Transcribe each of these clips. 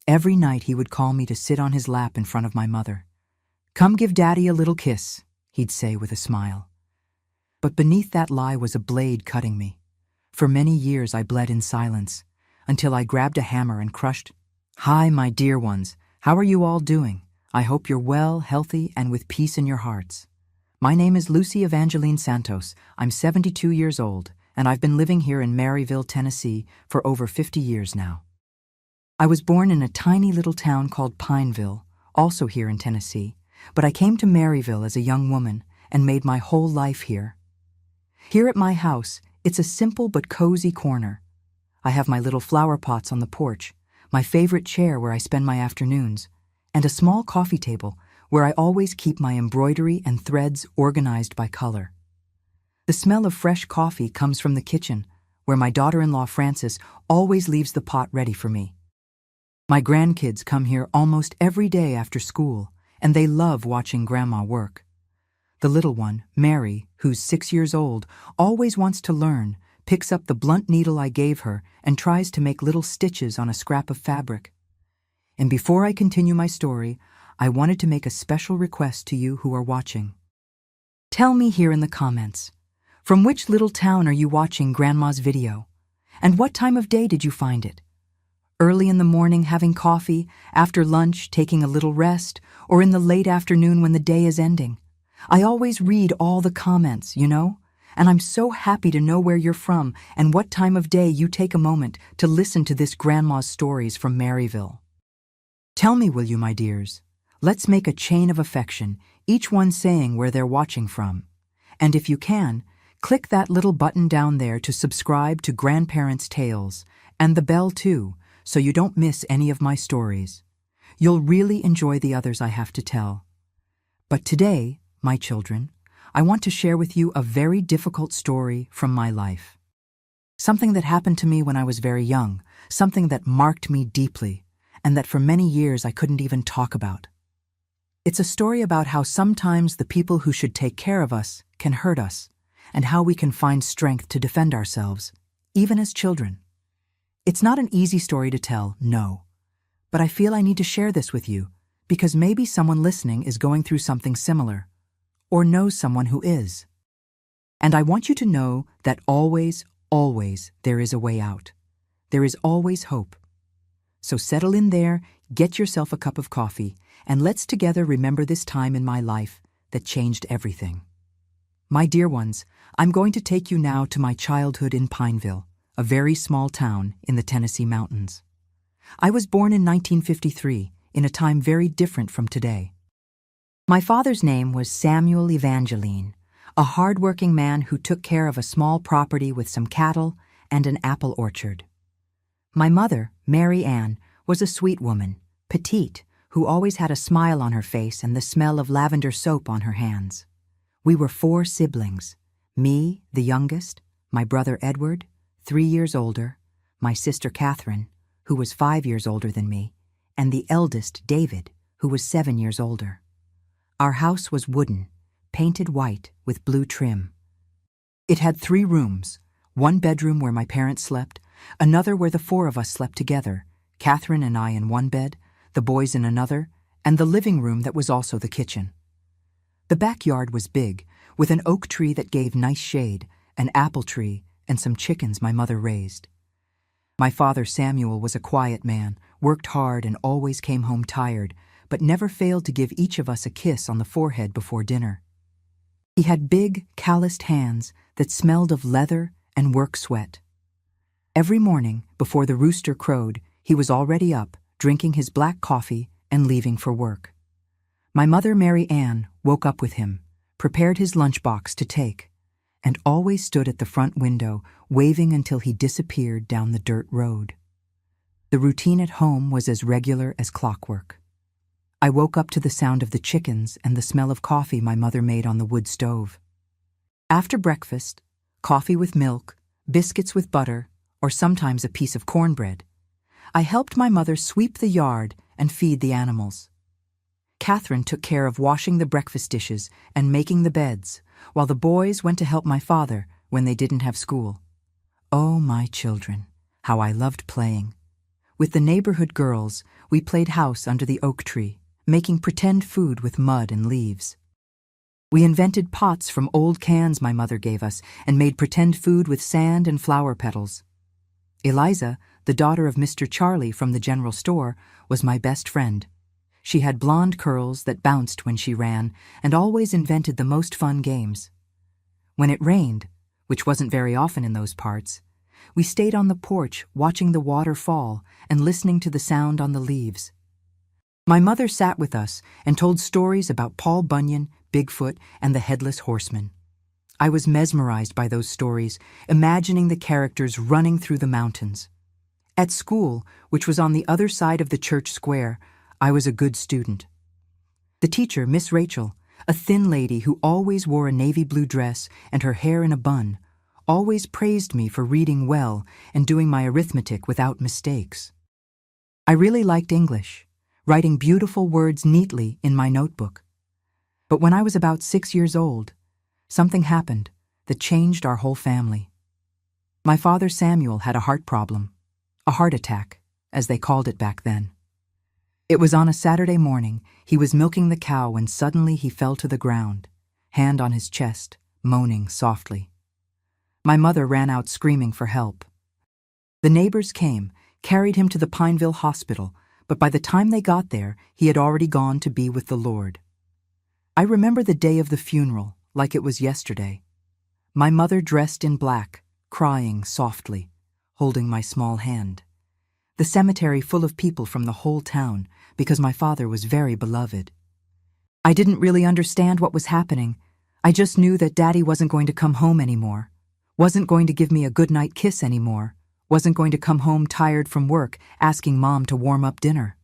Every night he would call me to sit on his lap in front of my mother. "Come give Daddy a little kiss," he'd say with a smile. But beneath that lie was a blade cutting me. For many years I bled in silence, until I grabbed a hammer and crushed. "Hi, my dear ones. How are you all doing? I hope you're well, healthy, and with peace in your hearts. My name is Lucy Evangeline Santos. I'm 72 years old, and I've been living here in Maryville, Tennessee, for over 50 years now. I was born in a tiny little town called Pineville, also here in Tennessee, but I came to Maryville as a young woman and made my whole life here. Here at my house, it's a simple but cozy corner. I have my little flower pots on the porch, my favorite chair where I spend my afternoons, and a small coffee table where I always keep my embroidery and threads organized by color. The smell of fresh coffee comes from the kitchen, where my daughter-in-law Frances always leaves the pot ready for me. My grandkids come here almost every day after school, and they love watching Grandma work. The little one, Mary, who's 6 years old, always wants to learn, picks up the blunt needle I gave her, and tries to make little stitches on a scrap of fabric. And before I continue my story, I wanted to make a special request to you who are watching. Tell me here in the comments, from which little town are you watching Grandma's video? And what time of day did you find it? Early in the morning having coffee, after lunch taking a little rest, or in the late afternoon when the day is ending? I always read all the comments, you know? And I'm so happy to know where you're from and what time of day you take a moment to listen to this Grandma's stories from Maryville. Tell me, will you, my dears? Let's make a chain of affection, each one saying where they're watching from. And if you can, click that little button down there to subscribe to Grandparents' Tales, and the bell too, so you don't miss any of my stories. You'll really enjoy the others I have to tell. But today, my children, I want to share with you a very difficult story from my life. Something that happened to me when I was very young, something that marked me deeply, and that for many years I couldn't even talk about. It's a story about how sometimes the people who should take care of us can hurt us, and how we can find strength to defend ourselves, even as children. It's not an easy story to tell, no, but I feel I need to share this with you, because maybe someone listening is going through something similar, or knows someone who is. And I want you to know that always, always there is a way out. There is always hope. So settle in there, get yourself a cup of coffee, and let's together remember this time in my life that changed everything. My dear ones, I'm going to take you now to my childhood in Pineville, a very small town in the Tennessee mountains. I was born in 1953, in a time very different from today. My father's name was Samuel Evangeline, a hard-working man who took care of a small property with some cattle and an apple orchard. My mother, Mary Ann, was a sweet woman, petite, who always had a smile on her face and the smell of lavender soap on her hands. We were 4 siblings, me, the youngest, my brother Edward, 3 years older, my sister Catherine, who was 5 years older than me, and the eldest, David, who was 7 years older. Our house was wooden, painted white with blue trim. It had 3 rooms, one bedroom where my parents slept, another where the 4 of us slept together, Catherine and I in one bed, the boys in another, and the living room that was also the kitchen. The backyard was big, with an oak tree that gave nice shade, an apple tree, and some chickens my mother raised. My father Samuel was a quiet man, worked hard and always came home tired, but never failed to give each of us a kiss on the forehead before dinner. He had big, calloused hands that smelled of leather and work sweat. Every morning, before the rooster crowed, he was already up, drinking his black coffee and leaving for work. My mother, Mary Ann, woke up with him, prepared his lunchbox to take, and always stood at the front window, waving until he disappeared down the dirt road. The routine at home was as regular as clockwork. I woke up to the sound of the chickens and the smell of coffee my mother made on the wood stove. After breakfast, coffee with milk, biscuits with butter, or sometimes a piece of cornbread, I helped my mother sweep the yard and feed the animals. Catherine took care of washing the breakfast dishes and making the beds, while the boys went to help my father when they didn't have school. Oh, my children, how I loved playing. With the neighborhood girls, we played house under the oak tree, making pretend food with mud and leaves. We invented pots from old cans my mother gave us and made pretend food with sand and flower petals. Eliza, the daughter of Mr. Charlie from the general store, was my best friend. She had blonde curls that bounced when she ran and always invented the most fun games. When it rained, which wasn't very often in those parts, we stayed on the porch watching the water fall and listening to the sound on the leaves. My mother sat with us and told stories about Paul Bunyan, Bigfoot, and the Headless Horseman. I was mesmerized by those stories, imagining the characters running through the mountains. At school, which was on the other side of the church square, I was a good student. The teacher, Miss Rachel, a thin lady who always wore a navy blue dress and her hair in a bun, always praised me for reading well and doing my arithmetic without mistakes. I really liked English, writing beautiful words neatly in my notebook. But when I was about 6 years old, something happened that changed our whole family. My father Samuel had a heart problem, a heart attack, as they called it back then. It was on a Saturday morning. He was milking the cow when suddenly he fell to the ground, hand on his chest, moaning softly. My mother ran out screaming for help. The neighbors came, carried him to the Pineville hospital, but by the time they got there, he had already gone to be with the Lord. I remember the day of the funeral like it was yesterday. My mother dressed in black, crying softly, holding my small hand. The cemetery full of people from the whole town, because my father was very beloved. I didn't really understand what was happening. I just knew that Daddy wasn't going to come home anymore, wasn't going to give me a goodnight kiss anymore, wasn't going to come home tired from work asking Mom to warm up dinner.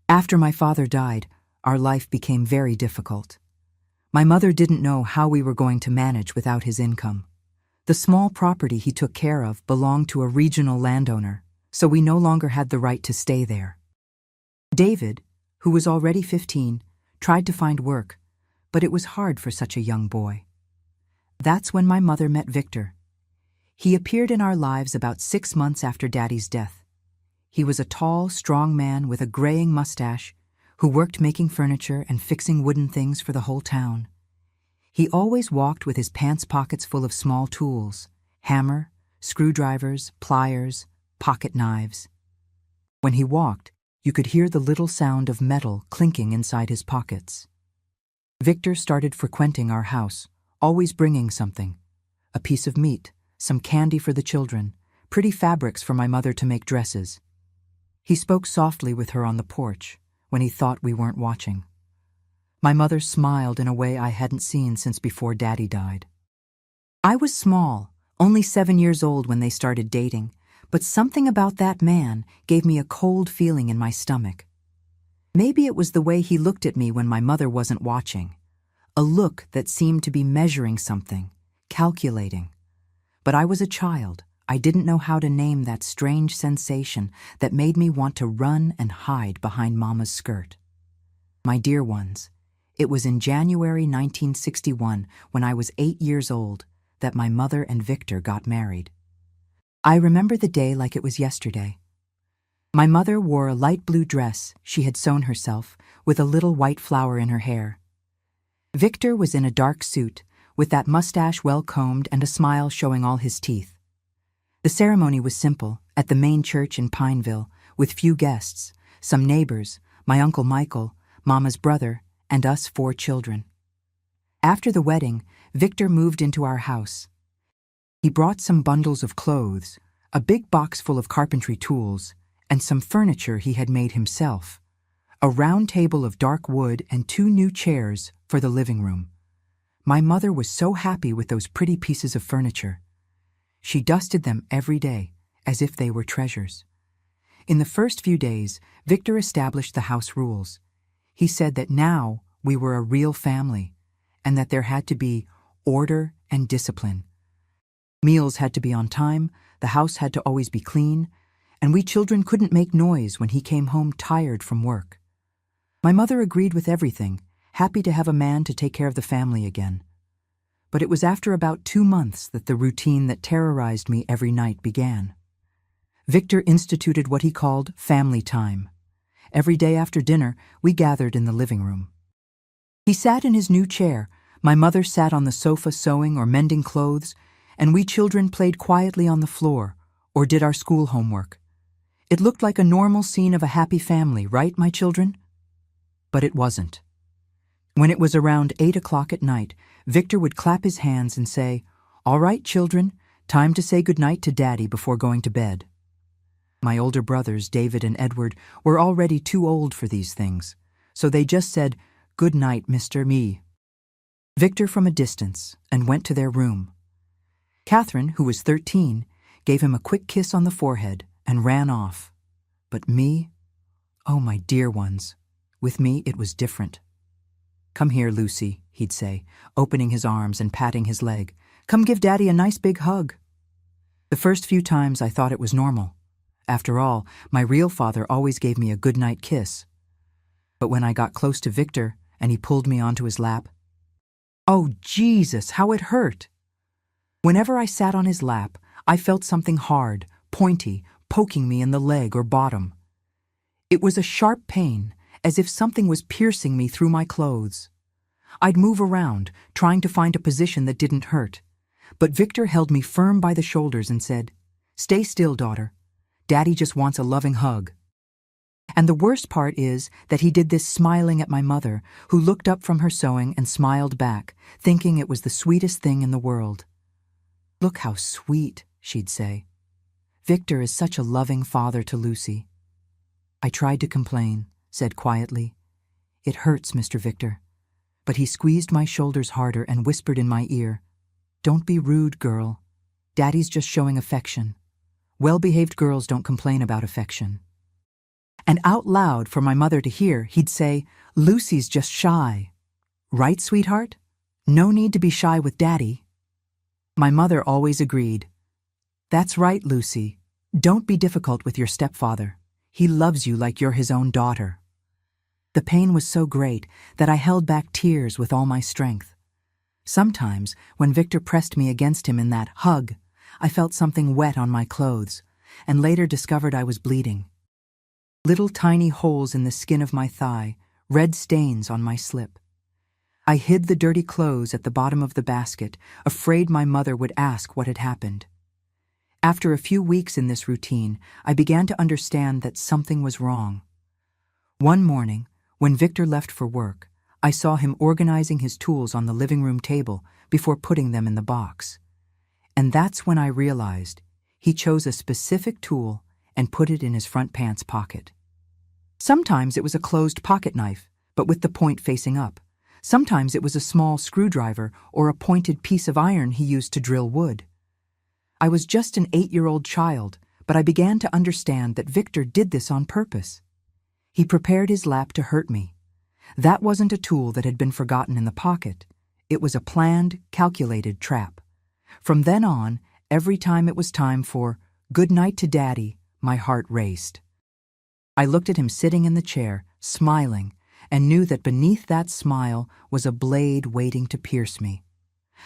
After my father died, our life became very difficult. My mother didn't know how we were going to manage without his income. The small property he took care of belonged to a regional landowner, so we no longer had the right to stay there. David, who was already 15, tried to find work, but it was hard for such a young boy. That's when my mother met Victor. He appeared in our lives about 6 months after Daddy's death. He was a tall, strong man with a graying mustache who worked making furniture and fixing wooden things for the whole town. He always walked with his pants pockets full of small tools, hammer, screwdrivers, pliers, pocket knives. When he walked, you could hear the little sound of metal clinking inside his pockets. Victor started frequenting our house, always bringing something: a piece of meat, some candy for the children, pretty fabrics for my mother to make dresses. He spoke softly with her on the porch when he thought we weren't watching. My mother smiled in a way I hadn't seen since before Daddy died. I was small, only 7 years old when they started dating, but something about that man gave me a cold feeling in my stomach. Maybe it was the way he looked at me when my mother wasn't watching, a look that seemed to be measuring something, calculating. But I was a child. I didn't know how to name that strange sensation that made me want to run and hide behind Mama's skirt. My dear ones, it was in January 1961, when I was 8 years old, that my mother and Victor got married. I remember the day like it was yesterday. My mother wore a light blue dress she had sewn herself with a little white flower in her hair. Victor was in a dark suit, with that mustache well combed and a smile showing all his teeth. The ceremony was simple, at the main church in Pineville, with few guests, some neighbors, my Uncle Michael, Mama's brother, and us 4 children. After the wedding, Victor moved into our house. He brought some bundles of clothes, a big box full of carpentry tools, and some furniture he had made himself, a round table of dark wood and 2 new chairs for the living room. My mother was so happy with those pretty pieces of furniture. She dusted them every day, as if they were treasures. In the first few days, Victor established the house rules. He said that now we were a real family, and that there had to be order and discipline. Meals had to be on time, the house had to always be clean, and we children couldn't make noise when he came home tired from work. My mother agreed with everything, happy to have a man to take care of the family again. But it was after about 2 months that the routine that terrorized me every night began. Victor instituted what he called family time. Every day after dinner, we gathered in the living room. He sat in his new chair, my mother sat on the sofa sewing or mending clothes, and we children played quietly on the floor or did our school homework. It looked like a normal scene of a happy family, right, my children? But it wasn't. When it was around 8 o'clock at night, Victor would clap his hands and say, "All right, children, time to say goodnight to Daddy before going to bed." My older brothers, David and Edward, were already too old for these things, so they just said, "Good night, Mr. Me." Victor from a distance, and went to their room. Catherine, who was 13, gave him a quick kiss on the forehead and ran off. But me? Oh, my dear ones, with me it was different. "Come here, Lucy," he'd say, opening his arms and patting his leg. "Come give Daddy a nice big hug." The first few times I thought it was normal. After all, my real father always gave me a goodnight kiss. But when I got close to Victor and he pulled me onto his lap, oh, Jesus, how it hurt! Whenever I sat on his lap, I felt something hard, pointy, poking me in the leg or bottom. It was a sharp pain, as if something was piercing me through my clothes. I'd move around, trying to find a position that didn't hurt. But Victor held me firm by the shoulders and said, "Stay still, daughter. Daddy just wants a loving hug." And the worst part is that he did this smiling at my mother, who looked up from her sewing and smiled back, thinking it was the sweetest thing in the world. "Look how sweet," she'd say. "Victor is such a loving father to Lucy." I tried to complain, said quietly, "It hurts, Mr. Victor." But he squeezed my shoulders harder and whispered in my ear, "Don't be rude, girl. Daddy's just showing affection. Well-behaved girls don't complain about affection." And out loud for my mother to hear, he'd say, "Lucy's just shy. Right, sweetheart? No need to be shy with Daddy." My mother always agreed. "That's right, Lucy. Don't be difficult with your stepfather. He loves you like you're his own daughter." The pain was so great that I held back tears with all my strength. Sometimes, when Victor pressed me against him in that hug, I felt something wet on my clothes, and later discovered I was bleeding. Little tiny holes in the skin of my thigh, red stains on my slip. I hid the dirty clothes at the bottom of the basket, afraid my mother would ask what had happened. After a few weeks in this routine, I began to understand that something was wrong. One morning, when Victor left for work, I saw him organizing his tools on the living room table before putting them in the box. And that's when I realized he chose a specific tool and put it in his front pants pocket. Sometimes it was a closed pocket knife, but with the point facing up. Sometimes it was a small screwdriver or a pointed piece of iron he used to drill wood. I was just an 8-year-old child, but I began to understand that Victor did this on purpose. He prepared his lap to hurt me. That wasn't a tool that had been forgotten in the pocket. It was a planned, calculated trap. From then on, every time it was time for "Good night to Daddy," my heart raced. I looked at him sitting in the chair, smiling, and knew that beneath that smile was a blade waiting to pierce me.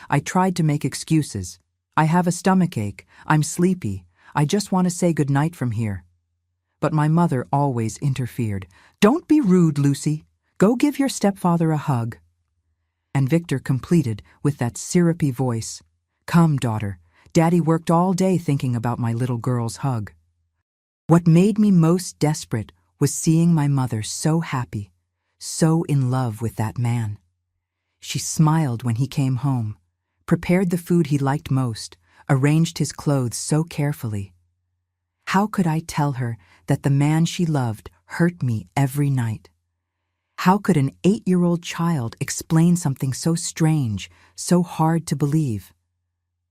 I tried to make excuses. "I have a stomachache, I'm sleepy, I just want to say good night from here." But my mother always interfered. "Don't be rude, Lucy. Go give your stepfather a hug." And Victor completed with that syrupy voice, "Come, daughter. Daddy worked all day thinking about my little girl's hug." What made me most desperate was seeing my mother so happy, so in love with that man. She smiled when he came home, prepared the food he liked most, arranged his clothes so carefully. How could I tell her that the man she loved hurt me every night? How could an 8-year-old child explain something so strange, so hard to believe?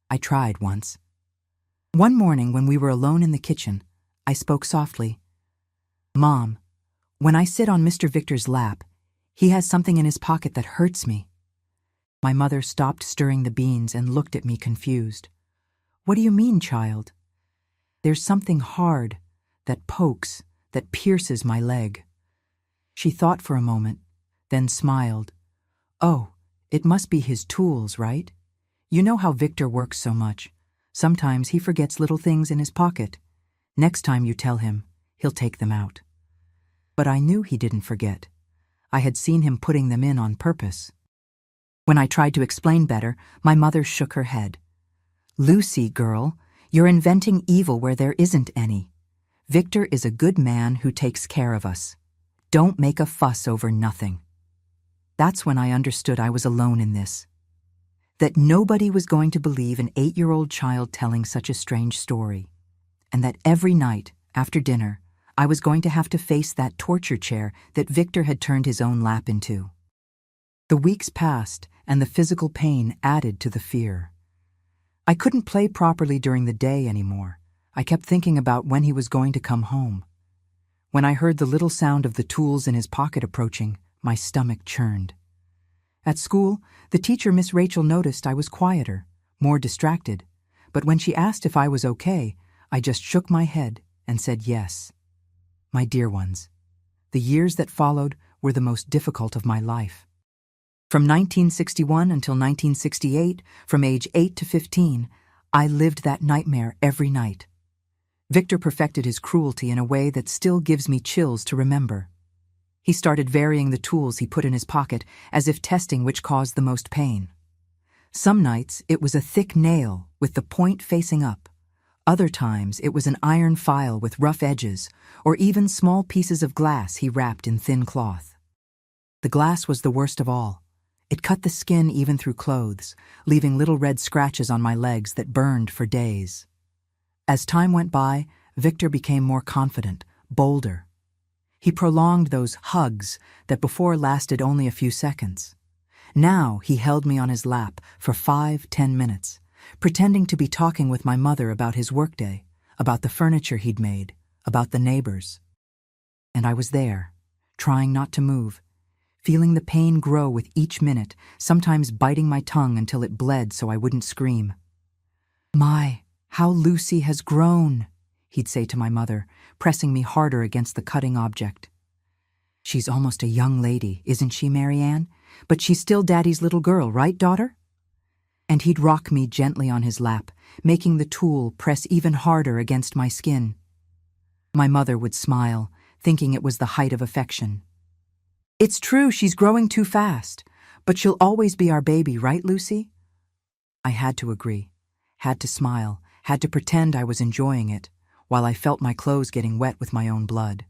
I tried once. One morning when we were alone in the kitchen, I spoke softly. "Mom, when I sit on Mr. Victor's lap, he has something in his pocket that hurts me." My mother stopped stirring the beans and looked at me confused. "What do you mean, child?" "There's something hard that pokes, that pierces my leg." She thought for a moment, then smiled. "Oh, it must be his tools, right? You know how Victor works so much. Sometimes he forgets little things in his pocket. Next time you tell him, he'll take them out. But I knew he didn't forget. I had seen him putting them in on purpose. When I tried to explain better, my mother shook her head. Lucy, girl, you're inventing evil where there isn't any. Victor is a good man who takes care of us. Don't make a fuss over nothing. That's when I understood I was alone in this. That nobody was going to believe an 8-year-old child telling such a strange story. And that every night, after dinner, I was going to have to face that torture chair that Victor had turned his own lap into. The weeks passed, and the physical pain added to the fear. I couldn't play properly during the day anymore. I kept thinking about when he was going to come home. When I heard the little sound of the tools in his pocket approaching, my stomach churned. At school, the teacher, Miss Rachel, noticed I was quieter, more distracted, but when she asked if I was okay, I just shook my head and said yes. My dear ones, the years that followed were the most difficult of my life. From 1961 until 1968, from age 8 to 15, I lived that nightmare every night. Victor perfected his cruelty in a way that still gives me chills to remember. He started varying the tools he put in his pocket as if testing which caused the most pain. Some nights it was a thick nail with the point facing up. Other times it was an iron file with rough edges, or even small pieces of glass he wrapped in thin cloth. The glass was the worst of all. It cut the skin even through clothes, leaving little red scratches on my legs that burned for days. As time went by, Victor became more confident, bolder. He prolonged those hugs that before lasted only a few seconds. Now he held me on his lap for 5-10 minutes, pretending to be talking with my mother about his workday, about the furniture he'd made, about the neighbors. And I was there, trying not to move, feeling the pain grow with each minute, sometimes biting my tongue until it bled so I wouldn't scream. "My, how Lucy has grown," he'd say to my mother, pressing me harder against the cutting object. "She's almost a young lady, isn't she, Mary Ann? But she's still Daddy's little girl, right, daughter?" And he'd rock me gently on his lap, making the tool press even harder against my skin. My mother would smile, thinking it was the height of affection. "It's true she's growing too fast, but she'll always be our baby, right, Lucy?" I had to agree, had to smile, had to pretend I was enjoying it, while I felt my clothes getting wet with my own blood.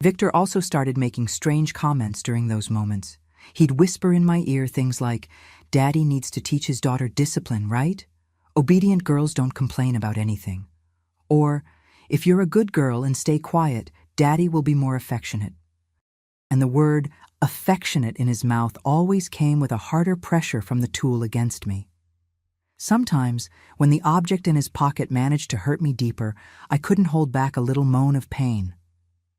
Victor also started making strange comments during those moments. He'd whisper in my ear things like, "Daddy needs to teach his daughter discipline, right? Obedient girls don't complain about anything." Or, "If you're a good girl and stay quiet, Daddy will be more affectionate." And the word affectionate in his mouth always came with a harder pressure from the tool against me. Sometimes, when the object in his pocket managed to hurt me deeper, I couldn't hold back a little moan of pain.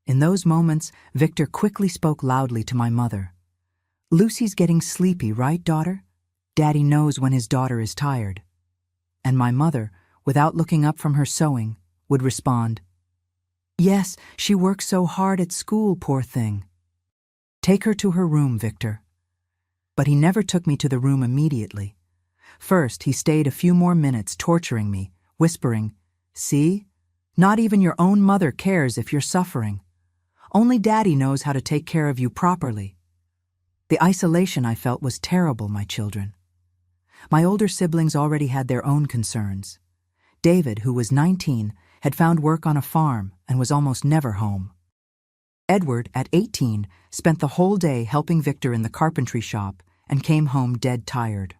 In those moments, Victor quickly spoke loudly to my mother. "Lucy's getting sleepy, right, daughter? Daddy knows when his daughter is tired." And my mother, without looking up from her sewing, would respond, "Yes, she works so hard at school, poor thing. Take her to her room, Victor." But he never took me to the room immediately. First, he stayed a few more minutes torturing me, whispering, "See? Not even your own mother cares if you're suffering. Only Daddy knows how to take care of you properly." The isolation I felt was terrible, my children. My older siblings already had their own concerns. David, who was 19, had found work on a farm and was almost never home. Edward, at 18, spent the whole day helping Victor in the carpentry shop and came home dead tired.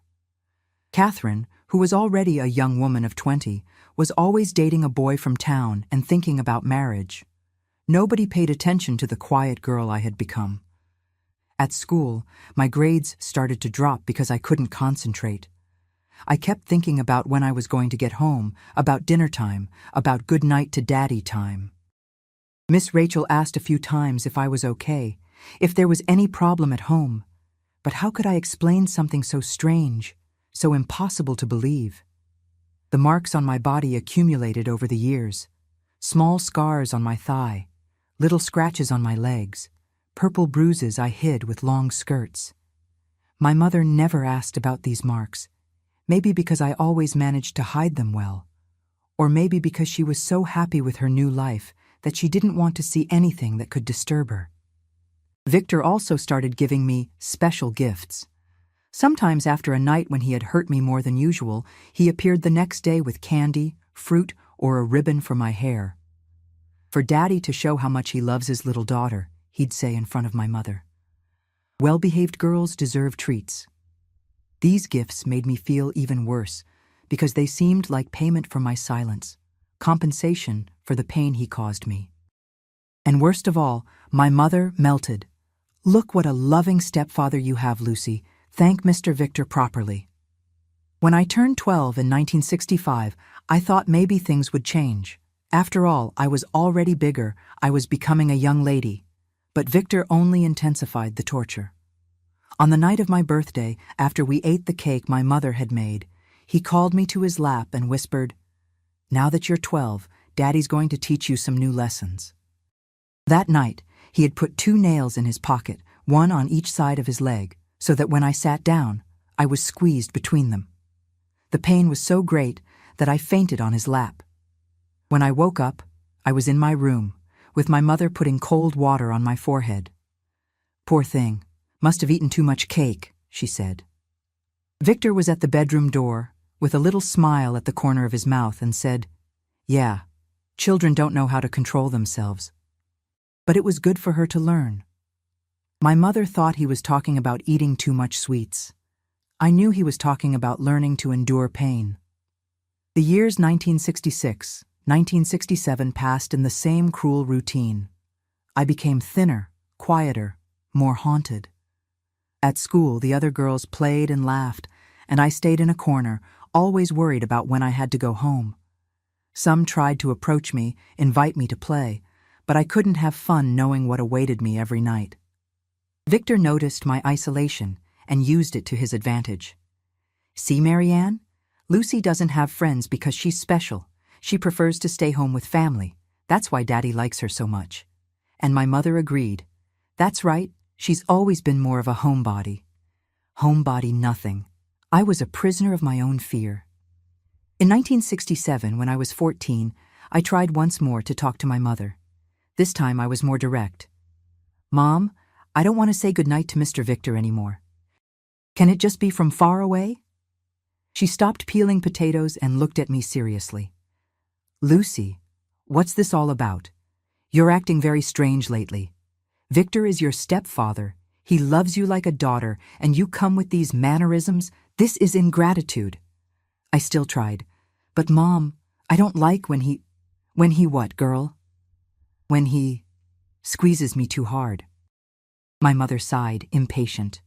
Catherine, who was already a young woman of 20, was always dating a boy from town and thinking about marriage. Nobody paid attention to the quiet girl I had become. At school, my grades started to drop because I couldn't concentrate. I kept thinking about when I was going to get home, about dinner time, about good night to Daddy time. Miss Rachel asked a few times if I was okay, if there was any problem at home. But how could I explain something so strange, so impossible to believe? The marks on my body accumulated over the years. Small scars on my thigh, little scratches on my legs, purple bruises I hid with long skirts. My mother never asked about these marks, maybe because I always managed to hide them well. Or maybe because she was so happy with her new life that she didn't want to see anything that could disturb her. Victor also started giving me special gifts. Sometimes after a night when he had hurt me more than usual, he appeared the next day with candy, fruit, or a ribbon for my hair. For Daddy to show how much he loves his little daughter, he'd say in front of my mother. Well-behaved girls deserve treats. These gifts made me feel even worse because they seemed like payment for my silence, compensation for the pain he caused me. And worst of all, my mother melted. "Look what a loving stepfather you have, Lucy. Thank Mr. Victor properly." When I turned 12 in 1965, I thought maybe things would change. After all, I was already bigger, I was becoming a young lady. But Victor only intensified the torture. On the night of my birthday, after we ate the cake my mother had made, he called me to his lap and whispered, "Now that you're 12, Daddy's going to teach you some new lessons." That night, he had put 2 nails in his pocket, one on each side of his leg, so that when I sat down, I was squeezed between them. The pain was so great that I fainted on his lap. When I woke up, I was in my room, with my mother putting cold water on my forehead. "Poor thing, must have eaten too much cake," she said. Victor was at the bedroom door, with a little smile at the corner of his mouth, and said, "Yeah, children don't know how to control themselves." But it was good for her to learn. My mother thought he was talking about eating too much sweets. I knew he was talking about learning to endure pain. The years 1966, 1967 passed in the same cruel routine. I became thinner, quieter, more haunted. At school, the other girls played and laughed, and I stayed in a corner, always worried about when I had to go home. Some tried to approach me, invite me to play, but I couldn't have fun knowing what awaited me every night. Victor noticed my isolation and used it to his advantage. "See, Marianne? Lucy doesn't have friends because she's special. She prefers to stay home with family. That's why Daddy likes her so much." And my mother agreed. "That's right, she's always been more of a homebody." Homebody nothing. I was a prisoner of my own fear. In 1967, when I was 14, I tried once more to talk to my mother. This time I was more direct. "Mom, I don't want to say goodnight to Mr. Victor anymore. Can it just be from far away?" She stopped peeling potatoes and looked at me seriously. "Lucy, what's this all about? You're acting very strange lately. Victor is your stepfather. He loves you like a daughter, and you come with these mannerisms. This is ingratitude." I still tried. "But Mom, I don't like when he what, girl?" "When he squeezes me too hard." My mother sighed, impatient.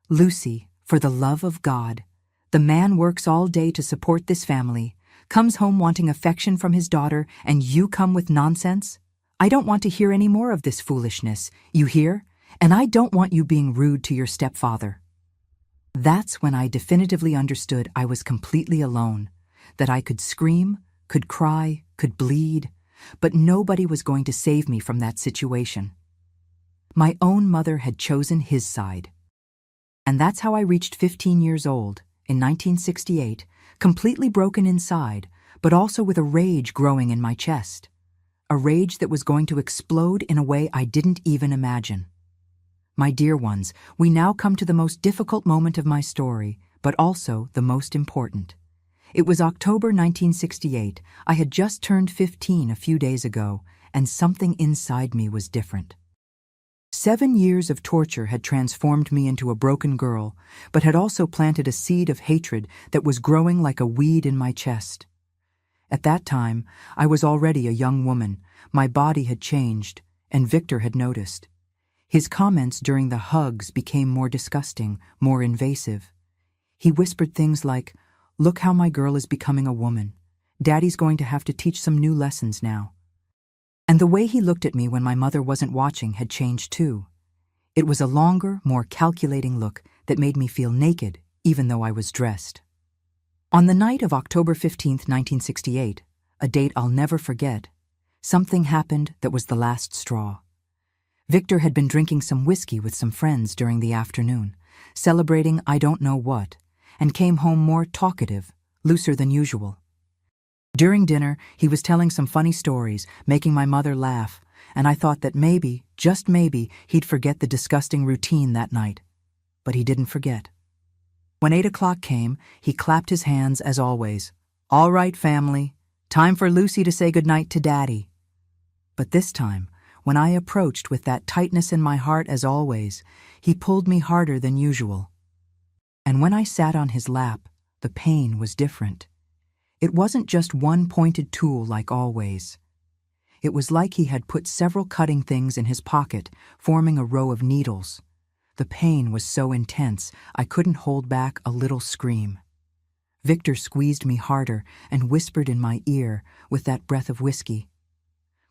"Lucy, for the love of God, the man works all day to support this family, comes home wanting affection from his daughter, and you come with nonsense? I don't want to hear any more of this foolishness, you hear? And I don't want you being rude to your stepfather." That's when I definitively understood I was completely alone, that I could scream, could cry, could bleed, but nobody was going to save me from that situation. My own mother had chosen his side. And that's how I reached 15 years old, in 1968, completely broken inside, but also with a rage growing in my chest. A rage that was going to explode in a way I didn't even imagine. My dear ones, we now come to the most difficult moment of my story, but also the most important. It was October 1968. I had just turned 15 a few days ago, and something inside me was different. 7 years of torture had transformed me into a broken girl, but had also planted a seed of hatred that was growing like a weed in my chest. At that time, I was already a young woman, my body had changed, and Victor had noticed. His comments during the hugs became more disgusting, more invasive. He whispered things like, "Look how my girl is becoming a woman. Daddy's going to have to teach some new lessons now." And the way he looked at me when my mother wasn't watching had changed too. It was a longer, more calculating look that made me feel naked, even though I was dressed. On the night of October 15th, 1968, a date I'll never forget, something happened that was the last straw. Victor had been drinking some whiskey with some friends during the afternoon, celebrating I don't know what, and came home more talkative, looser than usual. During dinner, he was telling some funny stories, making my mother laugh, and I thought that maybe, just maybe, he'd forget the disgusting routine that night. But he didn't forget. When 8 o'clock came, he clapped his hands as always. "All right, family. Time for Lucy to say goodnight to Daddy." But this time, when I approached with that tightness in my heart as always, he pulled me harder than usual. And when I sat on his lap, the pain was different. It wasn't just one pointed tool like always. It was like he had put several cutting things in his pocket, forming a row of needles. The pain was so intense, I couldn't hold back a little scream. Victor squeezed me harder and whispered in my ear with that breath of whiskey.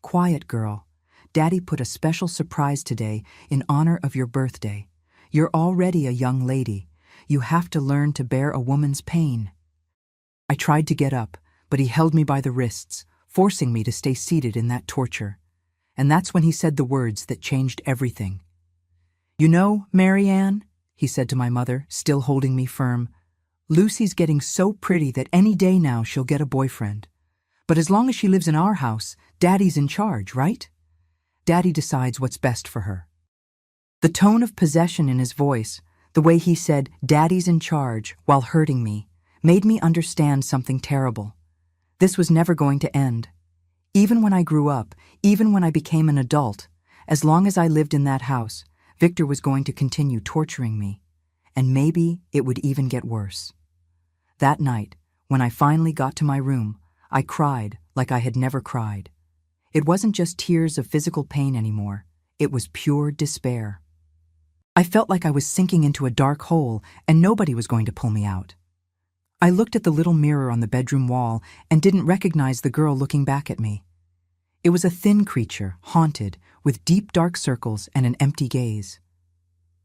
"Quiet, girl. Daddy put a special surprise today in honor of your birthday. You're already a young lady. You have to learn to bear a woman's pain." I tried to get up, but he held me by the wrists, forcing me to stay seated in that torture. And that's when he said the words that changed everything. "You know, Mary Ann," he said to my mother, still holding me firm, "Lucy's getting so pretty that any day now she'll get a boyfriend. But as long as she lives in our house, Daddy's in charge, right? Daddy decides what's best for her." The tone of possession in his voice, the way he said, "Daddy's in charge," while hurting me, made me understand something terrible. This was never going to end. Even when I grew up, even when I became an adult, as long as I lived in that house, Victor was going to continue torturing me. And maybe it would even get worse. That night, when I finally got to my room, I cried like I had never cried. It wasn't just tears of physical pain anymore. It was pure despair. I felt like I was sinking into a dark hole and nobody was going to pull me out. I looked at the little mirror on the bedroom wall and didn't recognize the girl looking back at me. It was a thin creature, haunted, with deep dark circles and an empty gaze.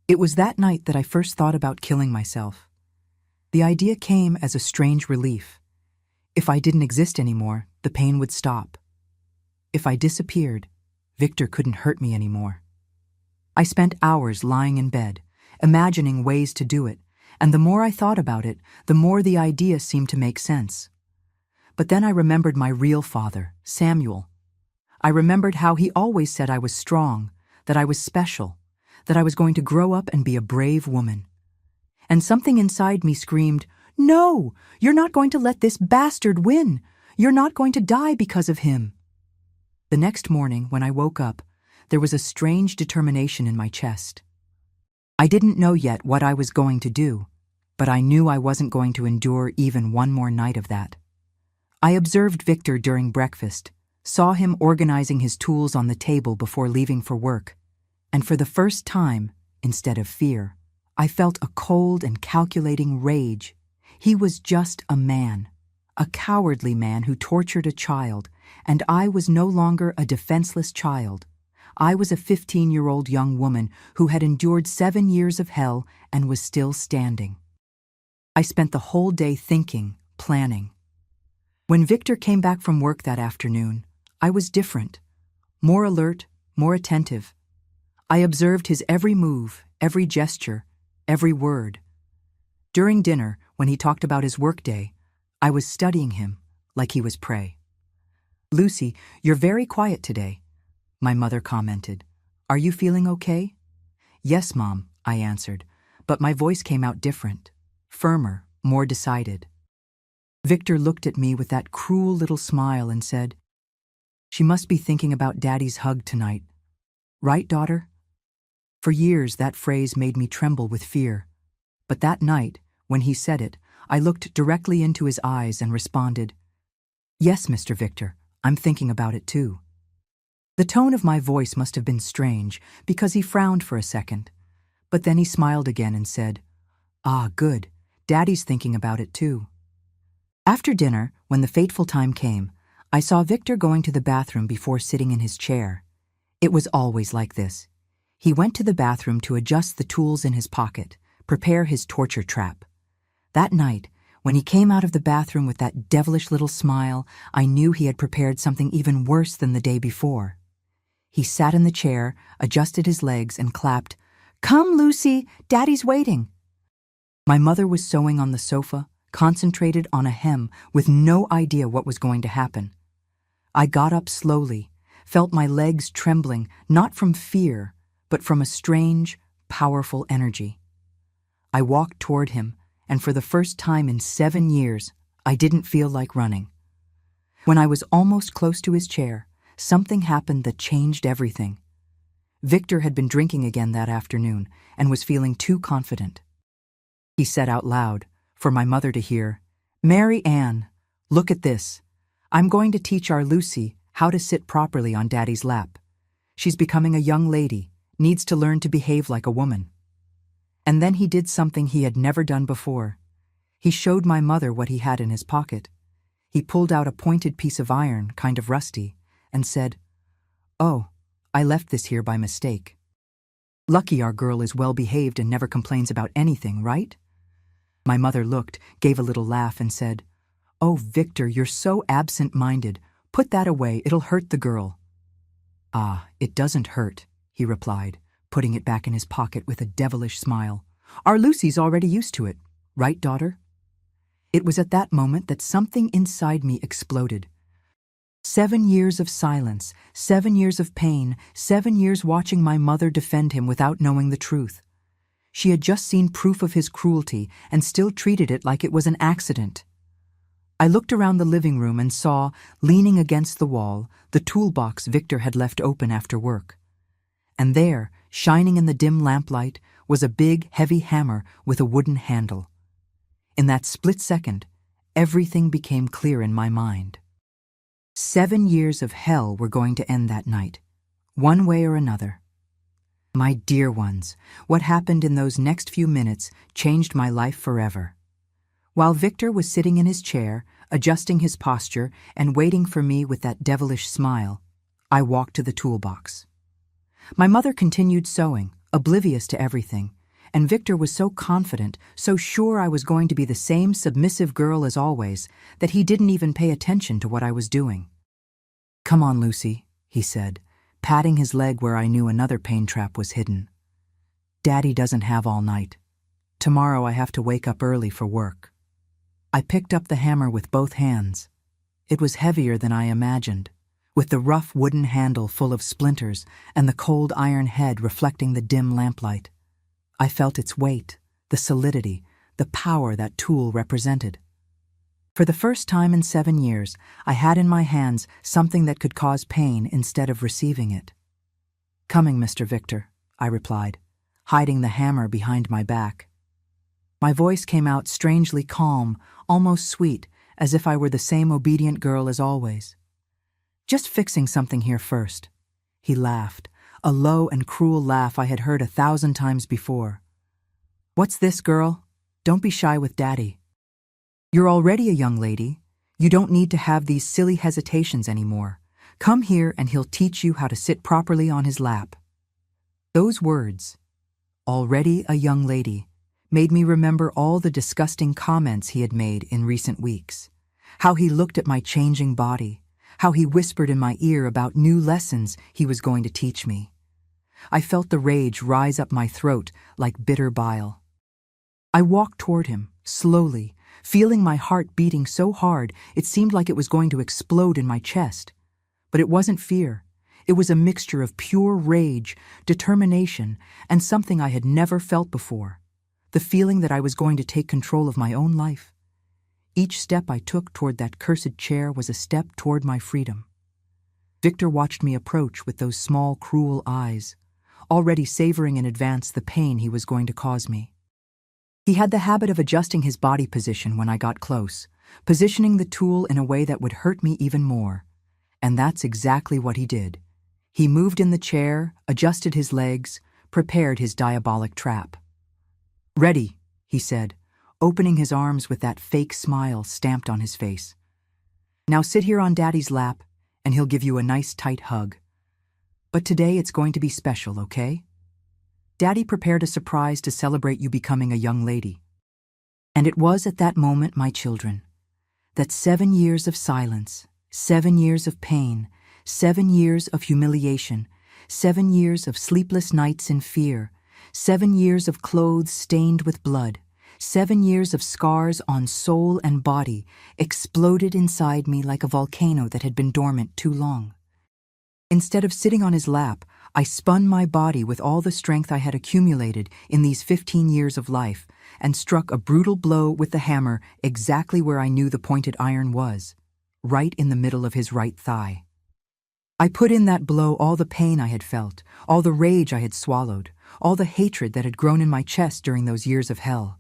It was that night that I first thought about killing myself. The idea came as a strange relief. If I didn't exist anymore, the pain would stop. If I disappeared, Victor couldn't hurt me anymore. I spent hours lying in bed, imagining ways to do it, and the more I thought about it, the more the idea seemed to make sense. But then I remembered my real father, Samuel. I remembered how he always said I was strong, that I was special, that I was going to grow up and be a brave woman. And something inside me screamed, "No, you're not going to let this bastard win. You're not going to die because of him." The next morning, when I woke up, there was a strange determination in my chest. I didn't know yet what I was going to do, but I knew I wasn't going to endure even one more night of that. I observed Victor during breakfast, saw him organizing his tools on the table before leaving for work, and for the first time, instead of fear, I felt a cold and calculating rage. He was just a man, a cowardly man who tortured a child, and I was no longer a defenseless child. I was a 15-year-old young woman who had endured 7 years of hell and was still standing. I spent the whole day thinking, planning. When Victor came back from work that afternoon, I was different, more alert, more attentive. I observed his every move, every gesture, every word. During dinner, when he talked about his workday, I was studying him like he was prey. "Lucy, you're very quiet today," my mother commented. "Are you feeling okay?" "Yes, Mom," I answered, but my voice came out different, firmer, more decided. Victor looked at me with that cruel little smile and said, "She must be thinking about Daddy's hug tonight. Right, daughter?" For years, that phrase made me tremble with fear. But that night, when he said it, I looked directly into his eyes and responded, "Yes, Mr. Victor, I'm thinking about it too." The tone of my voice must have been strange because he frowned for a second. But then he smiled again and said, "Ah, good. Daddy's thinking about it too." After dinner, when the fateful time came, I saw Victor going to the bathroom before sitting in his chair. It was always like this. He went to the bathroom to adjust the tools in his pocket, prepare his torture trap. That night, when he came out of the bathroom with that devilish little smile, I knew he had prepared something even worse than the day before. He sat in the chair, adjusted his legs, and clapped, "Come, Lucy, Daddy's waiting." My mother was sewing on the sofa, concentrated on a hem with no idea what was going to happen. I got up slowly, felt my legs trembling, not from fear, but from a strange, powerful energy. I walked toward him, and for the first time in 7 years, I didn't feel like running. When I was almost close to his chair, something happened that changed everything. Victor had been drinking again that afternoon and was feeling too confident. He said out loud, for my mother to hear, "Mary Ann, look at this. I'm going to teach our Lucy how to sit properly on Daddy's lap. She's becoming a young lady, needs to learn to behave like a woman." And then he did something he had never done before. He showed my mother what he had in his pocket. He pulled out a pointed piece of iron, kind of rusty, and said, "Oh, I left this here by mistake. Lucky our girl is well behaved and never complains about anything, right?" My mother looked, gave a little laugh, and said, "Oh, Victor, you're so absent-minded. Put that away, it'll hurt the girl." "Ah, it doesn't hurt," he replied, putting it back in his pocket with a devilish smile. "Our Lucy's already used to it, right, daughter?" It was at that moment that something inside me exploded. 7 years of silence, 7 years of pain, 7 years watching my mother defend him without knowing the truth. She had just seen proof of his cruelty and still treated it like it was an accident. I looked around the living room and saw, leaning against the wall, the toolbox Victor had left open after work. And there, shining in the dim lamplight, was a big, heavy hammer with a wooden handle. In that split second, everything became clear in my mind. 7 years of hell were going to end that night, one way or another. My dear ones, what happened in those next few minutes changed my life forever. While Victor was sitting in his chair, adjusting his posture and waiting for me with that devilish smile, I walked to the toolbox. My mother continued sewing, oblivious to everything, and Victor was so confident, so sure I was going to be the same submissive girl as always, that he didn't even pay attention to what I was doing. "Come on, Lucy," he said, patting his leg where I knew another pain trap was hidden. "Daddy doesn't have all night. Tomorrow I have to wake up early for work." I picked up the hammer with both hands. It was heavier than I imagined, with the rough wooden handle full of splinters and the cold iron head reflecting the dim lamplight. I felt its weight, the solidity, the power that tool represented. For the first time in 7 years, I had in my hands something that could cause pain instead of receiving it. "Coming, Mr. Victor," I replied, hiding the hammer behind my back. My voice came out strangely calm, almost sweet, as if I were the same obedient girl as always. "Just fixing something here first." He laughed, a low and cruel laugh I had heard 1,000 times before. "What's this, girl? Don't be shy with Daddy. You're already a young lady. You don't need to have these silly hesitations anymore. Come here and he'll teach you how to sit properly on his lap." Those words, "already a young lady," made me remember all the disgusting comments he had made in recent weeks. How he looked at my changing body, how he whispered in my ear about new lessons he was going to teach me. I felt the rage rise up my throat like bitter bile. I walked toward him, slowly, feeling my heart beating so hard it seemed like it was going to explode in my chest. But it wasn't fear. It was a mixture of pure rage, determination, and something I had never felt before. The feeling that I was going to take control of my own life. Each step I took toward that cursed chair was a step toward my freedom. Victor watched me approach with those small, cruel eyes, already savoring in advance the pain he was going to cause me. He had the habit of adjusting his body position when I got close, positioning the tool in a way that would hurt me even more. And that's exactly what he did. He moved in the chair, adjusted his legs, prepared his diabolic trap. "Ready," he said, opening his arms with that fake smile stamped on his face. "Now sit here on Daddy's lap, and he'll give you a nice tight hug. But today it's going to be special, okay? Daddy prepared a surprise to celebrate you becoming a young lady." And it was at that moment, my children, that 7 years of silence, 7 years of pain, 7 years of humiliation, 7 years of sleepless nights in fear, 7 years of clothes stained with blood, 7 years of scars on soul and body exploded inside me like a volcano that had been dormant too long. Instead of sitting on his lap, I spun my body with all the strength I had accumulated in these 15 years of life and struck a brutal blow with the hammer exactly where I knew the pointed iron was, right in the middle of his right thigh. I put in that blow all the pain I had felt, all the rage I had swallowed, all the hatred that had grown in my chest during those years of hell.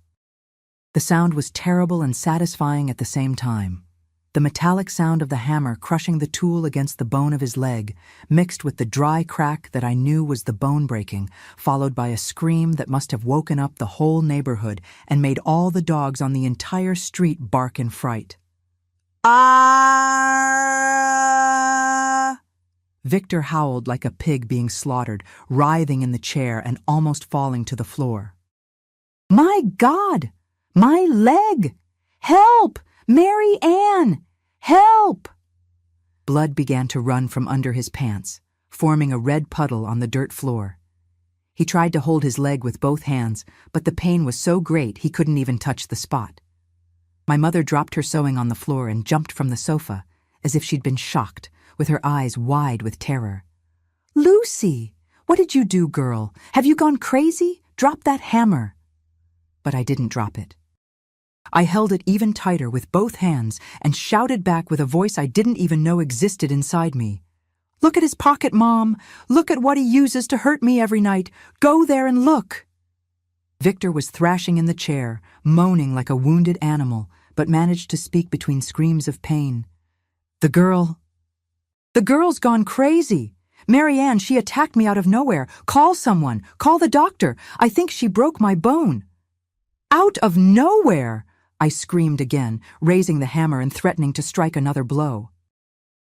The sound was terrible and satisfying at the same time. The metallic sound of the hammer crushing the tool against the bone of his leg, mixed with the dry crack that I knew was the bone breaking, followed by a scream that must have woken up the whole neighborhood and made all the dogs on the entire street bark in fright. Ah! Victor howled like a pig being slaughtered, writhing in the chair and almost falling to the floor. "My God! My leg! Help! Mary Ann! Help!" Blood began to run from under his pants, forming a red puddle on the dirt floor. He tried to hold his leg with both hands, but the pain was so great he couldn't even touch the spot. My mother dropped her sewing on the floor and jumped from the sofa, as if she'd been shocked, with her eyes wide with terror. "Lucy! What did you do, girl? Have you gone crazy? Drop that hammer!" But I didn't drop it. I held it even tighter with both hands and shouted back with a voice I didn't even know existed inside me. "Look at his pocket, Mom! Look at what he uses to hurt me every night! Go there and look!" Victor was thrashing in the chair, moaning like a wounded animal, but managed to speak between screams of pain. The girl's gone crazy! Mary Ann, she attacked me out of nowhere. Call someone! Call the doctor! I think she broke my bone!" "Out of nowhere!" I screamed again, raising the hammer and threatening to strike another blow.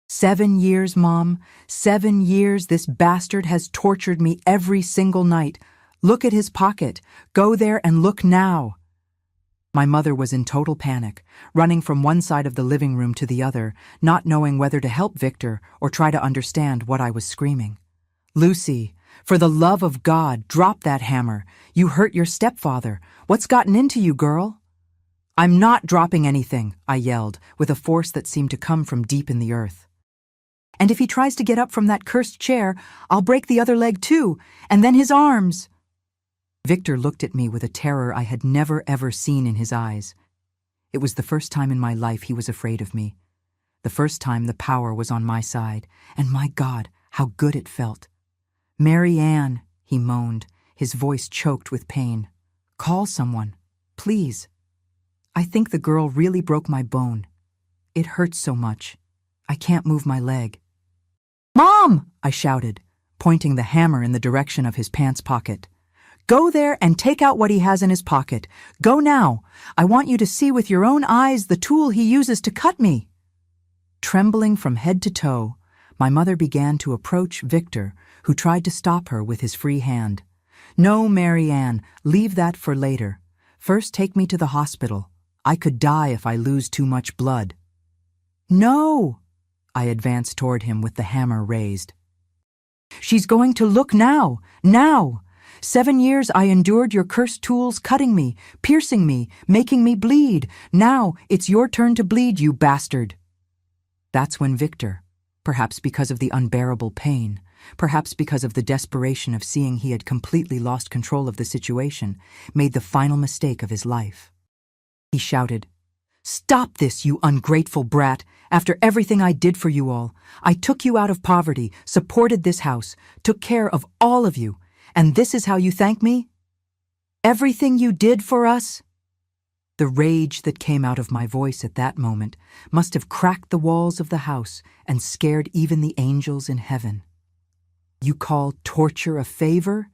7 years, Mom. 7 years this bastard has tortured me every single night. Look at his pocket. Go there and look now. My mother was in total panic, running from one side of the living room to the other, not knowing whether to help Victor or try to understand what I was screaming. "Lucy, for the love of God, drop that hammer. You hurt your stepfather. What's gotten into you, girl?" "I'm not dropping anything," I yelled, with a force that seemed to come from deep in the earth. "And if he tries to get up from that cursed chair, I'll break the other leg too, and then his arms." Victor looked at me with a terror I had never ever seen in his eyes. It was the first time in my life he was afraid of me. The first time the power was on my side, and my God, how good it felt. "Mary Ann," he moaned, his voice choked with pain. "Call someone, please. I think the girl really broke my bone. It hurts so much. I can't move my leg." "Mom!" I shouted, pointing the hammer in the direction of his pants pocket. "Go there and take out what he has in his pocket. Go now. I want you to see with your own eyes the tool he uses to cut me." Trembling from head to toe, my mother began to approach Victor, who tried to stop her with his free hand. "No, Mary Ann, leave that for later. First take me to the hospital. I could die if I lose too much blood." "No!" I advanced toward him with the hammer raised. "She's going to look now! Now! 7 years I endured your cursed tools cutting me, piercing me, making me bleed. Now it's your turn to bleed, you bastard." That's when Victor, perhaps because of the unbearable pain, perhaps because of the desperation of seeing he had completely lost control of the situation, made the final mistake of his life. He shouted, "Stop this, you ungrateful brat! After everything I did for you all, I took you out of poverty, supported this house, took care of all of you, and this is how you thank me? Everything you did for us?" The rage that came out of my voice at that moment must have cracked the walls of the house and scared even the angels in heaven. "You call torture a favor?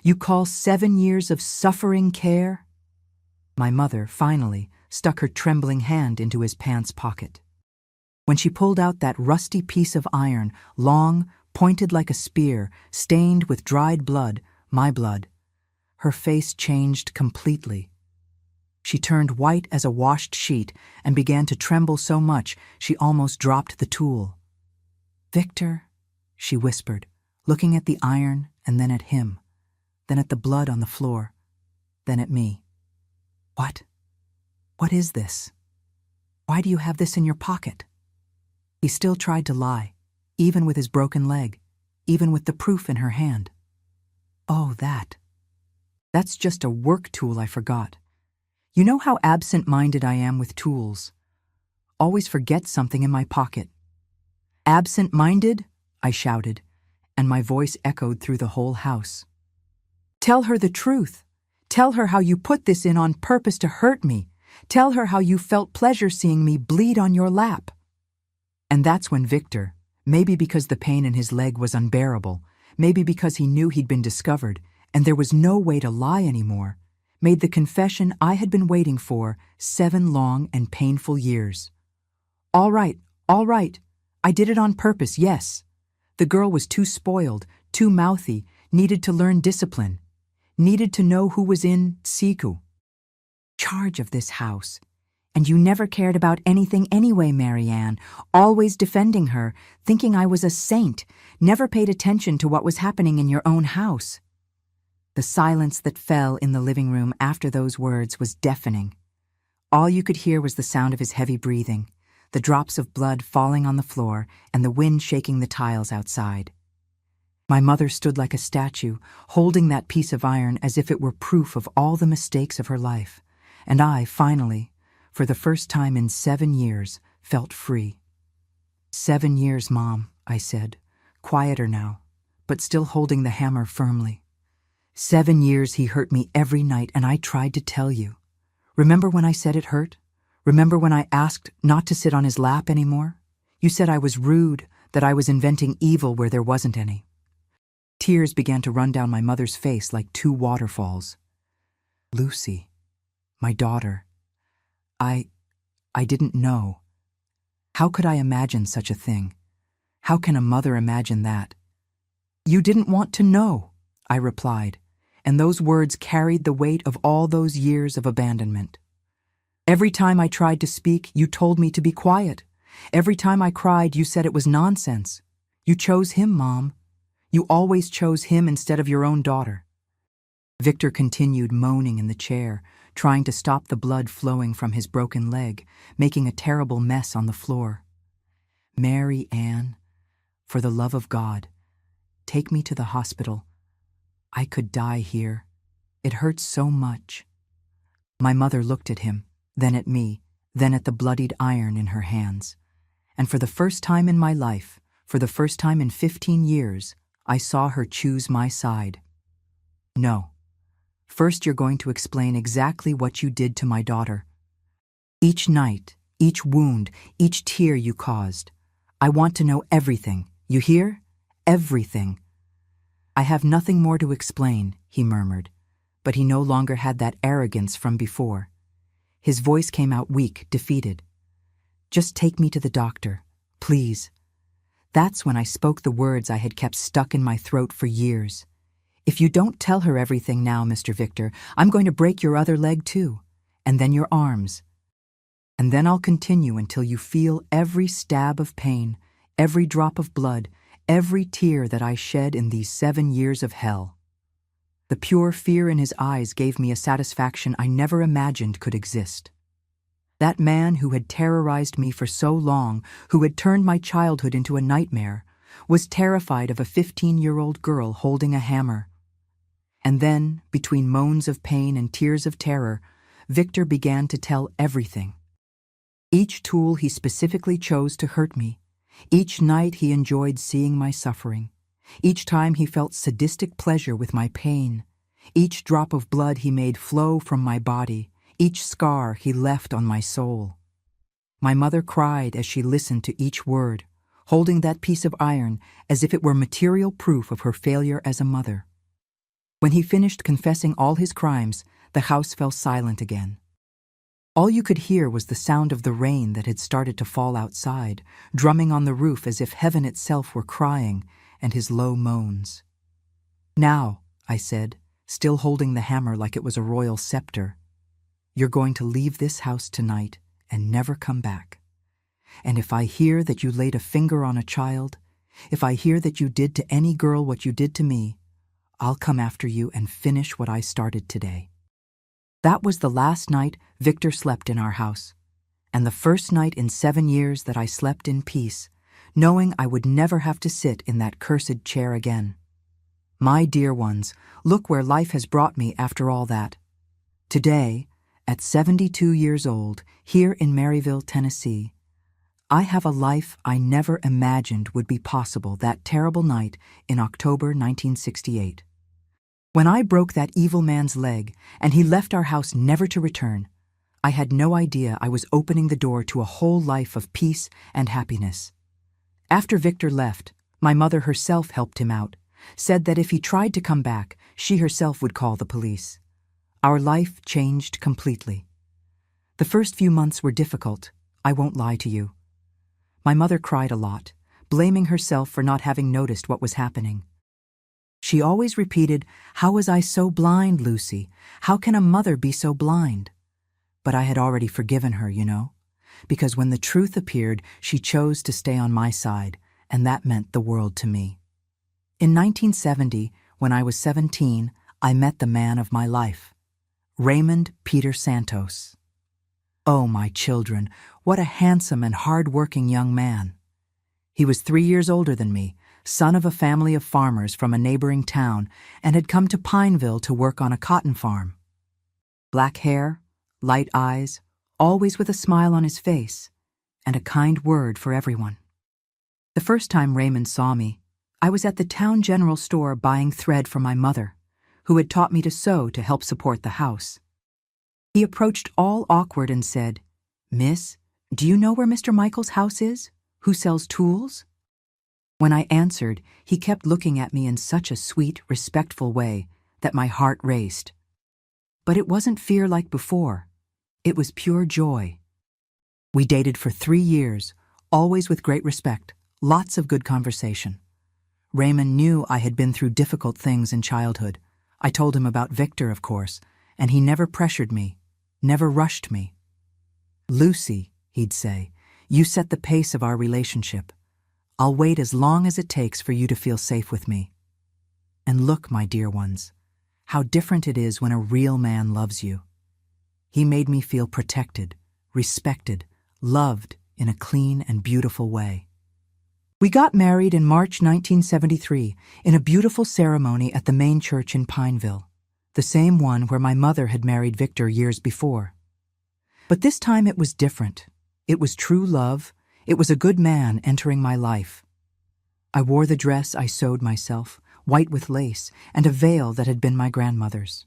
You call 7 years of suffering care?" My mother, finally, stuck her trembling hand into his pants pocket. When she pulled out that rusty piece of iron, long, pointed like a spear, stained with dried blood, my blood, her face changed completely. She turned white as a washed sheet and began to tremble so much she almost dropped the tool. "Victor," she whispered, looking at the iron and then at him, then at the blood on the floor, then at me. What? What is this? Why do you have this in your pocket? He still tried to lie, even with his broken leg, even with the proof in her hand. Oh, that's just a work tool I forgot. You know how absent-minded I am with tools. Always forget something in my pocket. Absent-minded? I shouted, and my voice echoed through the whole house. Tell her the truth. Tell her how you put this in on purpose to hurt me. Tell her how you felt pleasure seeing me bleed on your lap. And that's when Victor, maybe because the pain in his leg was unbearable, maybe because he knew he'd been discovered and there was no way to lie anymore, made the confession I had been waiting for 7 long and painful years. All right, I did it on purpose, yes. The girl was too spoiled, too mouthy, needed to learn discipline, needed to know who was in charge of this house. And you never cared about anything anyway, Marianne, always defending her, thinking I was a saint, never paid attention to what was happening in your own house. The silence that fell in the living room after those words was deafening. All you could hear was the sound of his heavy breathing, the drops of blood falling on the floor, and the wind shaking the tiles outside. My mother stood like a statue, holding that piece of iron as if it were proof of all the mistakes of her life, and I, finally, for the first time in 7 years, felt free. 7 years, Mom, I said, quieter now, but still holding the hammer firmly. 7 years he hurt me every night, and I tried to tell you. Remember when I said it hurt? Remember when I asked not to sit on his lap anymore? You said I was rude, that I was inventing evil where there wasn't any. Tears began to run down my mother's face like 2 waterfalls. Lucy, my daughter, I didn't know. How could I imagine such a thing? How can a mother imagine that? You didn't want to know, I replied, and those words carried the weight of all those years of abandonment. Every time I tried to speak, you told me to be quiet. Every time I cried, you said it was nonsense. You chose him, Mom. You always chose him instead of your own daughter. Victor continued moaning in the chair, trying to stop the blood flowing from his broken leg, making a terrible mess on the floor. Mary Ann, for the love of God, take me to the hospital. I could die here. It hurts so much. My mother looked at him, then at me, then at the bloodied iron in her hands. And for the first time in my life, for the first time in 15 years, I saw her choose my side. No. First, you're going to explain exactly what you did to my daughter. Each night, each wound, each tear you caused. I want to know everything. You hear? Everything. I have nothing more to explain, he murmured, but he no longer had that arrogance from before. His voice came out weak, defeated. Just take me to the doctor, please. That's when I spoke the words I had kept stuck in my throat for years. If you don't tell her everything now, Mr. Victor, I'm going to break your other leg too, and then your arms. And then I'll continue until you feel every stab of pain, every drop of blood, every tear that I shed in these 7 years of hell. The pure fear in his eyes gave me a satisfaction I never imagined could exist. That man who had terrorized me for so long, who had turned my childhood into a nightmare, was terrified of a 15-year-old girl holding a hammer. And then, between moans of pain and tears of terror, Victor began to tell everything. Each tool he specifically chose to hurt me. Each night he enjoyed seeing my suffering. Each time he felt sadistic pleasure with my pain. Each drop of blood he made flow from my body. Each scar he left on my soul. My mother cried as she listened to each word, holding that piece of iron as if it were material proof of her failure as a mother. When he finished confessing all his crimes, the house fell silent again. All you could hear was the sound of the rain that had started to fall outside, drumming on the roof as if heaven itself were crying, and his low moans. Now, I said, still holding the hammer like it was a royal scepter, you're going to leave this house tonight and never come back. And if I hear that you laid a finger on a child, if I hear that you did to any girl what you did to me, I'll come after you and finish what I started today. That was the last night Victor slept in our house, and the first night in 7 years that I slept in peace, knowing I would never have to sit in that cursed chair again. My dear ones, look where life has brought me after all that. Today, at 72 years old, here in Maryville, Tennessee, I have a life I never imagined would be possible that terrible night in October 1968. When I broke that evil man's leg and he left our house never to return, I had no idea I was opening the door to a whole life of peace and happiness. After Victor left, my mother herself helped him out, said that if he tried to come back, she herself would call the police. Our life changed completely. The first few months were difficult, I won't lie to you. My mother cried a lot, blaming herself for not having noticed what was happening. She always repeated, "How was I so blind, Lucy? How can a mother be so blind?" But I had already forgiven her, you know, because when the truth appeared, she chose to stay on my side, and that meant the world to me. In 1970, when I was 17, I met the man of my life, Raymond Peter Santos. Oh, my children, what a handsome and hard-working young man. He was 3 years older than me, son of a family of farmers from a neighboring town, and had come to Pineville to work on a cotton farm. Black hair, light eyes, always with a smile on his face, and a kind word for everyone. The first time Raymond saw me, I was at the town general store buying thread for my mother, who had taught me to sew to help support the house. He approached all awkward and said, "Miss, do you know where Mr. Michael's house is, who sells tools?" When I answered, he kept looking at me in such a sweet, respectful way that my heart raced. But it wasn't fear like before. It was pure joy. We dated for 3 years, always with great respect, lots of good conversation. Raymond knew I had been through difficult things in childhood. I told him about Victor, of course, and he never pressured me, never rushed me. "Lucy," he'd say, "you set the pace of our relationship. I'll wait as long as it takes for you to feel safe with me." And look, my dear ones, how different it is when a real man loves you. He made me feel protected, respected, loved in a clean and beautiful way. We got married in March 1973 in a beautiful ceremony at the main church in Pineville, the same one where my mother had married Victor years before. But this time it was different. It was true love. It was a good man entering my life. I wore the dress I sewed myself, white with lace, and a veil that had been my grandmother's.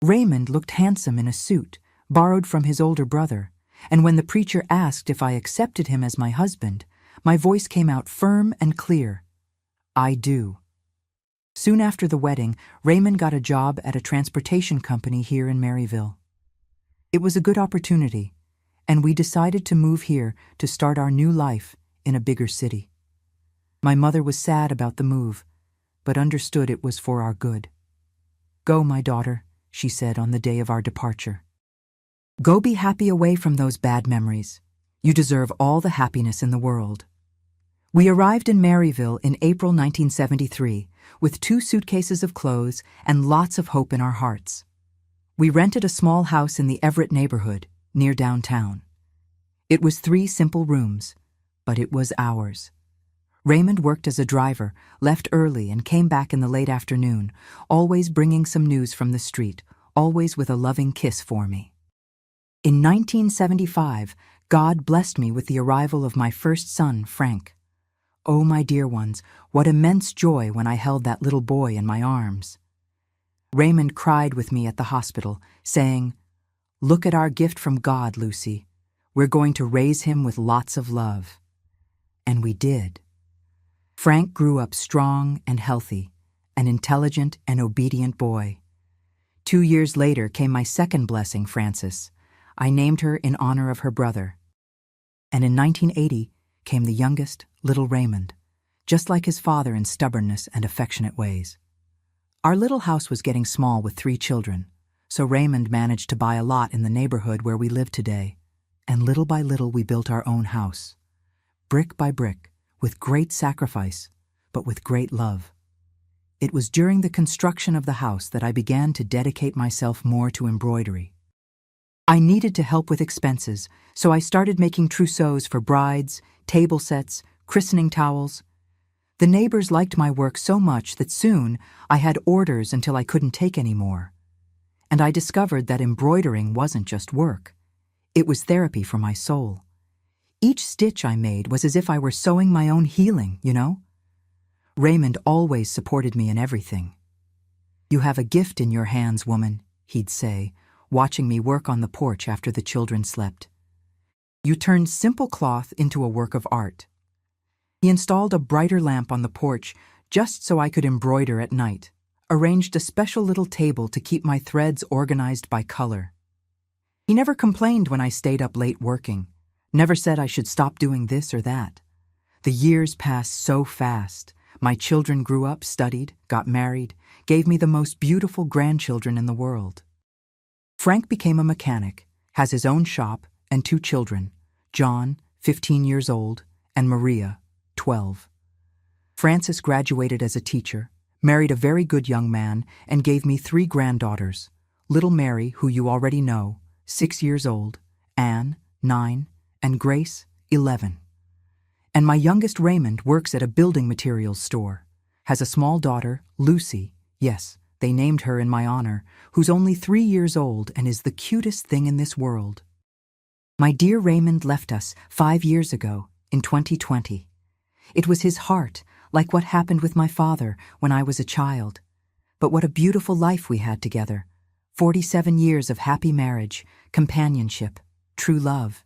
Raymond looked handsome in a suit, borrowed from his older brother, and when the preacher asked if I accepted him as my husband, my voice came out firm and clear. "I do." Soon after the wedding, Raymond got a job at a transportation company here in Maryville. It was a good opportunity, and we decided to move here to start our new life in a bigger city. My mother was sad about the move, but understood it was for our good. "Go, my daughter," she said on the day of our departure. "Go be happy away from those bad memories. You deserve all the happiness in the world." We arrived in Maryville in April 1973 with 2 suitcases of clothes and lots of hope in our hearts. We rented a small house in the Everett neighborhood, near downtown. It was 3 simple rooms, but it was ours. Raymond worked as a driver, left early and came back in the late afternoon, always bringing some news from the street, always with a loving kiss for me. In 1975, God blessed me with the arrival of my first son, Frank. Oh, my dear ones, what immense joy when I held that little boy in my arms. Raymond cried with me at the hospital, saying, "Look at our gift from God, Lucy. We're going to raise him with lots of love." And we did. Frank grew up strong and healthy, an intelligent and obedient boy. 2 years later came my second blessing, Frances. I named her in honor of her brother. And in 1980 came the youngest, little Raymond, just like his father in stubbornness and affectionate ways. Our little house was getting small with 3 children, so Raymond managed to buy a lot in the neighborhood where we live today, and little by little we built our own house, brick by brick, with great sacrifice, but with great love. It was during the construction of the house that I began to dedicate myself more to embroidery. I needed to help with expenses, so I started making trousseaux for brides, table sets, christening towels. The neighbors liked my work so much that soon I had orders until I couldn't take any more. And I discovered that embroidering wasn't just work. It was therapy for my soul. Each stitch I made was as if I were sewing my own healing, you know? Raymond always supported me in everything. "You have a gift in your hands, woman," he'd say, watching me work on the porch after the children slept. "You turned simple cloth into a work of art." He installed a brighter lamp on the porch just so I could embroider at night, arranged a special little table to keep my threads organized by color. He never complained when I stayed up late working, never said I should stop doing this or that. The years passed so fast. My children grew up, studied, got married, gave me the most beautiful grandchildren in the world. Frank became a mechanic, has his own shop, and 2 children, John, 15 years old, and Maria, 12. Frances graduated as a teacher, married a very good young man, and gave me 3 granddaughters, little Mary, who you already know, 6 years old, Anne, 9, and Grace, 11. And my youngest Raymond works at a building materials store, has a small daughter, Lucy, yes, they named her in my honor, who's only 3 years old and is the cutest thing in this world. My dear Raymond left us 5 years ago, in 2020. It was his heart, like what happened with my father when I was a child. But what a beautiful life we had together. 47 years of happy marriage, companionship, true love.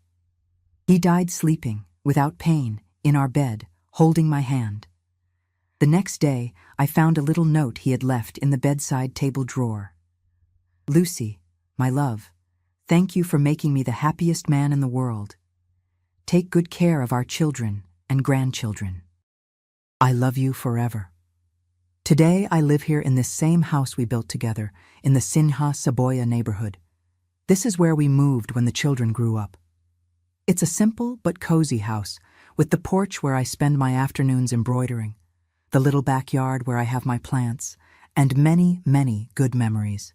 He died sleeping, without pain, in our bed, holding my hand. The next day, I found a little note he had left in the bedside table drawer. "Lucy, my love, thank you for making me the happiest man in the world. Take good care of our children and grandchildren. I love you forever." Today, I live here in this same house we built together, in the Sinha Saboya neighborhood. This is where we moved when the children grew up. It's a simple but cozy house, with the porch where I spend my afternoons embroidering, the little backyard where I have my plants, and many, many good memories.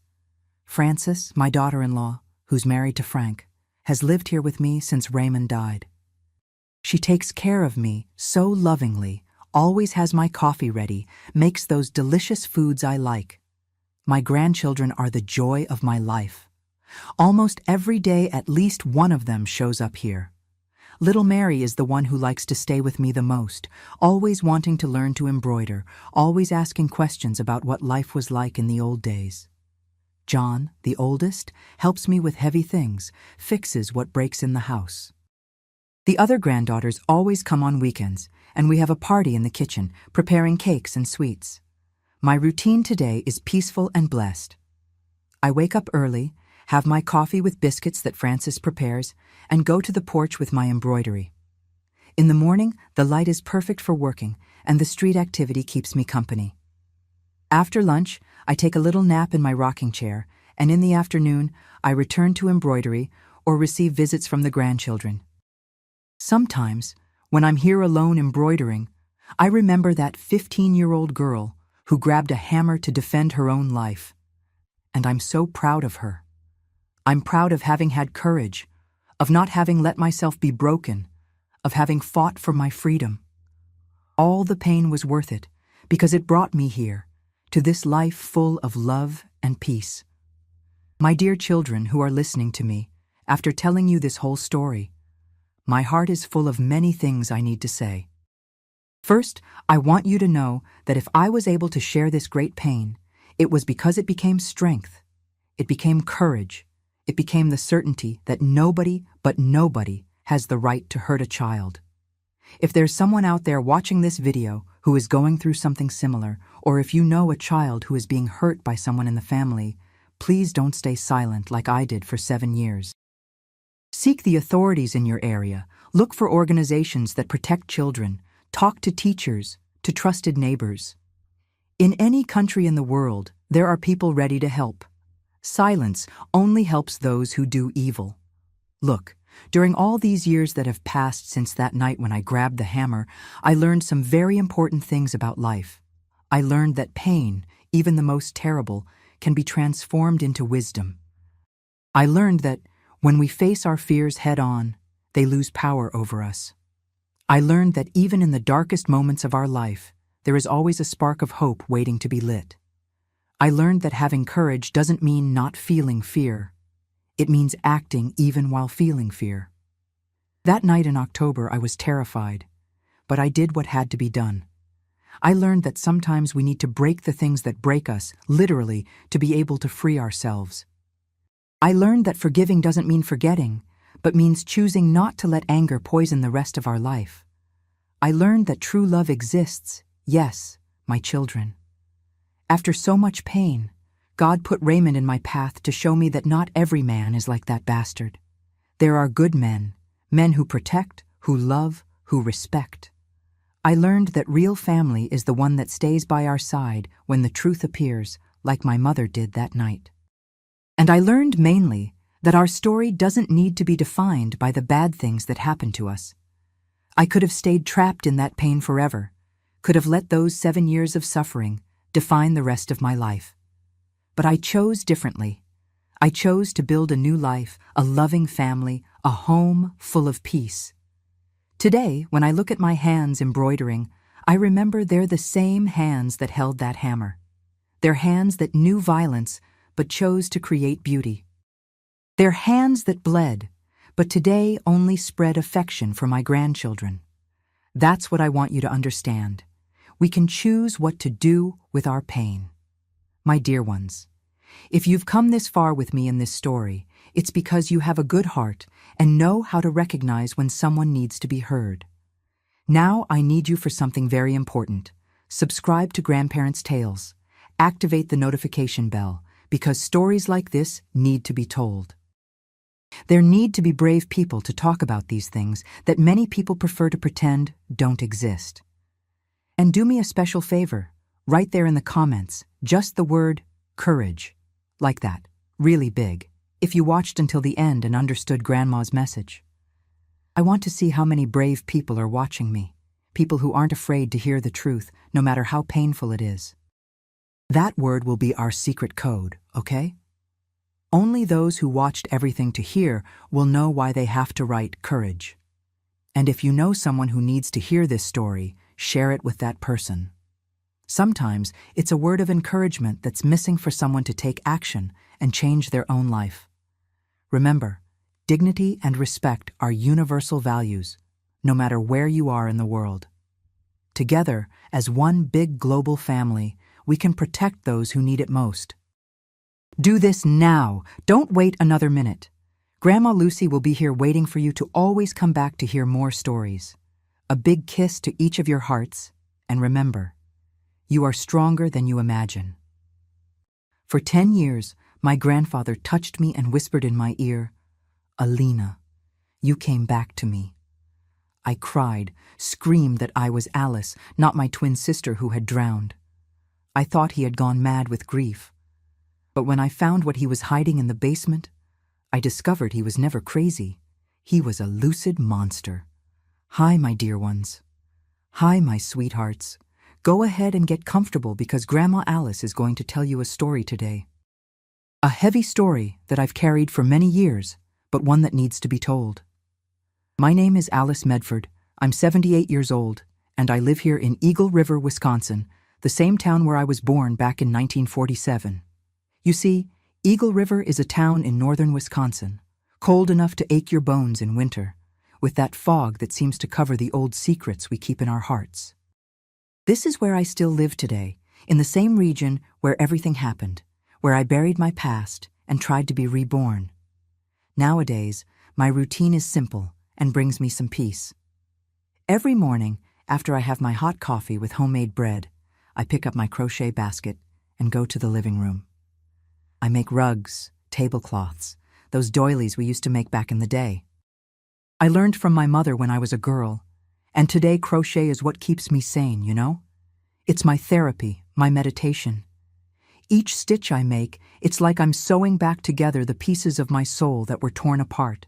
Frances, my daughter-in-law, who's married to Frank, has lived here with me since Raymond died. She takes care of me so lovingly, always has my coffee ready, makes those delicious foods I like. My grandchildren are the joy of my life. Almost every day at least one of them shows up here. Little Mary is the one who likes to stay with me the most, always wanting to learn to embroider, always asking questions about what life was like in the old days. John, the oldest, helps me with heavy things, fixes what breaks in the house. The other granddaughters always come on weekends, and we have a party in the kitchen, preparing cakes and sweets. My routine today is peaceful and blessed. I wake up early, have my coffee with biscuits that Frances prepares, and go to the porch with my embroidery. In the morning, the light is perfect for working, and the street activity keeps me company. After lunch, I take a little nap in my rocking chair, and in the afternoon, I return to embroidery or receive visits from the grandchildren. Sometimes, when I'm here alone embroidering, I remember that 15-year-old girl who grabbed a hammer to defend her own life. And I'm so proud of her. I'm proud of having had courage, of not having let myself be broken, of having fought for my freedom. All the pain was worth it, because it brought me here, to this life full of love and peace. My dear children who are listening to me, after telling you this whole story, my heart is full of many things I need to say. First, I want you to know that if I was able to share this great pain, it was because it became strength. It became courage. It became the certainty that nobody but nobody has the right to hurt a child. If there's someone out there watching this video who is going through something similar, or if you know a child who is being hurt by someone in the family, please don't stay silent like I did for 7 years. Seek the authorities in your area. Look for organizations that protect children. Talk to teachers, to trusted neighbors. In any country in the world, there are people ready to help. Silence only helps those who do evil. Look, during all these years that have passed since that night when I grabbed the hammer, I learned some very important things about life. I learned that pain, even the most terrible, can be transformed into wisdom. I learned that when we face our fears head-on, they lose power over us. I learned that even in the darkest moments of our life, there is always a spark of hope waiting to be lit. I learned that having courage doesn't mean not feeling fear. It means acting even while feeling fear. That night in October, I was terrified, but I did what had to be done. I learned that sometimes we need to break the things that break us, literally, to be able to free ourselves. I learned that forgiving doesn't mean forgetting, but means choosing not to let anger poison the rest of our life. I learned that true love exists, yes, my children. After so much pain, God put Raymond in my path to show me that not every man is like that bastard. There are good men, men who protect, who love, who respect. I learned that real family is the one that stays by our side when the truth appears, like my mother did that night. And I learned mainly that our story doesn't need to be defined by the bad things that happen to us. I could have stayed trapped in that pain forever, could have let those 7 years of suffering define the rest of my life. But I chose differently. I chose to build a new life, a loving family, a home full of peace. Today, when I look at my hands embroidering, I remember they're the same hands that held that hammer. They're hands that knew violence, but chose to create beauty. They're hands that bled, but today only spread affection for my grandchildren. That's what I want you to understand. We can choose what to do with our pain. My dear ones, if you've come this far with me in this story, it's because you have a good heart and know how to recognize when someone needs to be heard. Now I need you for something very important. Subscribe to Grandparents' Tales. Activate the notification bell, because stories like this need to be told. There need to be brave people to talk about these things that many people prefer to pretend don't exist. And do me a special favor, write there in the comments, just the word courage, like that, really big, if you watched until the end and understood Grandma's message. I want to see how many brave people are watching me, people who aren't afraid to hear the truth, no matter how painful it is. That word will be our secret code, okay? Only those who watched everything to hear will know why they have to write courage. And if you know someone who needs to hear this story, share it with that person. Sometimes it's a word of encouragement that's missing for someone to take action and change their own life. Remember, dignity and respect are universal values, no matter where you are in the world. Together, as one big global family, we can protect those who need it most. Do this now. Don't wait another minute. Grandma Lucy will be here waiting for you to always come back to hear more stories. A big kiss to each of your hearts, and remember, you are stronger than you imagine. For 10 years, my grandfather touched me and whispered in my ear, "Alina, you came back to me." I cried, screamed that I was Alice, not my twin sister who had drowned. I thought he had gone mad with grief. But when I found what he was hiding in the basement, I discovered he was never crazy. He was a lucid monster. Hi, my dear ones. Hi, my sweethearts. Go ahead and get comfortable because Grandma Alice is going to tell you a story today. A heavy story that I've carried for many years, but one that needs to be told. My name is Alice Medford. I'm 78 years old, and I live here in Eagle River, Wisconsin, the same town where I was born back in 1947. You see, Eagle River is a town in northern Wisconsin, cold enough to ache your bones in winter, with that fog that seems to cover the old secrets we keep in our hearts. This is where I still live today, in the same region where everything happened, where I buried my past and tried to be reborn. Nowadays, my routine is simple and brings me some peace. Every morning, after I have my hot coffee with homemade bread, I pick up my crochet basket and go to the living room. I make rugs, tablecloths, those doilies we used to make back in the day. I learned from my mother when I was a girl, and today crochet is what keeps me sane, you know? It's my therapy, my meditation. Each stitch I make, it's like I'm sewing back together the pieces of my soul that were torn apart.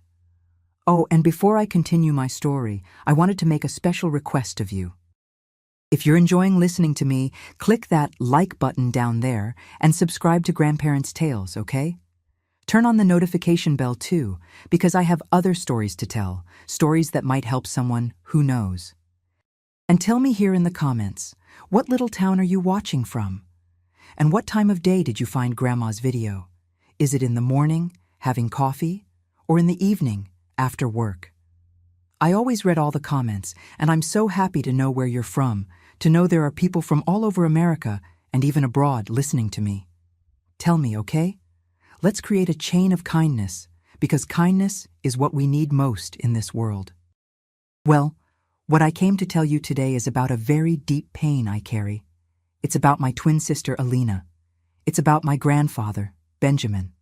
Oh, and before I continue my story, I wanted to make a special request of you. If you're enjoying listening to me, click that like button down there and subscribe to Grandparents' Tales, okay? Turn on the notification bell too, because I have other stories to tell, stories that might help someone who knows. And tell me here in the comments, what little town are you watching from? And what time of day did you find Grandma's video? Is it in the morning, having coffee, or in the evening, after work? I always read all the comments, and I'm so happy to know where you're from, to know there are people from all over America and even abroad listening to me. Tell me, okay? Let's create a chain of kindness, because kindness is what we need most in this world. Well, what I came to tell you today is about a very deep pain I carry. It's about my twin sister, Alina. It's about my grandfather, Benjamin.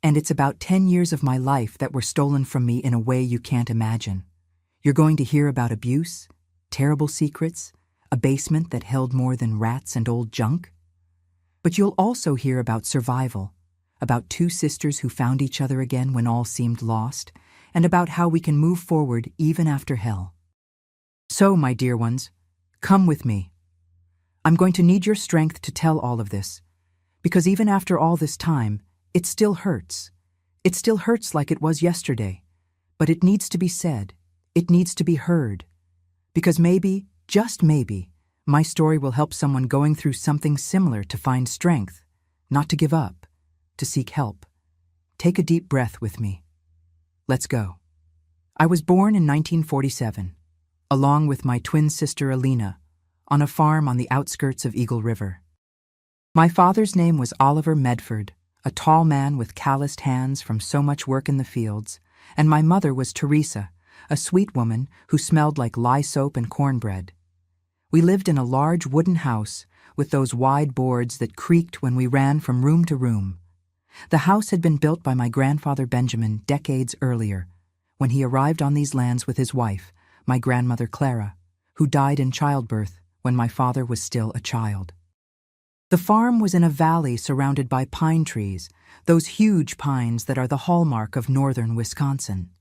And it's about 10 years of my life that were stolen from me in a way you can't imagine. You're going to hear about abuse, terrible secrets, a basement that held more than rats and old junk. But you'll also hear about survival, about two sisters who found each other again when all seemed lost, and about how we can move forward even after hell. So, my dear ones, come with me. I'm going to need your strength to tell all of this, because even after all this time, it still hurts. It still hurts like it was yesterday, but it needs to be said. It needs to be heard, because maybe, just maybe, my story will help someone going through something similar to find strength, not to give up, to seek help. Take a deep breath with me. Let's go. I was born in 1947, along with my twin sister Alina, on a farm on the outskirts of Eagle River. My father's name was Oliver Medford, a tall man with calloused hands from so much work in the fields, and my mother was Teresa, a sweet woman who smelled like lye soap and cornbread. We lived in a large wooden house with those wide boards that creaked when we ran from room to room. The house had been built by my grandfather Benjamin decades earlier, when he arrived on these lands with his wife, my grandmother Clara, who died in childbirth when my father was still a child. The farm was in a valley surrounded by pine trees, those huge pines that are the hallmark of northern Wisconsin.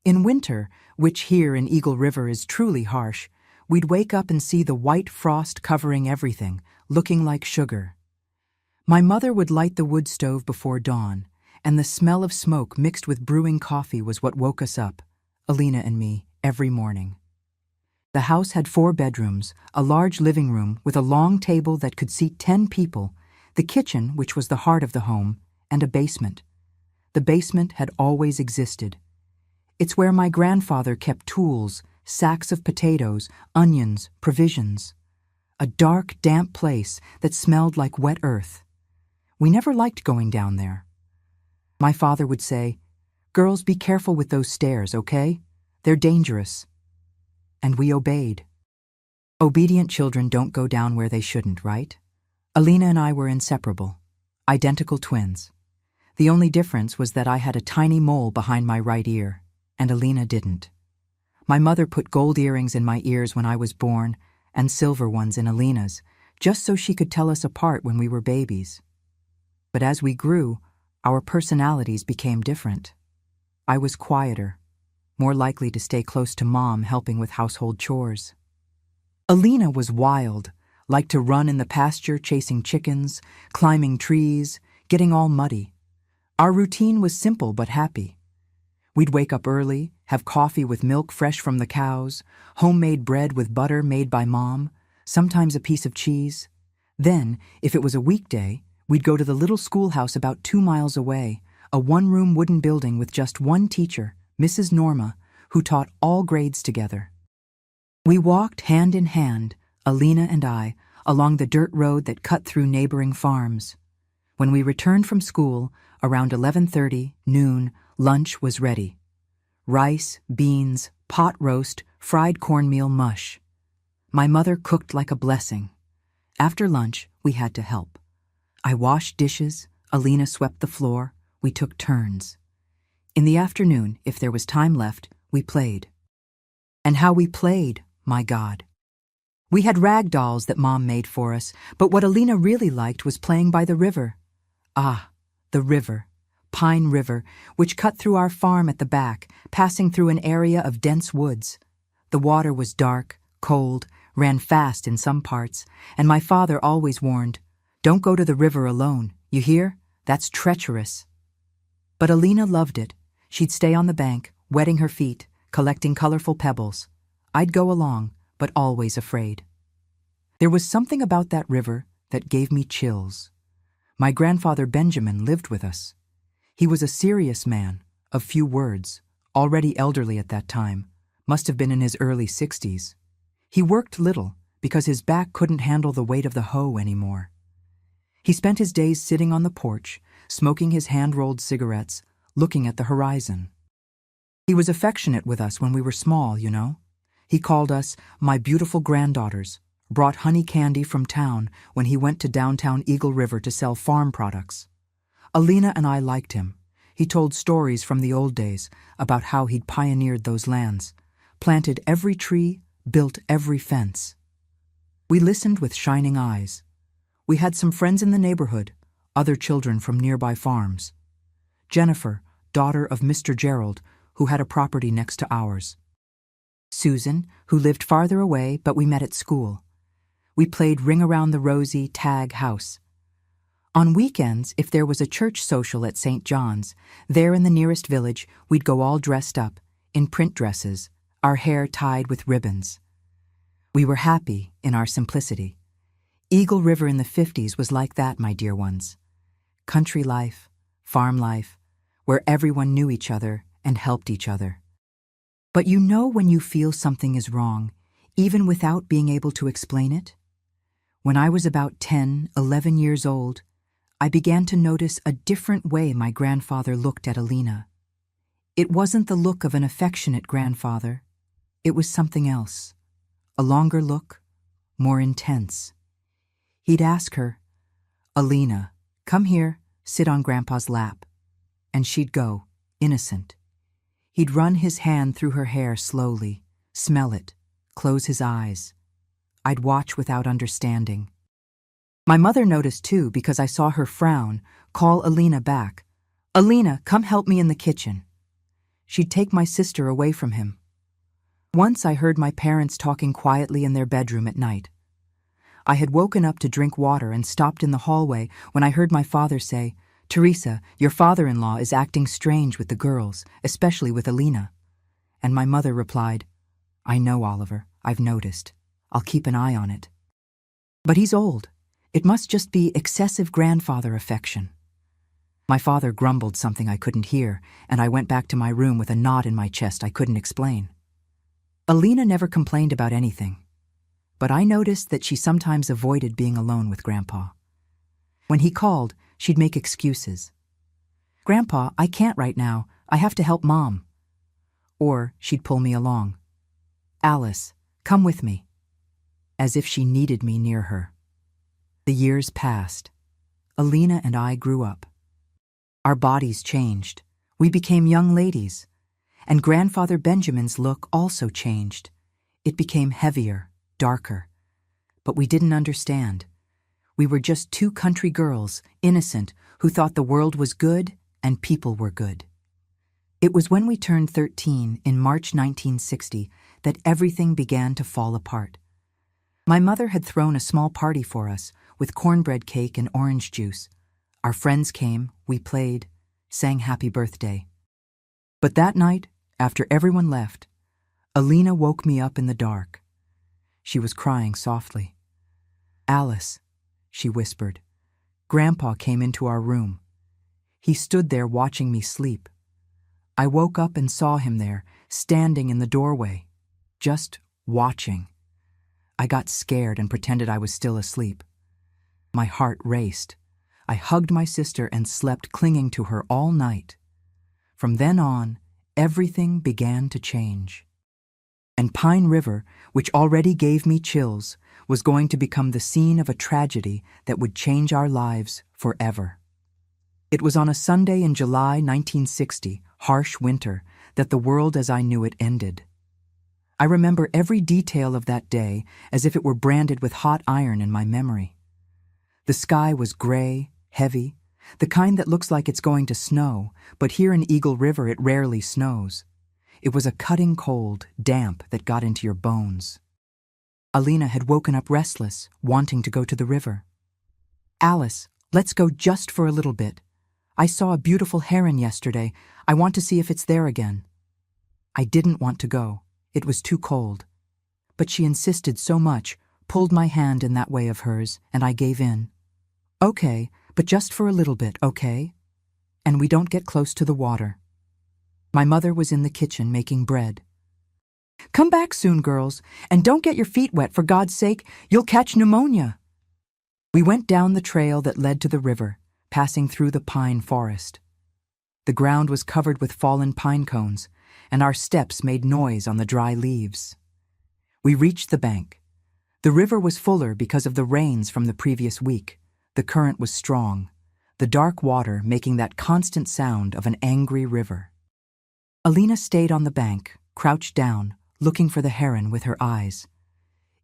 In winter, which here in Eagle River is truly harsh, we'd wake up and see the white frost covering everything, looking like sugar. My mother would light the wood stove before dawn, and the smell of smoke mixed with brewing coffee was what woke us up, Alina and me, every morning. The house had 4 bedrooms, a large living room with a long table that could seat 10 people, the kitchen, which was the heart of the home, and a basement. The basement had always existed. It's where my grandfather kept tools, sacks of potatoes, onions, provisions. A dark, damp place that smelled like wet earth. We never liked going down there. My father would say, "Girls, be careful with those stairs, okay? They're dangerous." And we obeyed. Obedient children don't go down where they shouldn't, right? Alina and I were inseparable, identical twins. The only difference was that I had a tiny mole behind my right ear, and Alina didn't. My mother put gold earrings in my ears when I was born, and silver ones in Alina's, just so she could tell us apart when we were babies. But as we grew, our personalities became different. I was quieter, more likely to stay close to Mom helping with household chores. Alina was wild, liked to run in the pasture chasing chickens, climbing trees, getting all muddy. Our routine was simple but happy. We'd wake up early, have coffee with milk fresh from the cows, homemade bread with butter made by Mom, sometimes a piece of cheese. Then, if it was a weekday, we'd go to the little schoolhouse about 2 miles away, a 1-room wooden building with just one teacher, Mrs. Norma, who taught all grades together. We walked hand in hand, Alina and I, along the dirt road that cut through neighboring farms. When we returned from school, around 11:30, noon, lunch was ready. Rice, beans, pot roast, fried cornmeal mush. My mother cooked like a blessing. After lunch, we had to help. I washed dishes, Alina swept the floor, we took turns. In the afternoon, if there was time left, we played. And how we played, my God. We had rag dolls that Mom made for us, but what Alina really liked was playing by the river. Ah, the river, Pine River, which cut through our farm at the back, passing through an area of dense woods. The water was dark, cold, ran fast in some parts, and my father always warned, "Don't go to the river alone, you hear? That's treacherous." But Alina loved it. She'd stay on the bank, wetting her feet, collecting colorful pebbles. I'd go along, but always afraid. There was something about that river that gave me chills. My grandfather Benjamin lived with us. He was a serious man, of few words, already elderly at that time, must have been in his early 60s. He worked little because his back couldn't handle the weight of the hoe anymore. He spent his days sitting on the porch, smoking his hand-rolled cigarettes, looking at the horizon. He was affectionate with us when we were small, you know. He called us my beautiful granddaughters, brought honey candy from town when he went to downtown Eagle River to sell farm products. Alina and I liked him. He told stories from the old days about how he'd pioneered those lands, planted every tree, built every fence. We listened with shining eyes. We had some friends in the neighborhood, other children from nearby farms. Jennifer, daughter of Mr. Gerald, who had a property next to ours. Susan, who lived farther away, but we met at school. We played Ring Around the Rosie tag house. On weekends, if there was a church social at St. John's, there in the nearest village, we'd go all dressed up, in print dresses, our hair tied with ribbons. We were happy in our simplicity. Eagle River in the 50s was like that, my dear ones. Country life, farm life, where everyone knew each other and helped each other. But you know when you feel something is wrong, even without being able to explain it? When I was about 10, 11 years old, I began to notice a different way my grandfather looked at Alina. It wasn't the look of an affectionate grandfather. It was something else. A longer look, more intense. He'd ask her, "Alina, come here, sit on Grandpa's lap." And she'd go, innocent. He'd run his hand through her hair slowly, smell it, close his eyes. I'd watch without understanding. My mother noticed too because I saw her frown, call Alina back. "Alina, come help me in the kitchen." She'd take my sister away from him. Once I heard my parents talking quietly in their bedroom at night. I had woken up to drink water and stopped in the hallway when I heard my father say, "Teresa, your father-in-law is acting strange with the girls, especially with Alina." And my mother replied, "I know, Oliver, I've noticed. I'll keep an eye on it. But he's old. It must just be excessive grandfather affection." My father grumbled something I couldn't hear, and I went back to my room with a knot in my chest I couldn't explain. Alina never complained about anything, but I noticed that she sometimes avoided being alone with Grandpa. When he called, she'd make excuses. "Grandpa, I can't right now. I have to help Mom." Or she'd pull me along. "Alice, come with me." As if she needed me near her. The years passed. Alina and I grew up. Our bodies changed. We became young ladies. And Grandfather Benjamin's look also changed. It became heavier, darker. But we didn't understand. We were just two country girls, innocent, who thought the world was good and people were good. It was when we turned 13 in March 1960 that everything began to fall apart. My mother had thrown a small party for us with cornbread cake and orange juice. Our friends came, we played, sang happy birthday. But that night, after everyone left, Alina woke me up in the dark. She was crying softly. "Alice," she whispered. "Grandpa came into our room. He stood there watching me sleep. I woke up and saw him there, standing in the doorway, just watching. I got scared and pretended I was still asleep. My heart raced. I hugged my sister and slept clinging to her all night. From then on, everything began to change. And Pine River, which already gave me chills, was going to become the scene of a tragedy that would change our lives forever. It was on a Sunday in July 1960, harsh winter, that the world as I knew it ended. I remember every detail of that day as if it were branded with hot iron in my memory. The sky was gray, heavy, the kind that looks like it's going to snow, but here in Eagle River it rarely snows. It was a cutting cold, damp that got into your bones. Alina had woken up restless, wanting to go to the river. "Alice, let's go just for a little bit. I saw a beautiful heron yesterday. I want to see if it's there again." I didn't want to go. It was too cold. But she insisted so much, pulled my hand in that way of hers, and I gave in. "Okay, but just for a little bit, okay? And we don't get close to the water." My mother was in the kitchen making bread. "Come back soon, girls, and don't get your feet wet, for God's sake. You'll catch pneumonia." We went down the trail that led to the river, passing through the pine forest. The ground was covered with fallen pine cones, and our steps made noise on the dry leaves. We reached the bank. The river was fuller because of the rains from the previous week. The current was strong, the dark water making that constant sound of an angry river. Alina stayed on the bank, crouched down, looking for the heron with her eyes.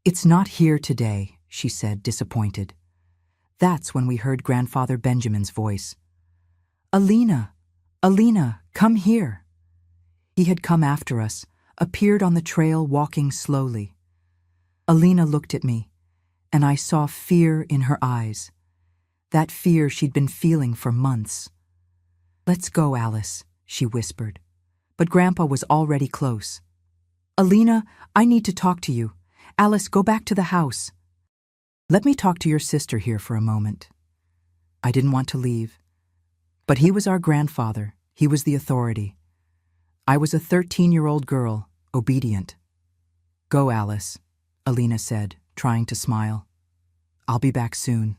"It's not here today," she said, disappointed. That's when we heard Grandfather Benjamin's voice. "Alina, Alina, come here." He had come after us, appeared on the trail walking slowly. Alina looked at me, and I saw fear in her eyes. That fear she'd been feeling for months. "Let's go, Alice," she whispered. But Grandpa was already close. "Alina, I need to talk to you. Alice, go back to the house." "Let me talk to your sister here for a moment." I didn't want to leave. But he was our grandfather. He was the authority. I was a 13-year-old girl, obedient. "Go, Alice," Alina said, trying to smile. "I'll be back soon."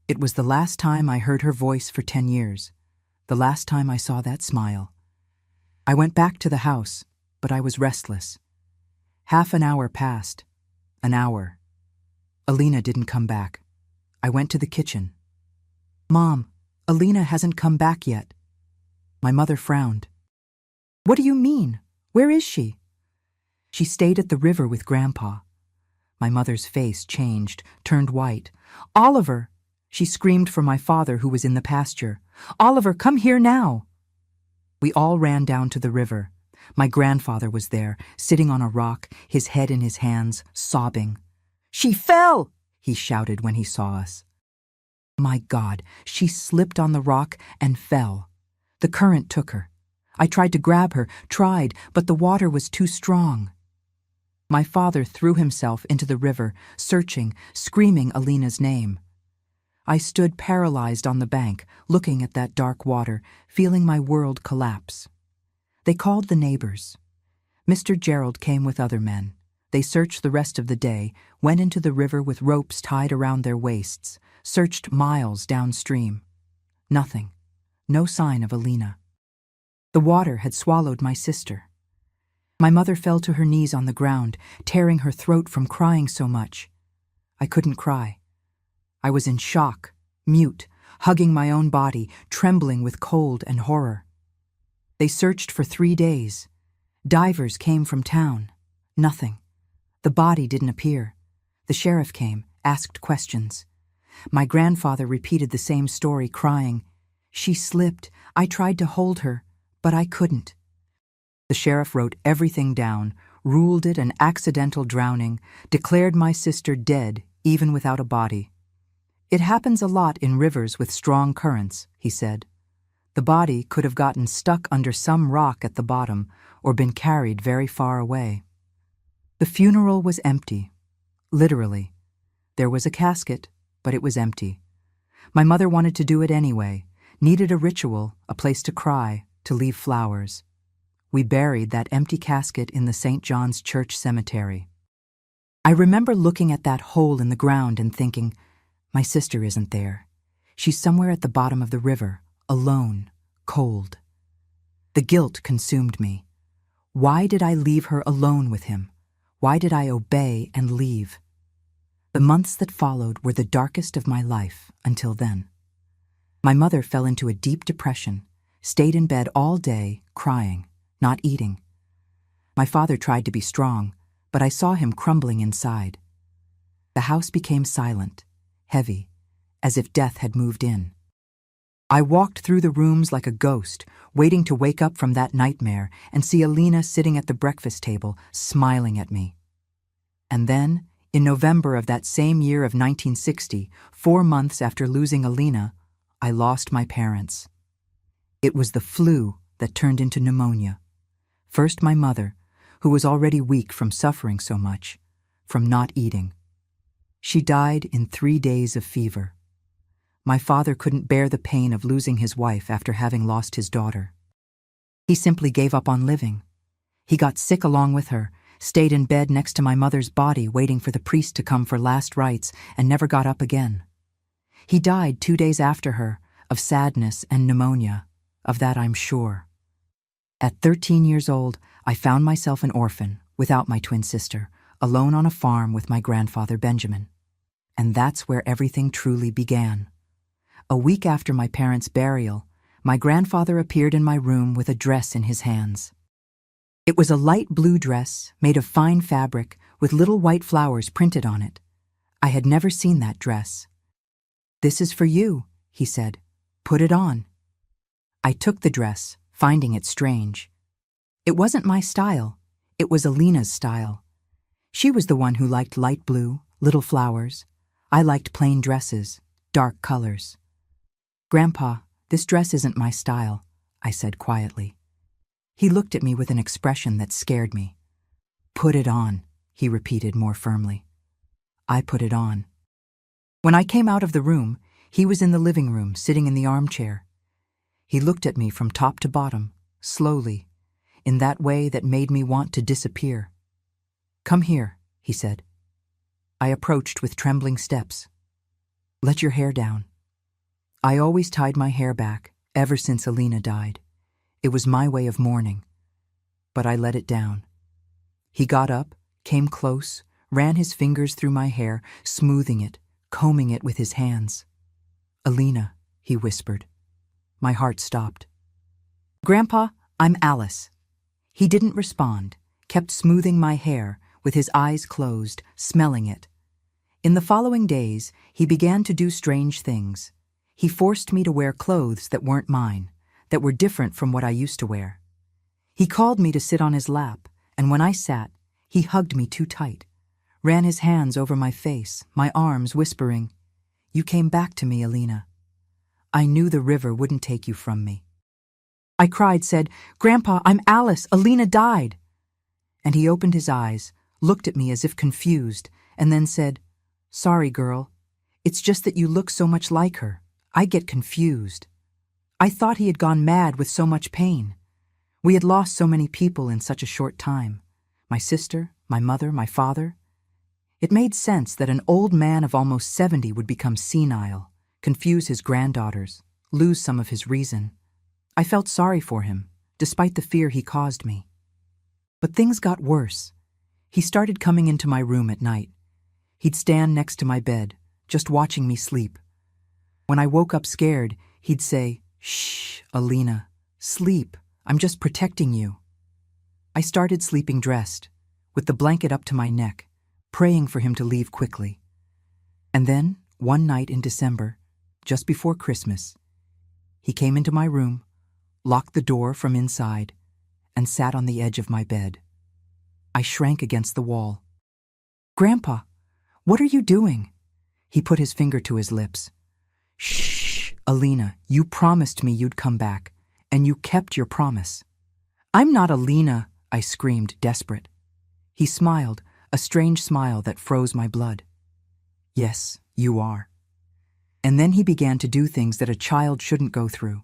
It was the last time I heard her voice for 10 years, the last time I saw that smile. I went back to the house, but I was restless. Half an hour passed. An hour. Alina didn't come back. I went to the kitchen. "Mom, Alina hasn't come back yet." My mother frowned. "What do you mean? Where is she?" "She stayed at the river with Grandpa." My mother's face changed, turned white. "Oliver!" She screamed for my father, who was in the pasture. "Oliver, come here now!" We all ran down to the river. My grandfather was there, sitting on a rock, his head in his hands, sobbing. "She fell!" he shouted when he saw us. My God, she slipped on the rock and fell. The current took her. I tried to grab her, but the water was too strong. My father threw himself into the river, searching, screaming Alina's name. I stood paralyzed on the bank, looking at that dark water, feeling my world collapse. They called the neighbors. Mr. Gerald came with other men. They searched the rest of the day, went into the river with ropes tied around their waists, searched miles downstream. Nothing. No sign of Alina. The water had swallowed my sister. My mother fell to her knees on the ground, tearing her throat from crying so much. I couldn't cry. I was in shock, mute, hugging my own body, trembling with cold and horror. They searched for 3 days. Divers came from town. Nothing. The body didn't appear. The sheriff came, asked questions. My grandfather repeated the same story, crying, "She slipped. I tried to hold her, but I couldn't." The sheriff wrote everything down, ruled it an accidental drowning, declared my sister dead, even without a body. "It happens a lot in rivers with strong currents," he said. "The body could have gotten stuck under some rock at the bottom or been carried very far away." The funeral was empty. Literally. There was a casket, but it was empty. My mother wanted to do it anyway, needed a ritual, a place to cry, to leave flowers. We buried that empty casket in the St. John's Church cemetery. I remember looking at that hole in the ground and thinking, my sister isn't there. She's somewhere at the bottom of the river, alone, cold. The guilt consumed me. Why did I leave her alone with him? Why did I obey and leave? The months that followed were the darkest of my life until then. My mother fell into a deep depression, stayed in bed all day, crying, not eating. My father tried to be strong, but I saw him crumbling inside. The house became silent, heavy, as if death had moved in. I walked through the rooms like a ghost, waiting to wake up from that nightmare and see Alina sitting at the breakfast table, smiling at me. And then In November of that same year of 1960, 4 months after losing Alina, I lost my parents. It was the flu that turned into pneumonia. First my mother, who was already weak from suffering so much, from not eating. She died in 3 days of fever. My father couldn't bear the pain of losing his wife after having lost his daughter. He simply gave up on living. He got sick along with her, stayed in bed next to my mother's body waiting for the priest to come for last rites, and never got up again. He died 2 days after her, of sadness and pneumonia. Of that I'm sure. At 13 years old, I found myself an orphan, without my twin sister, alone on a farm with my grandfather Benjamin. And that's where everything truly began. A week after my parents' burial, my grandfather appeared in my room with a dress in his hands. It was a light blue dress made of fine fabric with little white flowers printed on it. I had never seen that dress. "This is for you," he said. "Put it on." I took the dress, finding it strange. It wasn't my style. It was Alina's style. She was the one who liked light blue, little flowers. I liked plain dresses, dark colors. "Grandpa, this dress isn't my style," I said quietly. He looked at me with an expression that scared me. "Put it on," he repeated more firmly. I put it on. When I came out of the room, he was in the living room, sitting in the armchair. He looked at me from top to bottom, slowly, in that way that made me want to disappear. "Come here," he said. I approached with trembling steps. "Let your hair down." I always tied my hair back, ever since Alina died. It was my way of mourning. But I let it down. He got up, came close, ran his fingers through my hair, smoothing it, combing it with his hands. "Alina," he whispered. My heart stopped. "Grandpa, I'm Alice." He didn't respond, kept smoothing my hair, with his eyes closed, smelling it. In the following days, he began to do strange things. He forced me to wear clothes that weren't mine, that were different from what I used to wear. He called me to sit on his lap, and when I sat, he hugged me too tight, ran his hands over my face, my arms, whispering, "You came back to me, Alina. I knew the river wouldn't take you from me." I cried, said, "Grandpa, I'm Alice. Alina died." And he opened his eyes, looked at me as if confused, and then said, "Sorry, girl. It's just that you look so much like her. I get confused." I thought he had gone mad with so much pain. We had lost so many people in such a short time. My sister, my mother, my father. It made sense that an old man of almost 70 would become senile, confuse his granddaughters, lose some of his reason. I felt sorry for him, despite the fear he caused me. But things got worse. He started coming into my room at night. He'd stand next to my bed, just watching me sleep. When I woke up scared, he'd say, "Shh, Alina, sleep. I'm just protecting you." I started sleeping dressed, with the blanket up to my neck, praying for him to leave quickly. And then, one night in December, just before Christmas, he came into my room, locked the door from inside, and sat on the edge of my bed. I shrank against the wall. "Grandpa, what are you doing?" He put his finger to his lips. "Shh, Alina, you promised me you'd come back, and you kept your promise." "I'm not Alina," I screamed, desperate. He smiled, a strange smile that froze my blood. "Yes, you are." And then he began to do things that a child shouldn't go through.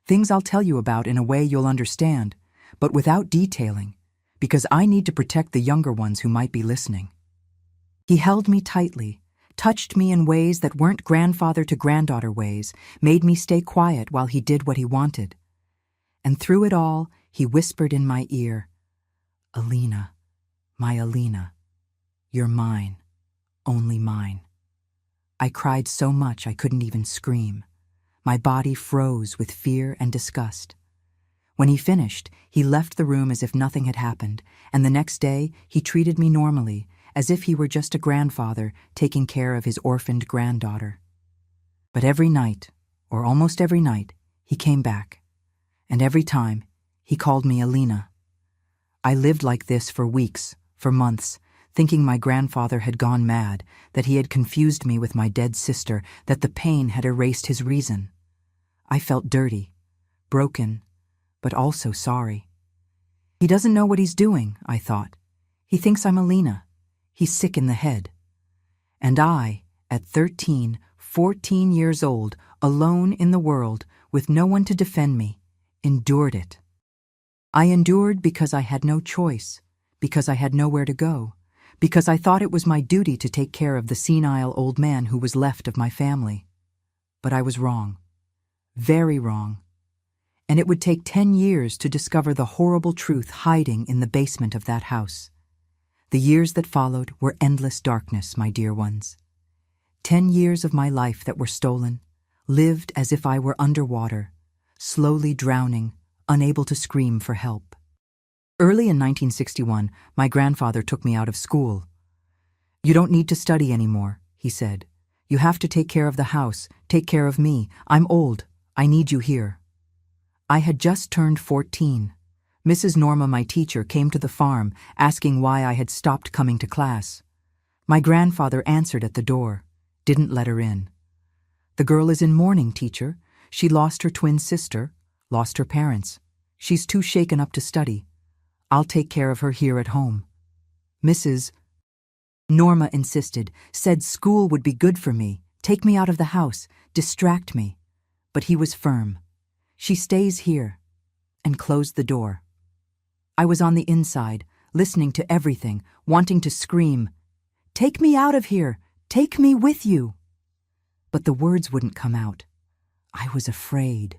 Things I'll tell you about in a way you'll understand, but without detailing, because I need to protect the younger ones who might be listening. He held me tightly, touched me in ways that weren't grandfather to granddaughter ways, made me stay quiet while he did what he wanted. And through it all, he whispered in my ear, "Alina, my Alina, you're mine, only mine." I cried so much I couldn't even scream. My body froze with fear and disgust. When he finished, he left the room as if nothing had happened, and the next day he treated me normally, as if he were just a grandfather taking care of his orphaned granddaughter. But every night, or almost every night, he came back, and every time he called me Alina. I lived like this for weeks, for months, thinking my grandfather had gone mad, that he had confused me with my dead sister, that the pain had erased his reason. I felt dirty, broken, but also sorry. He doesn't know what he's doing, I thought. He thinks I'm Alina. He's sick in the head. And I, at 13, 14 years old, alone in the world, with no one to defend me, endured it. I endured because I had no choice, because I had nowhere to go, because I thought it was my duty to take care of the senile old man who was left of my family. But I was wrong. Very wrong. And it would take 10 years to discover the horrible truth hiding in the basement of that house. The years that followed were endless darkness, my dear ones. 10 years of my life that were stolen, lived as if I were underwater, slowly drowning, unable to scream for help. Early in 1961, my grandfather took me out of school. "You don't need to study anymore," he said. "You have to take care of the house, take care of me. I'm old. I need you here." I had just turned 14. Mrs. Norma, my teacher, came to the farm, asking why I had stopped coming to class. My grandfather answered at the door, didn't let her in. "The girl is in mourning, teacher. She lost her twin sister, lost her parents. She's too shaken up to study. I'll take care of her here at home." Mrs. Norma insisted, said school would be good for me, take me out of the house, distract me. But he was firm. "She stays here," and closed the door. I was on the inside, listening to everything, wanting to scream, "Take me out of here! Take me with you!" But the words wouldn't come out. I was afraid.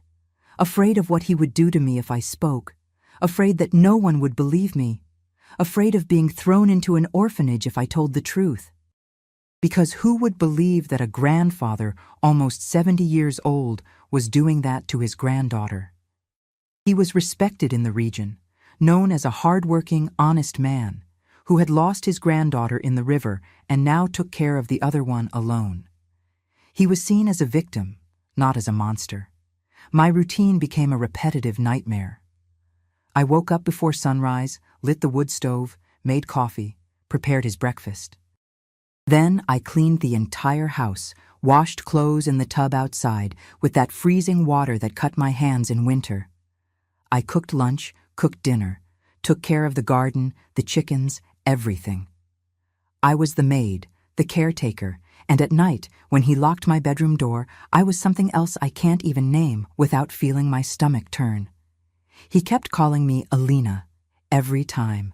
Afraid of what he would do to me if I spoke. Afraid that no one would believe me. Afraid of being thrown into an orphanage if I told the truth. Because who would believe that a grandfather, almost 70 years old, was doing that to his granddaughter? He was respected in the region, known as a hard-working, honest man, who had lost his granddaughter in the river and now took care of the other one alone. He was seen as a victim, not as a monster. My routine became a repetitive nightmare. I woke up before sunrise, lit the wood stove, made coffee, prepared his breakfast. Then I cleaned the entire house, washed clothes in the tub outside with that freezing water that cut my hands in winter. I cooked lunch, cooked dinner, took care of the garden, the chickens, everything. I was the maid, the caretaker, and at night, when he locked my bedroom door, I was something else I can't even name without feeling my stomach turn. He kept calling me Alina, every time.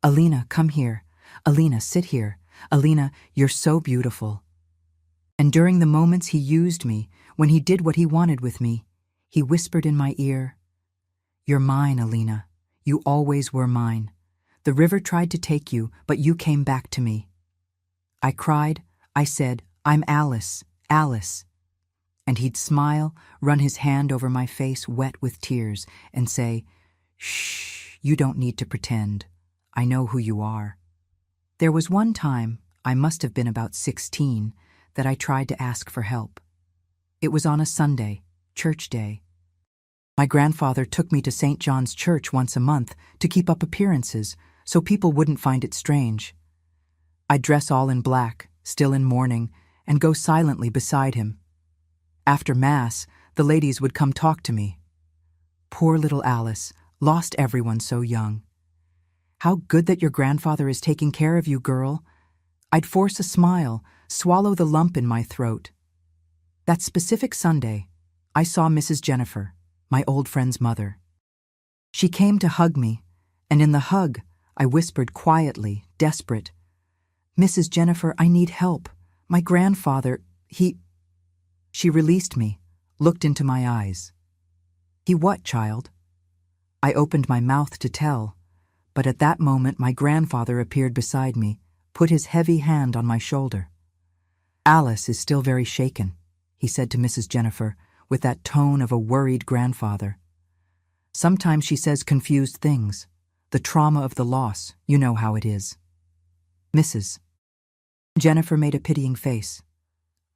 "Alina, come here. Alina, sit here. Alina, you're so beautiful." And during the moments he used me, when he did what he wanted with me, he whispered in my ear, "You're mine, Alina. You always were mine. The river tried to take you, but you came back to me." I cried. I said, "I'm Alice, Alice." And he'd smile, run his hand over my face wet with tears, and say, "Shh, you don't need to pretend. I know who you are." There was one time, I must have been about 16, that I tried to ask for help. It was on a Sunday, church day. My grandfather took me to St. John's Church once a month to keep up appearances, so people wouldn't find it strange. I'd dress all in black, still in mourning, and go silently beside him. After Mass, the ladies would come talk to me. "Poor little Alice, lost everyone so young. How good that your grandfather is taking care of you, girl." I'd force a smile, swallow the lump in my throat. That specific Sunday, I saw Mrs. Jennifer, my old friend's mother. She came to hug me, and in the hug, I whispered quietly, desperate, "Mrs. Jennifer, I need help. My grandfather, he—" She released me, looked into my eyes. "He what, child?" I opened my mouth to tell, but at that moment my grandfather appeared beside me, put his heavy hand on my shoulder. "Alice is still very shaken," he said to Mrs. Jennifer, with that tone of a worried grandfather. "Sometimes she says confused things. The trauma of the loss, you know how it is." Mrs. Jennifer made a pitying face.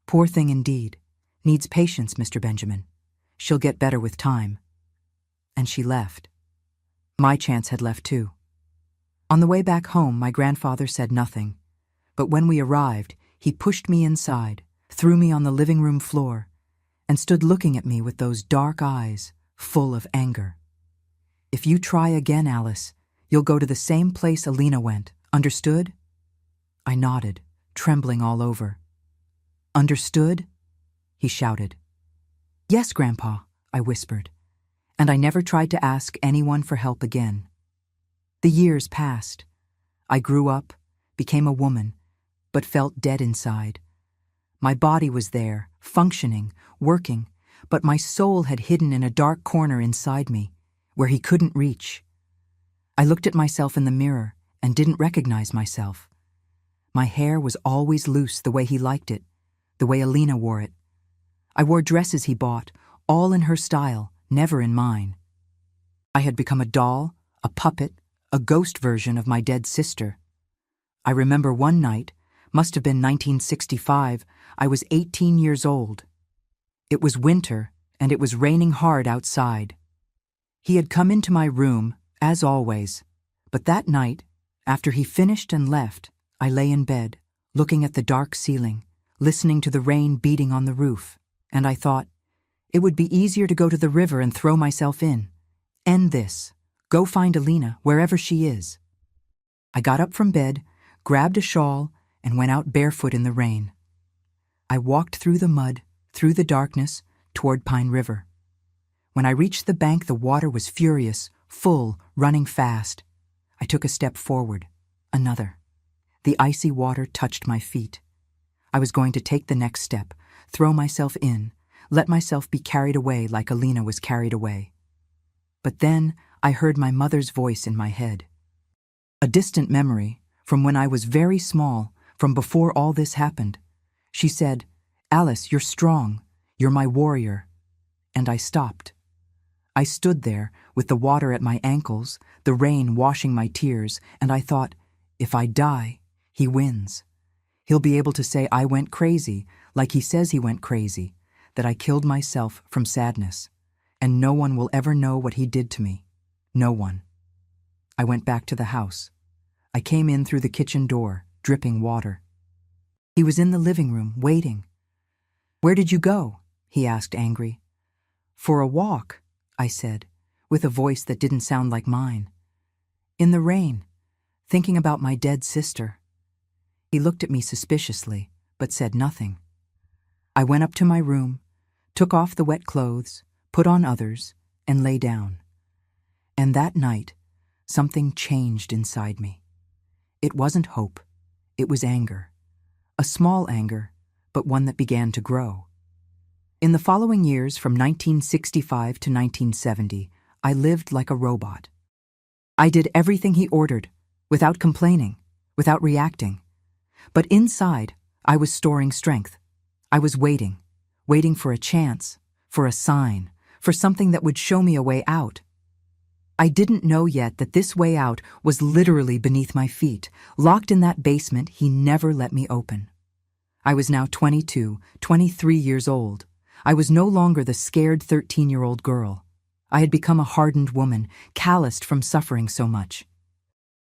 "Poor thing indeed. Needs patience, Mr. Benjamin. She'll get better with time." And she left. My chance had left too. On the way back home, my grandfather said nothing, but when we arrived, he pushed me inside, threw me on the living room floor, and stood looking at me with those dark eyes, full of anger. "If you try again, Alice, you'll go to the same place Alina went. Understood?" I nodded, trembling all over. "Understood?" he shouted. "Yes, Grandpa," I whispered, and I never tried to ask anyone for help again. The years passed. I grew up, became a woman, but felt dead inside. My body was there, functioning, working, but my soul had hidden in a dark corner inside me, where he couldn't reach. I looked at myself in the mirror and didn't recognize myself. My hair was always loose the way he liked it, the way Alina wore it. I wore dresses he bought, all in her style, never in mine. I had become a doll, a puppet, a ghost version of my dead sister. I remember one night, must have been 1965, I was 18 years old. It was winter, and it was raining hard outside. He had come into my room, as always, but that night, after he finished and left, I lay in bed, looking at the dark ceiling, listening to the rain beating on the roof, and I thought, it would be easier to go to the river and throw myself in. End this. Go find Alina, wherever she is. I got up from bed, grabbed a shawl, and went out barefoot in the rain. I walked through the mud, through the darkness, toward Pine River. When I reached the bank, the water was furious, full, running fast. I took a step forward, another. The icy water touched my feet. I was going to take the next step, throw myself in, let myself be carried away like Alina was carried away. But then I heard my mother's voice in my head. A distant memory, from when I was very small, from before all this happened. She said, "Alice, you're strong. You're my warrior." And I stopped. I stood there, with the water at my ankles, the rain washing my tears, and I thought, if I die, he wins. He'll be able to say I went crazy, like he says he went crazy, that I killed myself from sadness, and no one will ever know what he did to me. No one. I went back to the house. I came in through the kitchen door, dripping water. He was in the living room, waiting. "Where did you go?" he asked, angry. "For a walk," I said, with a voice that didn't sound like mine. "In the rain, thinking about my dead sister." He looked at me suspiciously, but said nothing. I went up to my room, took off the wet clothes, put on others, and lay down. And that night, something changed inside me. It wasn't hope, it was anger. A small anger, but one that began to grow. In the following years, from 1965 to 1970, I lived like a robot. I did everything he ordered, without complaining, without reacting. But inside, I was storing strength. I was waiting for a chance, for a sign, for something that would show me a way out. I didn't know yet that this way out was literally beneath my feet, locked in that basement he never let me open. I was now 22, 23 years old. I was no longer the scared 13-year-old girl. I had become a hardened woman, calloused from suffering so much.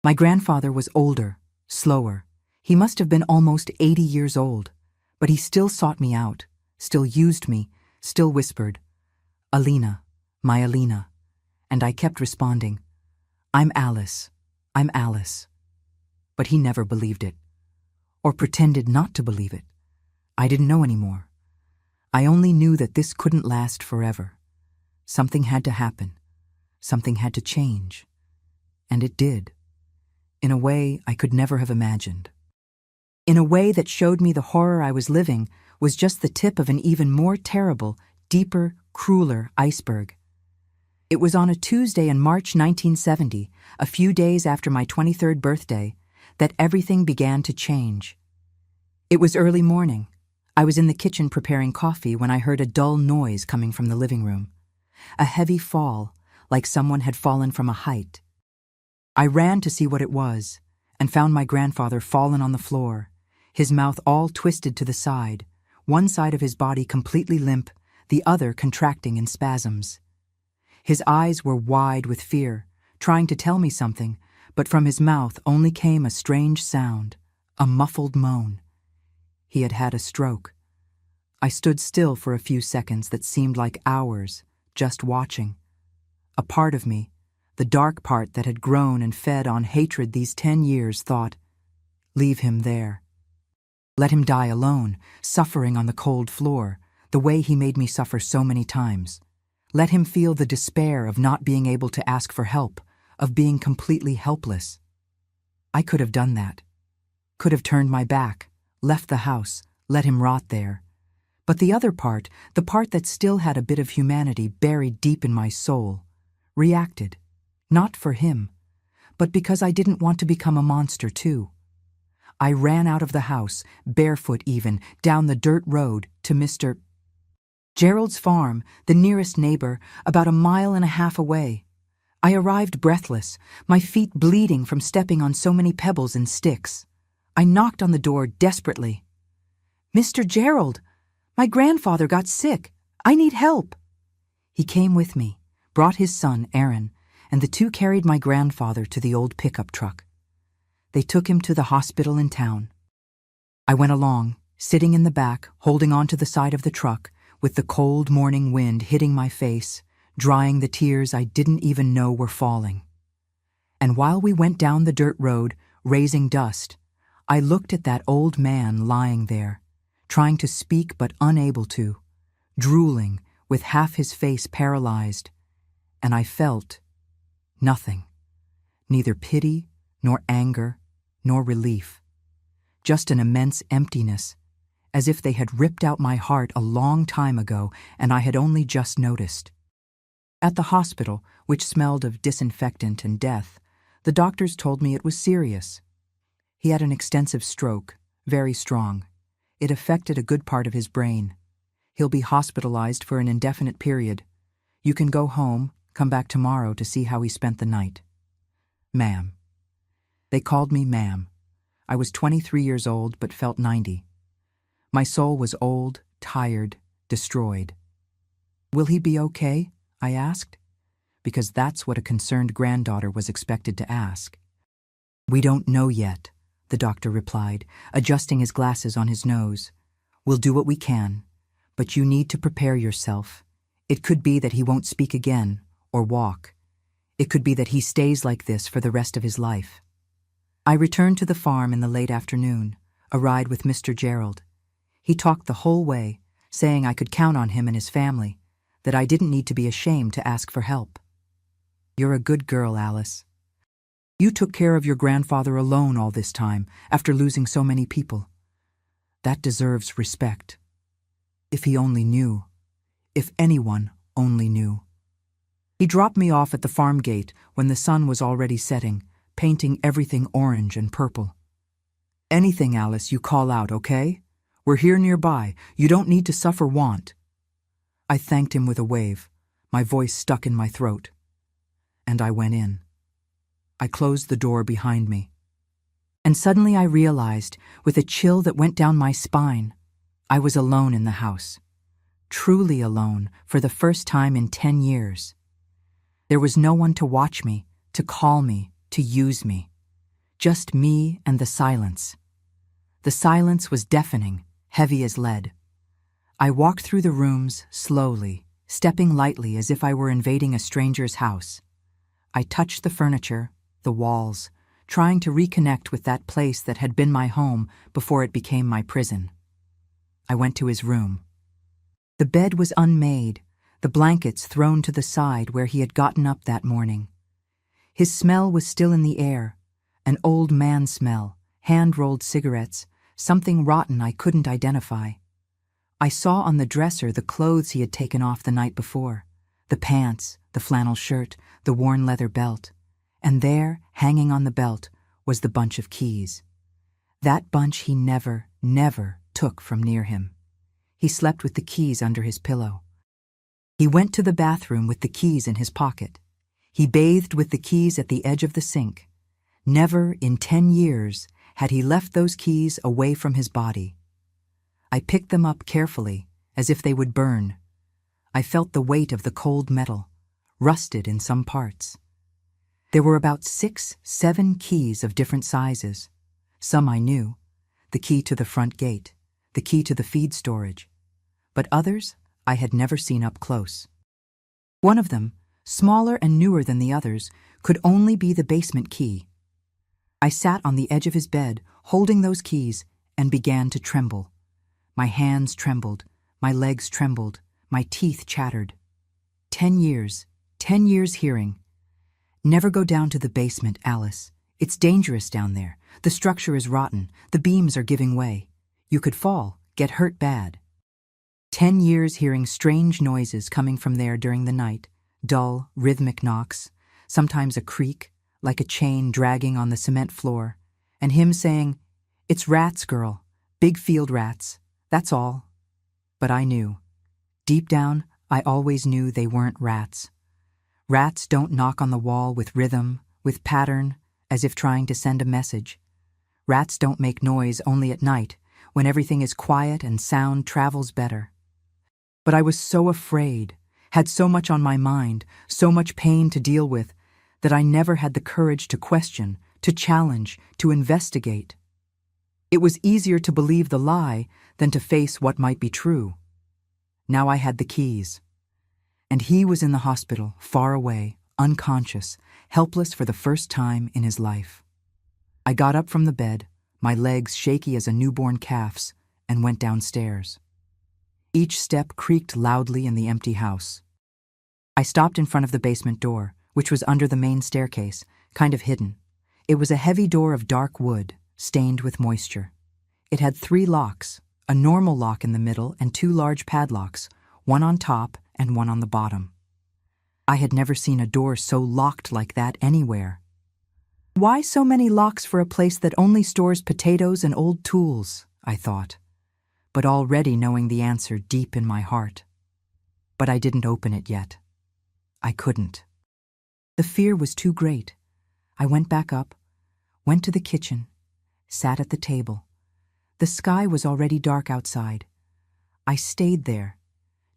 My grandfather was older, slower. He must have been almost 80 years old, but he still sought me out, still used me, still whispered, "Alina, my Alina." And I kept responding, "I'm Alice, I'm Alice." But he never believed it, or pretended not to believe it. I didn't know anymore. I only knew that this couldn't last forever. Something had to happen. Something had to change. And it did. In a way I could never have imagined. In a way that showed me the horror I was living was just the tip of an even more terrible, deeper, crueler iceberg. It was on a Tuesday in March 1970, a few days after my 23rd birthday, that everything began to change. It was early morning. I was in the kitchen preparing coffee when I heard a dull noise coming from the living room. A heavy fall, like someone had fallen from a height. I ran to see what it was, and found my grandfather fallen on the floor, his mouth all twisted to the side, one side of his body completely limp, the other contracting in spasms. His eyes were wide with fear, trying to tell me something, but from his mouth only came a strange sound, a muffled moan. He had had a stroke. I stood still for a few seconds that seemed like hours, just watching. A part of me, the dark part that had grown and fed on hatred these 10 years, thought, leave him there. Let him die alone, suffering on the cold floor, the way he made me suffer so many times. Let him feel the despair of not being able to ask for help, of being completely helpless. I could have done that. Could have turned my back, left the house, let him rot there. But the other part, the part that still had a bit of humanity buried deep in my soul, reacted. Not for him, but because I didn't want to become a monster too. I ran out of the house, barefoot even, down the dirt road to Mr. Gerald's farm, the nearest neighbor, about 1.5 miles away. I arrived breathless, my feet bleeding from stepping on so many pebbles and sticks. I knocked on the door desperately. "Mr. Gerald, my grandfather got sick. I need help." He came with me, brought his son, Aaron, and the two carried my grandfather to the old pickup truck. They took him to the hospital in town. I went along, sitting in the back, holding onto the side of the truck, with the cold morning wind hitting my face, drying the tears I didn't even know were falling. And while we went down the dirt road, raising dust, I looked at that old man lying there, trying to speak but unable to, drooling, with half his face paralyzed, and I felt nothing, neither pity, nor anger, nor relief, just an immense emptiness, as if they had ripped out my heart a long time ago and I had only just noticed. At the hospital, which smelled of disinfectant and death, the doctors told me it was serious. He had an extensive stroke, very strong. It affected a good part of his brain. He'll be hospitalized for an indefinite period. You can go home, come back tomorrow to see how he spent the night. Ma'am. They called me ma'am. I was 23 years old but felt 90. My soul was old, tired, destroyed. "Will he be okay?" I asked, because that's what a concerned granddaughter was expected to ask. "We don't know yet," the doctor replied, adjusting his glasses on his nose. "We'll do what we can, but you need to prepare yourself. It could be that he won't speak again or walk. It could be that he stays like this for the rest of his life." I returned to the farm in the late afternoon, a ride with Mr. Gerald. He talked the whole way, saying I could count on him and his family, that I didn't need to be ashamed to ask for help. "You're a good girl, Alice. You took care of your grandfather alone all this time, after losing so many people. That deserves respect. If he only knew. If anyone only knew." He dropped me off at the farm gate when the sun was already setting, painting everything orange and purple. "Anything, Alice, you call out, okay? We're here nearby. You don't need to suffer want." I thanked him with a wave, my voice stuck in my throat. And I went in. I closed the door behind me. And suddenly I realized, with a chill that went down my spine, I was alone in the house. Truly alone, for the first time in 10 years. There was no one to watch me, to call me, to use me. Just me and the silence. The silence was deafening, heavy as lead. I walked through the rooms slowly, stepping lightly as if I were invading a stranger's house. I touched the furniture, the walls, trying to reconnect with that place that had been my home before it became my prison. I went to his room. The bed was unmade, the blankets thrown to the side where he had gotten up that morning. His smell was still in the air, an old man smell, hand-rolled cigarettes, something rotten I couldn't identify. I saw on the dresser the clothes he had taken off the night before, the pants, the flannel shirt, the worn leather belt, and there, hanging on the belt, was the bunch of keys. That bunch he never took from near him. He slept with the keys under his pillow. He went to the bathroom with the keys in his pocket. He bathed with the keys at the edge of the sink. Never in 10 years had he left those keys away from his body. I picked them up carefully, as if they would burn. I felt the weight of the cold metal, rusted in some parts. There were about 6, 7 keys of different sizes. Some I knew, the key to the front gate, the key to the feed storage, but others I had never seen up close. One of them, smaller and newer than the others, could only be the basement key. I sat on the edge of his bed, holding those keys, and began to tremble. My hands trembled, my legs trembled, my teeth chattered. 10 years hearing. Never go down to the basement, Alice. It's dangerous down there. The structure is rotten. The beams are giving way. You could fall, get hurt bad. 10 years hearing strange noises coming from there during the night, dull, rhythmic knocks, sometimes a creak, like a chain dragging on the cement floor, and him saying, "It's rats, girl, big field rats, that's all." But I knew. Deep down, I always knew they weren't rats. Rats don't knock on the wall with rhythm, with pattern, as if trying to send a message. Rats don't make noise only at night, when everything is quiet and sound travels better. But I was so afraid, had so much on my mind, so much pain to deal with, that I never had the courage to question, to challenge, to investigate. It was easier to believe the lie than to face what might be true. Now I had the keys. And he was in the hospital, far away, unconscious, helpless for the first time in his life. I got up from the bed, my legs shaky as a newborn calf's, and went downstairs. Each step creaked loudly in the empty house. I stopped in front of the basement door, which was under the main staircase, kind of hidden. It was a heavy door of dark wood, stained with moisture. It had 3 locks, a normal lock in the middle and 2 large padlocks, one on top and one on the bottom. I had never seen a door so locked like that anywhere. Why so many locks for a place that only stores potatoes and old tools, I thought, but already knowing the answer deep in my heart. But I didn't open it yet. I couldn't. The fear was too great. I went back up, went to the kitchen, sat at the table. The sky was already dark outside. I stayed there,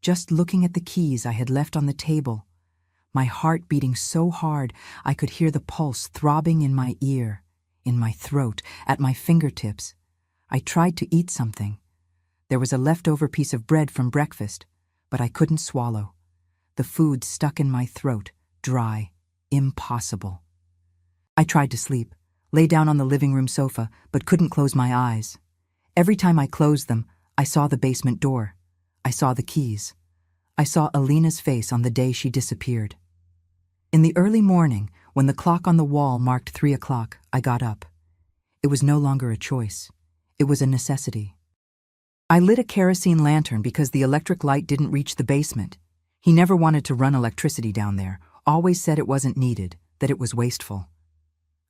just looking at the keys I had left on the table, my heart beating so hard I could hear the pulse throbbing in my ear, in my throat, at my fingertips. I tried to eat something. There was a leftover piece of bread from breakfast, but I couldn't swallow. The food stuck in my throat, dry, impossible. I tried to sleep, lay down on the living room sofa, but couldn't close my eyes. Every time I closed them, I saw the basement door. I saw the keys. I saw Alina's face on the day she disappeared. In the early morning, when the clock on the wall marked 3 o'clock, I got up. It was no longer a choice. It was a necessity. I lit a kerosene lantern because the electric light didn't reach the basement. He never wanted to run electricity down there, always said it wasn't needed, that it was wasteful.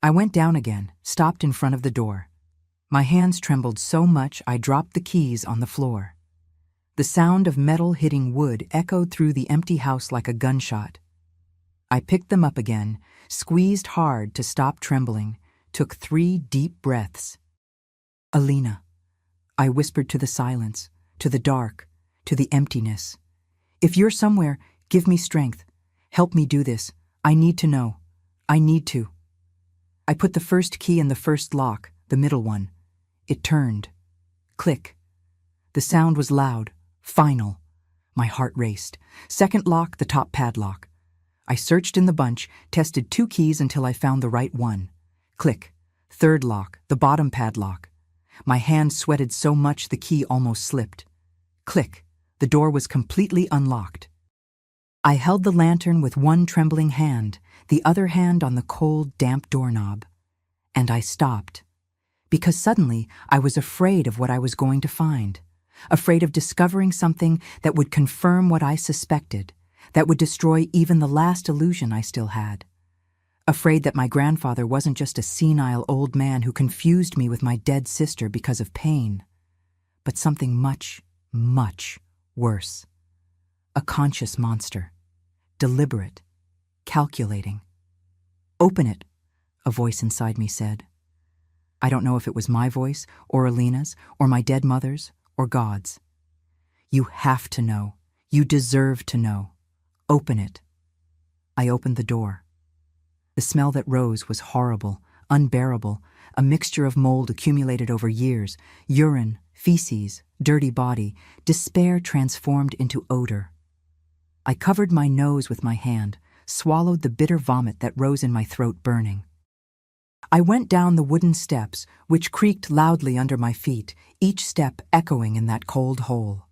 I went down again, stopped in front of the door. My hands trembled so much I dropped the keys on the floor. The sound of metal hitting wood echoed through the empty house like a gunshot. I picked them up again, squeezed hard to stop trembling, took 3 deep breaths. "Alina," I whispered to the silence, to the dark, to the emptiness. "If you're somewhere, give me strength. Help me do this. I need to know. I need to." I put the first key in the first lock, the middle one. It turned. Click. The sound was loud, final. My heart raced. Second lock, the top padlock. I searched in the bunch, tested 2 keys until I found the right one. Click. Third lock, the bottom padlock. My hand sweated so much the key almost slipped. Click. The door was completely unlocked. I held the lantern with one trembling hand, the other hand on the cold, damp doorknob. And I stopped. Because suddenly I was afraid of what I was going to find. Afraid of discovering something that would confirm what I suspected, that would destroy even the last illusion I still had. Afraid that my grandfather wasn't just a senile old man who confused me with my dead sister because of pain, but something much, much worse. A conscious monster. Deliberate. Calculating. "Open it," a voice inside me said. I don't know if it was my voice, or Alina's, or my dead mother's, or God's. "You have to know. You deserve to know. Open it." I opened the door. The smell that rose was horrible, unbearable, a mixture of mold accumulated over years, urine, feces, dirty body, despair transformed into odor. I covered my nose with my hand, swallowed the bitter vomit that rose in my throat burning. I went down the wooden steps, which creaked loudly under my feet, each step echoing in that cold hole.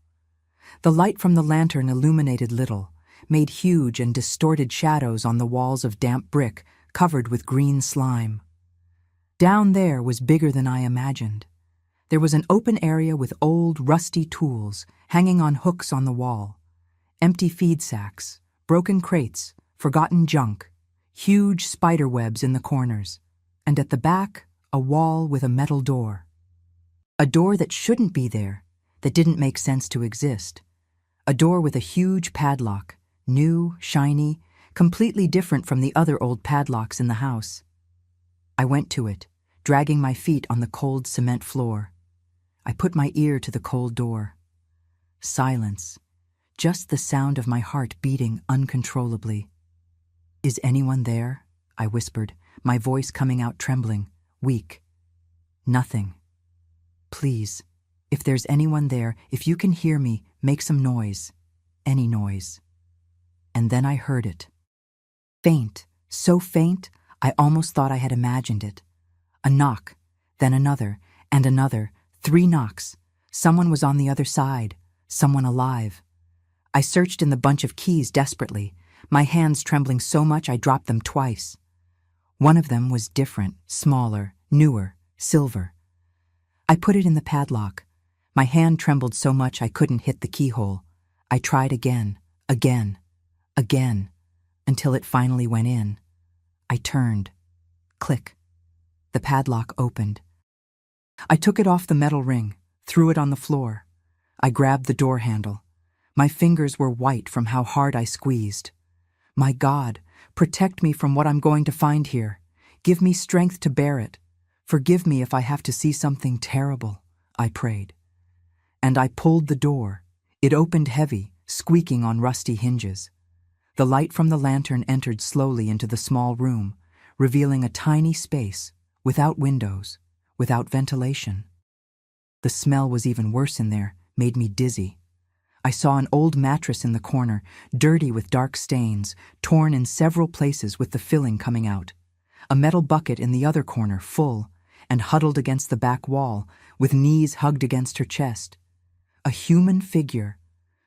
The light from the lantern illuminated little, made huge and distorted shadows on the walls of damp brick covered with green slime. Down there was bigger than I imagined. There was an open area with old, rusty tools hanging on hooks on the wall, empty feed sacks, broken crates, forgotten junk, huge spider webs in the corners, and at the back, a wall with a metal door. A door that shouldn't be there, that didn't make sense to exist. A door with a huge padlock, new, shiny, completely different from the other old padlocks in the house. I went to it, dragging my feet on the cold cement floor. I put my ear to the cold door. Silence, just the sound of my heart beating uncontrollably. "Is anyone there?" I whispered, my voice coming out trembling, weak. "Nothing. Please, if there's anyone there, if you can hear me, make some noise. Any noise." And then I heard it. Faint, so faint, I almost thought I had imagined it. A knock, then another, and another, 3 knocks. Someone was on the other side, someone alive. I searched in the bunch of keys desperately, my hands trembling so much I dropped them twice. One of them was different, smaller, newer, silver. I put it in the padlock. My hand trembled so much I couldn't hit the keyhole. I tried again, until it finally went in. I turned. Click. The padlock opened. I took it off the metal ring, threw it on the floor. I grabbed the door handle. My fingers were white from how hard I squeezed. My God, protect me from what I'm going to find here. Give me strength to bear it. Forgive me if I have to see something terrible, I prayed. And I pulled the door. It opened heavy, squeaking on rusty hinges. The light from the lantern entered slowly into the small room, revealing a tiny space, without windows, without ventilation. The smell was even worse in there, made me dizzy. I saw an old mattress in the corner, dirty with dark stains, torn in several places with the filling coming out. A metal bucket in the other corner, full, and huddled against the back wall, with knees hugged against her chest. A human figure,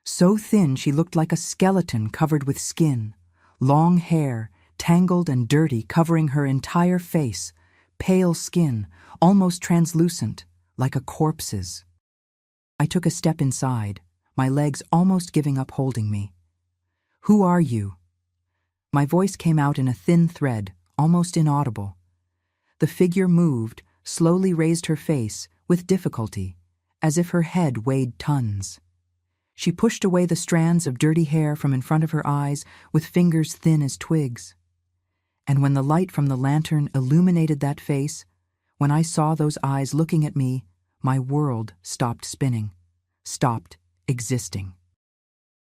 so thin she looked like a skeleton covered with skin, long hair, tangled and dirty, covering her entire face, pale skin, almost translucent, like a corpse's. I took a step inside, my legs almost giving up holding me. "Who are you?" My voice came out in a thin thread, almost inaudible. The figure moved, slowly raised her face, with difficulty, as if her head weighed tons. She pushed away the strands of dirty hair from in front of her eyes with fingers thin as twigs. And when the light from the lantern illuminated that face, when I saw those eyes looking at me, my world stopped spinning, stopped existing.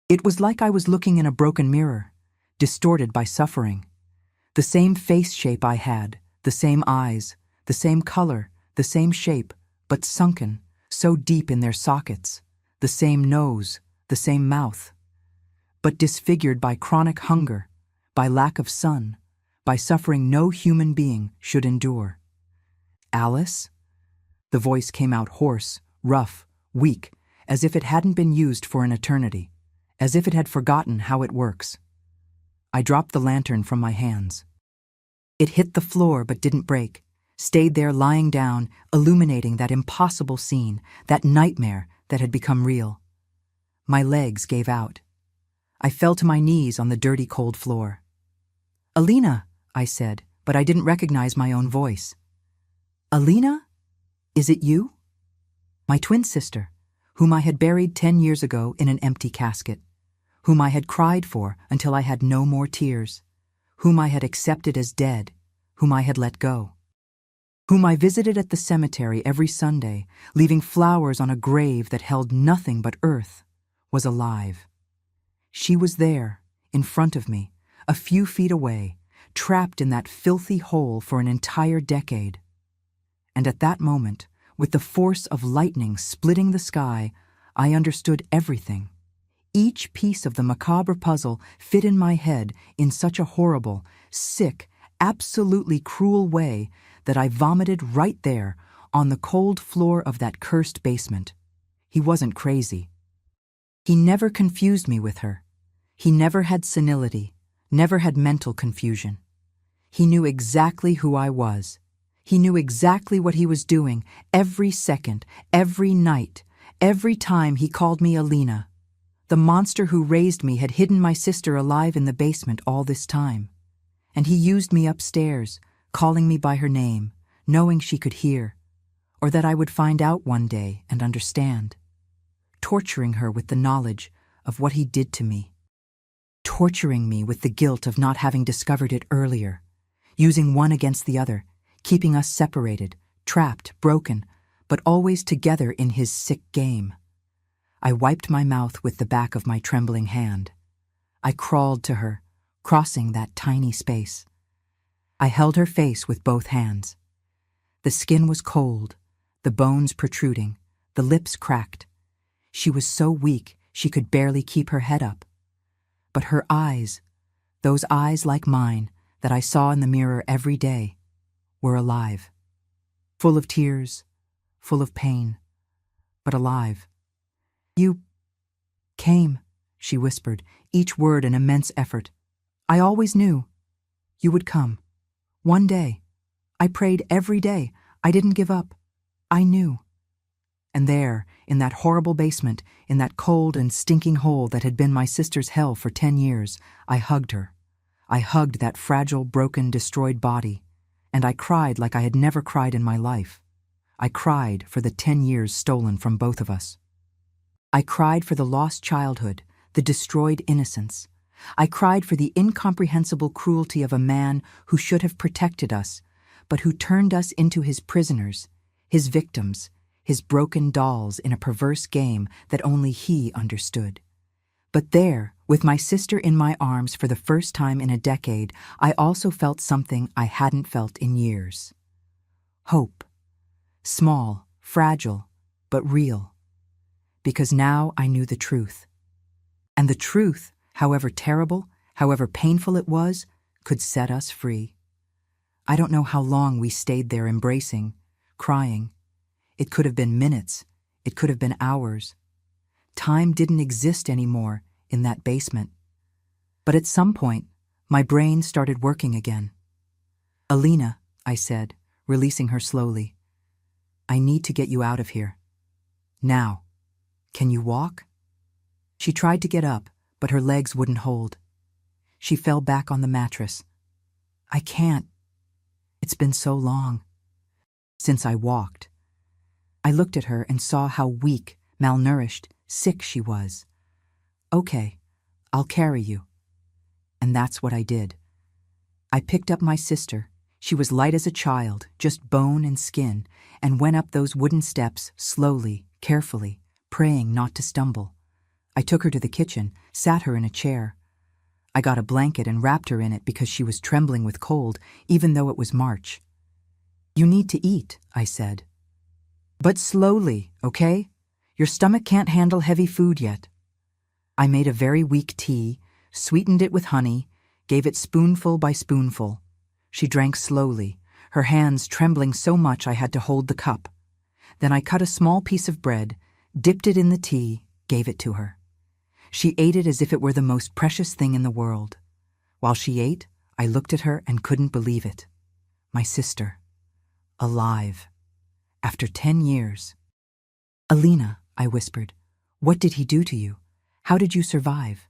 It was like I was looking in a broken mirror, distorted by suffering. The same face shape I had, the same eyes, the same color, the same shape, but sunken, so deep in their sockets, the same nose, the same mouth, but disfigured by chronic hunger, by lack of sun, by suffering no human being should endure. "Alice?" The voice came out hoarse, rough, weak, as if it hadn't been used for an eternity, as if it had forgotten how it works. I dropped the lantern from my hands. It hit the floor but didn't break, stayed there lying down, illuminating that impossible scene, that nightmare that had become real. My legs gave out. I fell to my knees on the dirty, cold floor. "Alina," I said, but I didn't recognize my own voice. "Alina? Is it you?" My twin sister, whom I had buried 10 years ago in an empty casket, whom I had cried for until I had no more tears, whom I had accepted as dead, whom I had let go, whom I visited at the cemetery every Sunday, leaving flowers on a grave that held nothing but earth, was alive. She was there, in front of me, a few feet away, trapped in that filthy hole for an entire decade. And at that moment, with the force of lightning splitting the sky, I understood everything. Each piece of the macabre puzzle fit in my head in such a horrible, sick, absolutely cruel way that I vomited right there on the cold floor of that cursed basement. He wasn't crazy. He never confused me with her. He never had senility, never had mental confusion. He knew exactly who I was. He knew exactly what he was doing every second, every night, every time he called me Alina. The monster who raised me had hidden my sister alive in the basement all this time. And he used me upstairs, calling me by her name, knowing she could hear, or that I would find out one day and understand. Torturing her with the knowledge of what he did to me. Torturing me with the guilt of not having discovered it earlier. Using one against the other, keeping us separated, trapped, broken, but always together in his sick game. I wiped my mouth with the back of my trembling hand. I crawled to her, crossing that tiny space. I held her face with both hands. The skin was cold, the bones protruding, the lips cracked. She was so weak she could barely keep her head up. But her eyes, those eyes like mine that I saw in the mirror every day, were alive. Full of tears, full of pain, but alive. "You came," she whispered, each word an immense effort. "I always knew you would come. One day. I prayed every day. I didn't give up. I knew." And there, in that horrible basement, in that cold and stinking hole that had been my sister's hell for 10 years, I hugged her. I hugged that fragile, broken, destroyed body, and I cried like I had never cried in my life. I cried for the 10 years stolen from both of us. I cried for the lost childhood, the destroyed innocence. I cried for the incomprehensible cruelty of a man who should have protected us, but who turned us into his prisoners, his victims, his broken dolls in a perverse game that only he understood. But there, with my sister in my arms for the first time in a decade, I also felt something I hadn't felt in years. Hope. Small, fragile, but real. Because now I knew the truth. And the truth, however terrible, however painful it was, could set us free. I don't know how long we stayed there embracing, crying. It could have been minutes. It could have been hours. Time didn't exist anymore in that basement. But at some point, my brain started working again. "Alina," I said, releasing her slowly, "I need to get you out of here. Now. Can you walk?" She tried to get up, but her legs wouldn't hold. She fell back on the mattress. "I can't. It's been so long since I walked." I looked at her and saw how weak, malnourished, sick she was. "Okay, I'll carry you." And that's what I did. I picked up my sister. She was light as a child, just bone and skin, and went up those wooden steps slowly, carefully, praying not to stumble. I took her to the kitchen, sat her in a chair. I got a blanket and wrapped her in it because she was trembling with cold, even though it was March. "You need to eat," I said. "But slowly, okay? Your stomach can't handle heavy food yet." I made a very weak tea, sweetened it with honey, gave it spoonful by spoonful. She drank slowly, her hands trembling so much I had to hold the cup. Then I cut a small piece of bread, dipped it in the tea, gave it to her. She ate it as if it were the most precious thing in the world. While she ate, I looked at her and couldn't believe it. My sister. Alive. After 10 years. "Alina," I whispered, "what did he do to you? How did you survive?"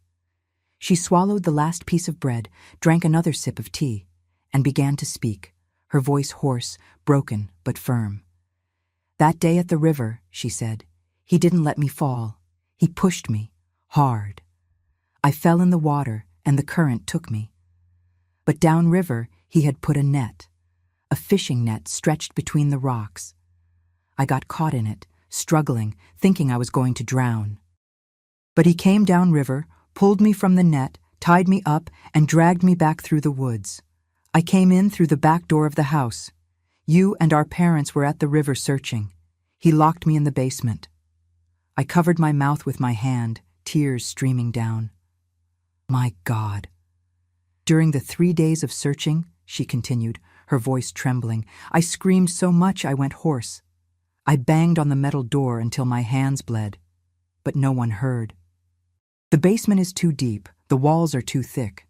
She swallowed the last piece of bread, drank another sip of tea, and began to speak, her voice hoarse, broken, but firm. "That day at the river," she said, "he didn't let me fall. He pushed me, hard. I fell in the water, and the current took me. But downriver, he had put a net, a fishing net stretched between the rocks. I got caught in it, struggling, thinking I was going to drown. But he came downriver, pulled me from the net, tied me up, and dragged me back through the woods. I came in through the back door of the house. You and our parents were at the river searching. He locked me in the basement. I covered my mouth with my hand, tears streaming down. My God. During the 3 days of searching, she continued, her voice trembling, I screamed so much I went hoarse. I banged on the metal door until my hands bled, but no one heard. The basement is too deep, the walls are too thick.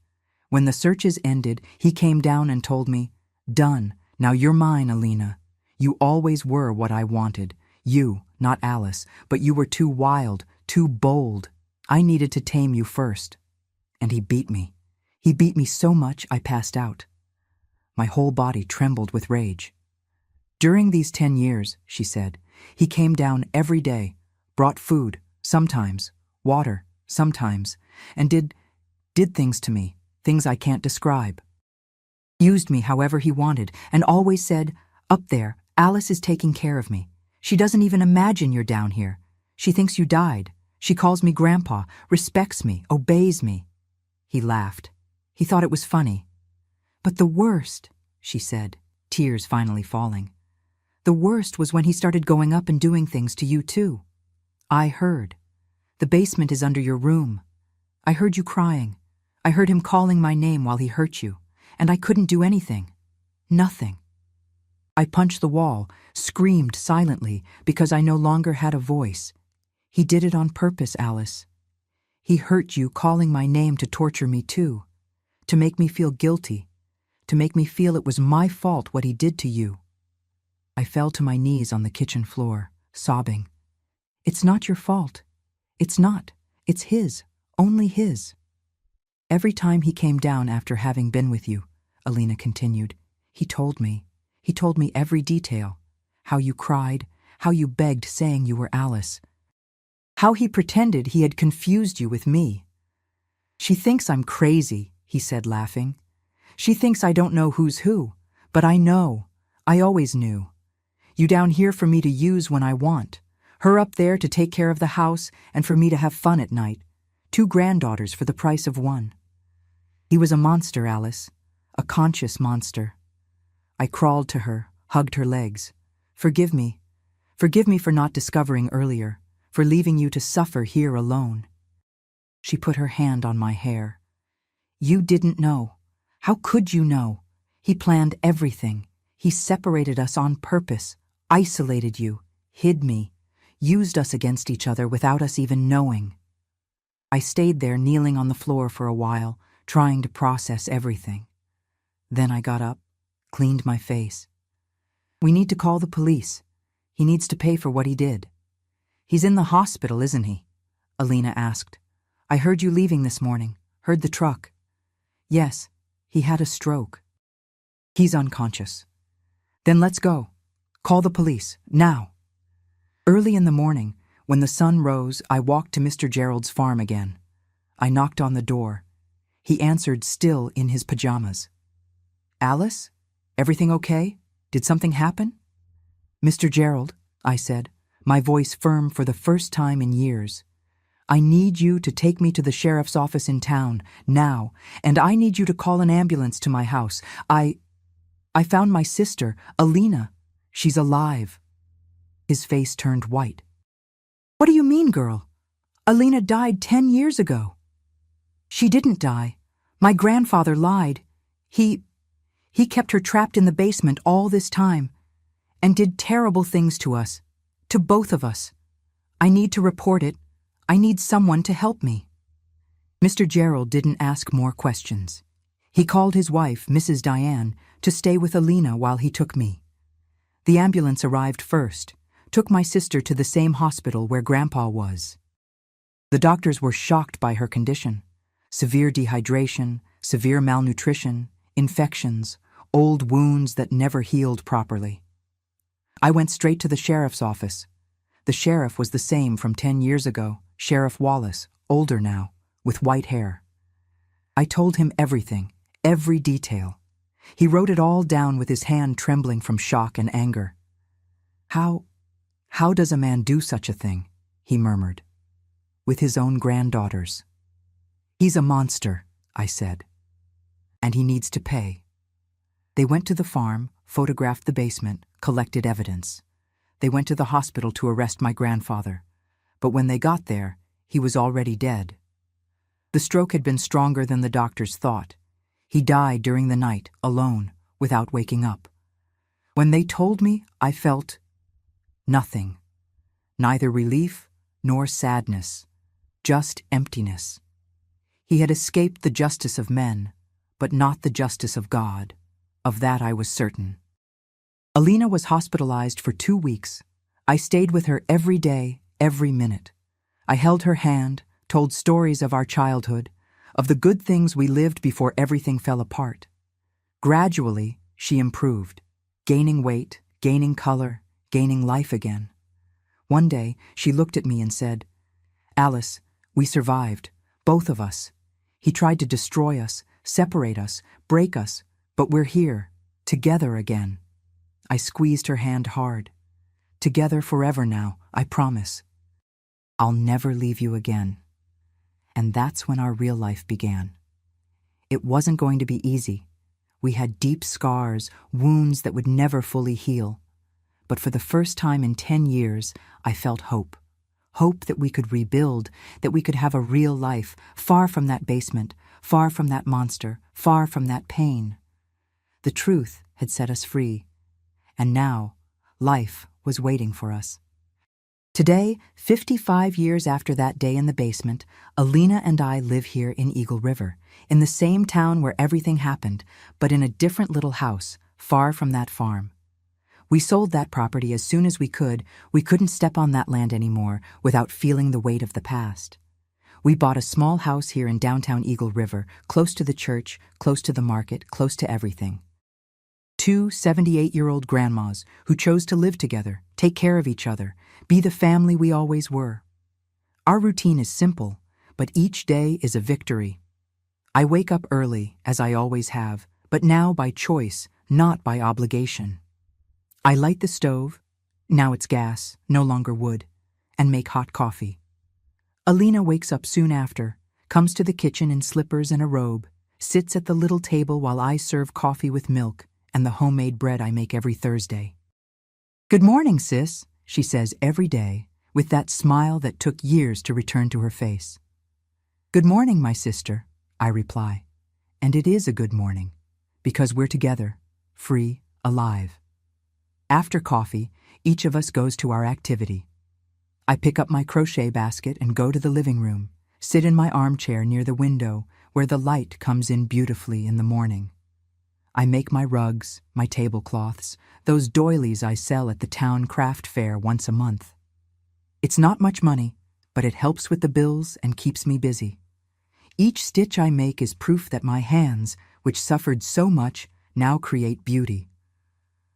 When the searches ended, he came down and told me, Done, now you're mine, Alina. You always were what I wanted. You, not Alice, but you were too wild, too bold. I needed to tame you first. And he beat me. He beat me so much I passed out. My whole body trembled with rage. During these 10 years, she said, he came down every day, brought food, sometimes, water, sometimes, and did things to me, things I can't describe. Used me however he wanted, and always said, Up there, Alice is taking care of me. She doesn't even imagine you're down here. She thinks you died. She calls me Grandpa, respects me, obeys me. He laughed. He thought it was funny. But the worst, she said, tears finally falling. The worst was when he started going up and doing things to you too. I heard. The basement is under your room. I heard you crying. I heard him calling my name while he hurt you, and I couldn't do anything. Nothing. I punched the wall, screamed silently because I no longer had a voice. He did it on purpose, Alice. He hurt you calling my name to torture me too, to make me feel guilty, to make me feel it was my fault what he did to you. I fell to my knees on the kitchen floor, sobbing. It's not your fault. It's not. It's his, only his. Every time he came down after having been with you, Alina continued, he told me every detail, how you cried, how you begged saying you were Alice, how he pretended he had confused you with me. She thinks I'm crazy, he said laughing. She thinks I don't know who's who, but I know. I always knew. You down here for me to use when I want. Her up there to take care of the house and for me to have fun at night. 2 granddaughters for the price of 1. He was a monster, Alice. A conscious monster. I crawled to her, hugged her legs. Forgive me. Forgive me for not discovering earlier, for leaving you to suffer here alone. She put her hand on my hair. You didn't know. How could you know? He planned everything. He separated us on purpose, isolated you, hid me, used us against each other without us even knowing. I stayed there kneeling on the floor for a while, trying to process everything. Then I got up, cleaned my face. We need to call the police. He needs to pay for what he did. He's in the hospital, isn't he? Alina asked. I heard you leaving this morning, heard the truck. Yes, he had a stroke. He's unconscious. Then let's go. Call the police, now. Early in the morning, when the sun rose, I walked to Mr. Gerald's farm again. I knocked on the door. He answered still in his pajamas. Alice? Everything okay? Did something happen? Mr. Gerald, I said, my voice firm for the first time in years. I need you to take me to the sheriff's office in town, now, and I need you to call an ambulance to my house. I found my sister, Alina. She's alive. His face turned white. What do you mean, girl? Alina died 10 years ago. She didn't die. My grandfather lied. He kept her trapped in the basement all this time and did terrible things to us, to both of us. I need to report it. I need someone to help me. Mr. Gerald didn't ask more questions. He called his wife, Mrs. Diane, to stay with Alina while he took me. The ambulance arrived first, took my sister to the same hospital where Grandpa was. The doctors were shocked by her condition. Severe dehydration, severe malnutrition, infections, old wounds that never healed properly. I went straight to the sheriff's office. The sheriff was the same from 10 years ago, Sheriff Wallace, older now, with white hair. I told him everything, every detail. He wrote it all down with his hand trembling from shock and anger. How does a man do such a thing? He murmured. With his own granddaughters. He's a monster, I said. And he needs to pay. They went to the farm, photographed the basement, collected evidence. They went to the hospital to arrest my grandfather. But when they got there, he was already dead. The stroke had been stronger than the doctors thought. He died during the night, alone, without waking up. When they told me, I felt nothing. Neither relief nor sadness, just emptiness. He had escaped the justice of men, but not the justice of God. Of that I was certain. Alina was hospitalized for 2 weeks. I stayed with her every day, every minute. I held her hand, told stories of our childhood, of the good things we lived before everything fell apart. Gradually, she improved, gaining weight, gaining color, gaining life again. One day, she looked at me and said, "Alice, we survived, both of us. He tried to destroy us, separate us, break us, but we're here, together again." I squeezed her hand hard. "Together forever now, I promise. I'll never leave you again." And that's when our real life began. It wasn't going to be easy. We had deep scars, wounds that would never fully heal. But for the first time in 10 years, I felt hope. Hope that we could rebuild, that we could have a real life, far from that basement, far from that monster, far from that pain. The truth had set us free. And now, life was waiting for us. Today, 55 years after that day in the basement, Alina and I live here in Eagle River, in the same town where everything happened, but in a different little house, far from that farm. We sold that property as soon as we could. We couldn't step on that land anymore without feeling the weight of the past. We bought a small house here in downtown Eagle River, close to the church, close to the market, close to everything. 2 78-year-old grandmas who chose to live together, take care of each other, be the family we always were. Our routine is simple, but each day is a victory. I wake up early, as I always have, but now by choice, not by obligation. I light the stove, now it's gas, no longer wood, and make hot coffee. Alina wakes up soon after, comes to the kitchen in slippers and a robe, sits at the little table while I serve coffee with milk and the homemade bread I make every Thursday. "Good morning, sis," she says every day, with that smile that took years to return to her face. "Good morning, my sister," I reply. And it is a good morning, because we're together, free, alive. After coffee, each of us goes to our activity. I pick up my crochet basket and go to the living room, sit in my armchair near the window where the light comes in beautifully in the morning. I make my rugs, my tablecloths, those doilies I sell at the town craft fair once a month. It's not much money, but it helps with the bills and keeps me busy. Each stitch I make is proof that my hands, which suffered so much, now create beauty.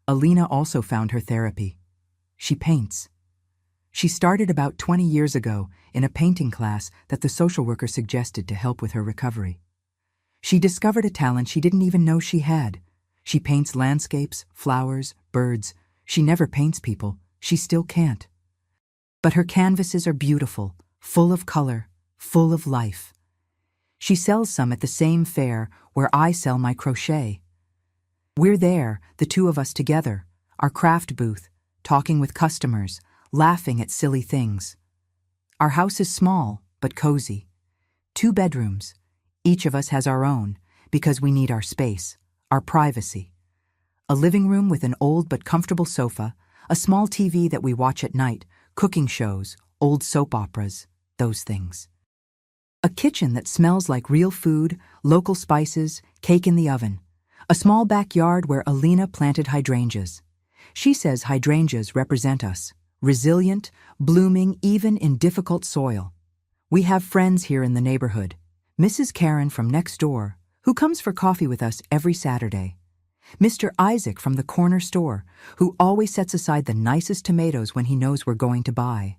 Alina also found her therapy. She paints. She started about 20 years ago in a painting class that the social worker suggested to help with her recovery. She discovered a talent she didn't even know she had. She paints landscapes, flowers, birds. She never paints people. She still can't. But her canvases are beautiful, full of color, full of life. She sells some at the same fair where I sell my crochet. We're there, the two of us together, our craft booth, talking with customers, laughing at silly things. Our house is small, but cozy. 2 bedrooms. Each of us has our own, because we need our space, our privacy. A living room with an old but comfortable sofa, a small TV that we watch at night, cooking shows, old soap operas, those things. A kitchen that smells like real food, local spices, cake in the oven. A small backyard where Alina planted hydrangeas. She says hydrangeas represent us, resilient, blooming even in difficult soil. We have friends here in the neighborhood. Mrs. Karen from next door, who comes for coffee with us every Saturday. Mr. Isaac from the corner store, who always sets aside the nicest tomatoes when he knows we're going to buy.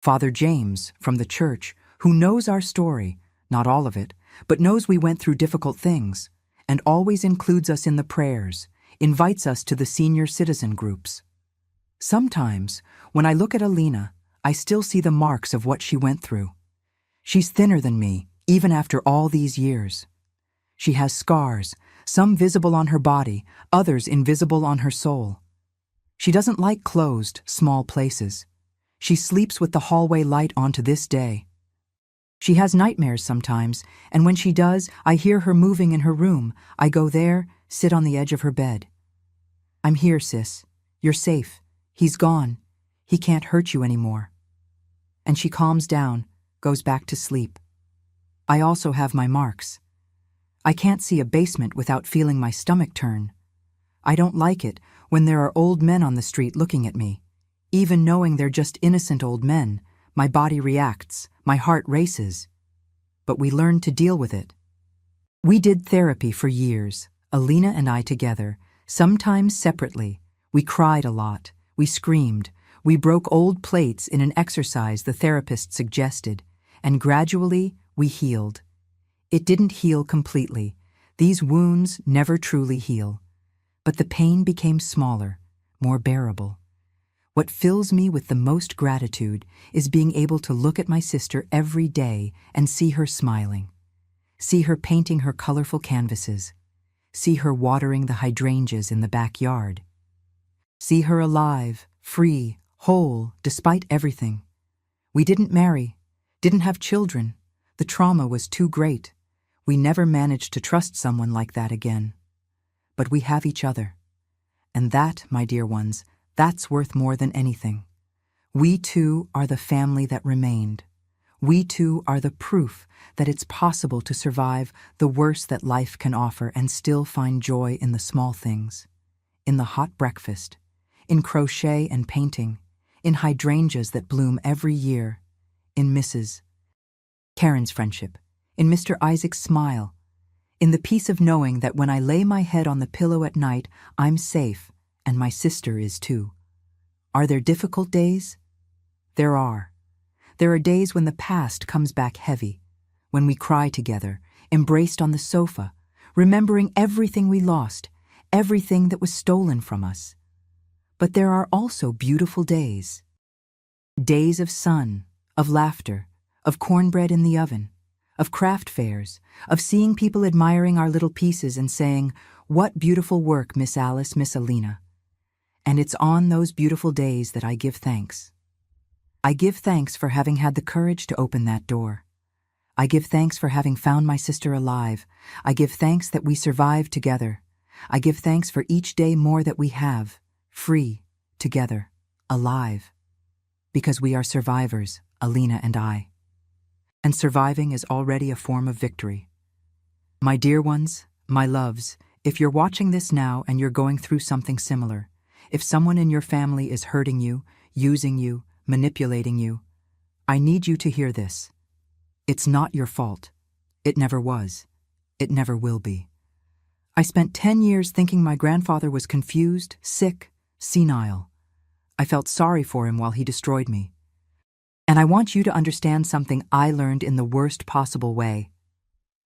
Father James from the church, who knows our story, not all of it, but knows we went through difficult things, and always includes us in the prayers, invites us to the senior citizen groups. Sometimes, when I look at Alina, I still see the marks of what she went through. She's thinner than me, even after all these years. She has scars, some visible on her body, others invisible on her soul. She doesn't like closed, small places. She sleeps with the hallway light on to this day. She has nightmares sometimes, and when she does, I hear her moving in her room. I go there, sit on the edge of her bed. I'm here, sis. You're safe. He's gone. He can't hurt you anymore. And she calms down, goes back to sleep. I also have my marks. I can't see a basement without feeling my stomach turn. I don't like it when there are old men on the street looking at me. Even knowing they're just innocent old men, my body reacts, my heart races. But we learned to deal with it. We did therapy for years, Alina and I together, sometimes separately. We cried a lot, we screamed, we broke old plates in an exercise the therapist suggested, and gradually we healed. It didn't heal completely. These wounds never truly heal. But the pain became smaller, more bearable. What fills me with the most gratitude is being able to look at my sister every day and see her smiling, see her painting her colorful canvases, see her watering the hydrangeas in the backyard, see her alive, free, whole, despite everything. We didn't marry, didn't have children. The trauma was too great. We never managed to trust someone like that again. But we have each other. And that, my dear ones, that's worth more than anything. We two are the family that remained. We two are the proof that it's possible to survive the worst that life can offer and still find joy in the small things. In the hot breakfast, in crochet and painting, in hydrangeas that bloom every year, in Mrs. Karen's friendship, in Mr. Isaac's smile, in the peace of knowing that when I lay my head on the pillow at night, I'm safe, and my sister is too. Are there difficult days? There are. There are days when the past comes back heavy, when we cry together, embraced on the sofa, remembering everything we lost, everything that was stolen from us. But there are also beautiful days. Days of sun, of laughter, of cornbread in the oven, of craft fairs, of seeing people admiring our little pieces and saying, "What beautiful work, Miss Alice, Miss Alina." And it's on those beautiful days that I give thanks. I give thanks for having had the courage to open that door. I give thanks for having found my sister alive. I give thanks that we survived together. I give thanks for each day more that we have, free, together, alive. Because we are survivors, Alina and I. And surviving is already a form of victory. My dear ones, my loves, if you're watching this now and you're going through something similar, if someone in your family is hurting you, using you, manipulating you, I need you to hear this. It's not your fault. It never was. It never will be. I spent 10 years thinking my grandfather was confused, sick, senile. I felt sorry for him while he destroyed me. And I want you to understand something I learned in the worst possible way.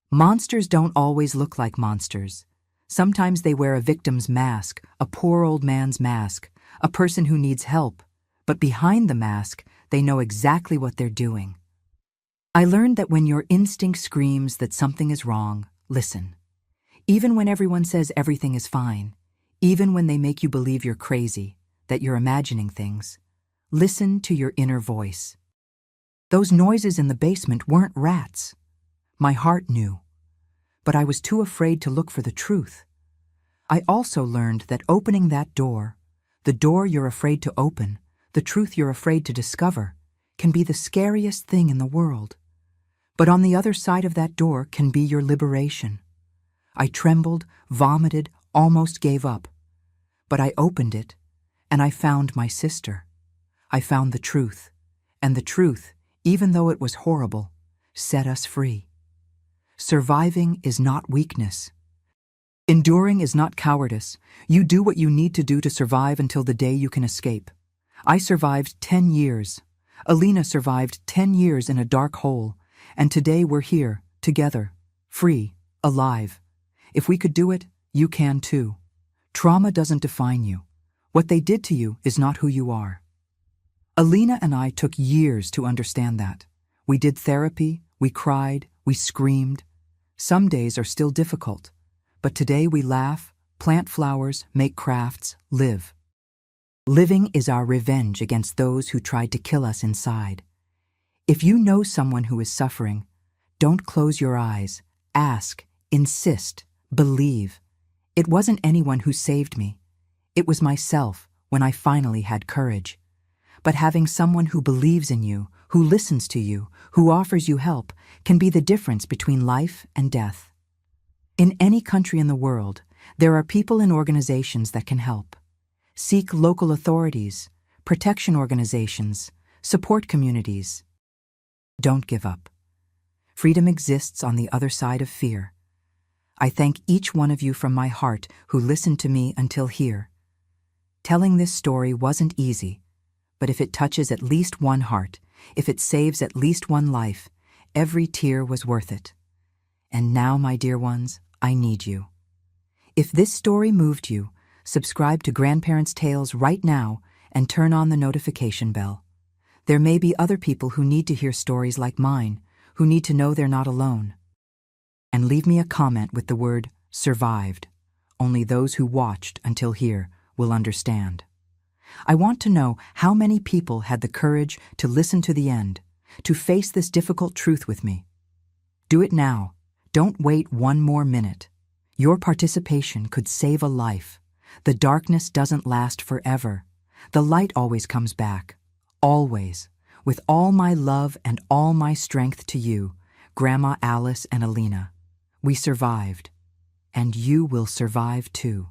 Monsters don't always look like monsters. Sometimes they wear a victim's mask, a poor old man's mask, a person who needs help. But behind the mask, they know exactly what they're doing. I learned that when your instinct screams that something is wrong, listen. Even when everyone says everything is fine, even when they make you believe you're crazy, that you're imagining things, listen to your inner voice. Those noises in the basement weren't rats. My heart knew. But I was too afraid to look for the truth. I also learned that opening that door, the door you're afraid to open, the truth you're afraid to discover, can be the scariest thing in the world. But on the other side of that door can be your liberation. I trembled, vomited, almost gave up. But I opened it, and I found my sister. I found the truth, and the truth, even though it was horrible, set us free. Surviving is not weakness. Enduring is not cowardice. You do what you need to do to survive until the day you can escape. I survived 10 years. Alina survived 10 years in a dark hole, and today we're here, together, free, alive. If we could do it, you can too. Trauma doesn't define you. What they did to you is not who you are. Alina and I took years to understand that. We did therapy, we cried, we screamed. Some days are still difficult, but today we laugh, plant flowers, make crafts, live. Living is our revenge against those who tried to kill us inside. If you know someone who is suffering, don't close your eyes. Ask, insist, believe. It wasn't anyone who saved me. It was myself when I finally had courage. But having someone who believes in you, who listens to you, who offers you help, can be the difference between life and death. In any country in the world, there are people and organizations that can help. Seek local authorities, protection organizations, support communities. Don't give up. Freedom exists on the other side of fear. I thank each one of you from my heart who listened to me until here. Telling this story wasn't easy, but if it touches at least one heart, if it saves at least one life, every tear was worth it. And now, my dear ones, I need you. If this story moved you, subscribe to Grandparents' Tales right now and turn on the notification bell. There may be other people who need to hear stories like mine, who need to know they're not alone. And leave me a comment with the word survived. Only those who watched until here will understand. I want to know how many people had the courage to listen to the end, to face this difficult truth with me. Do it now. Don't wait one more minute. Your participation could save a life. The darkness doesn't last forever. The light always comes back. Always. With all my love and all my strength to you, Grandma Alice and Alina. We survived. And you will survive too.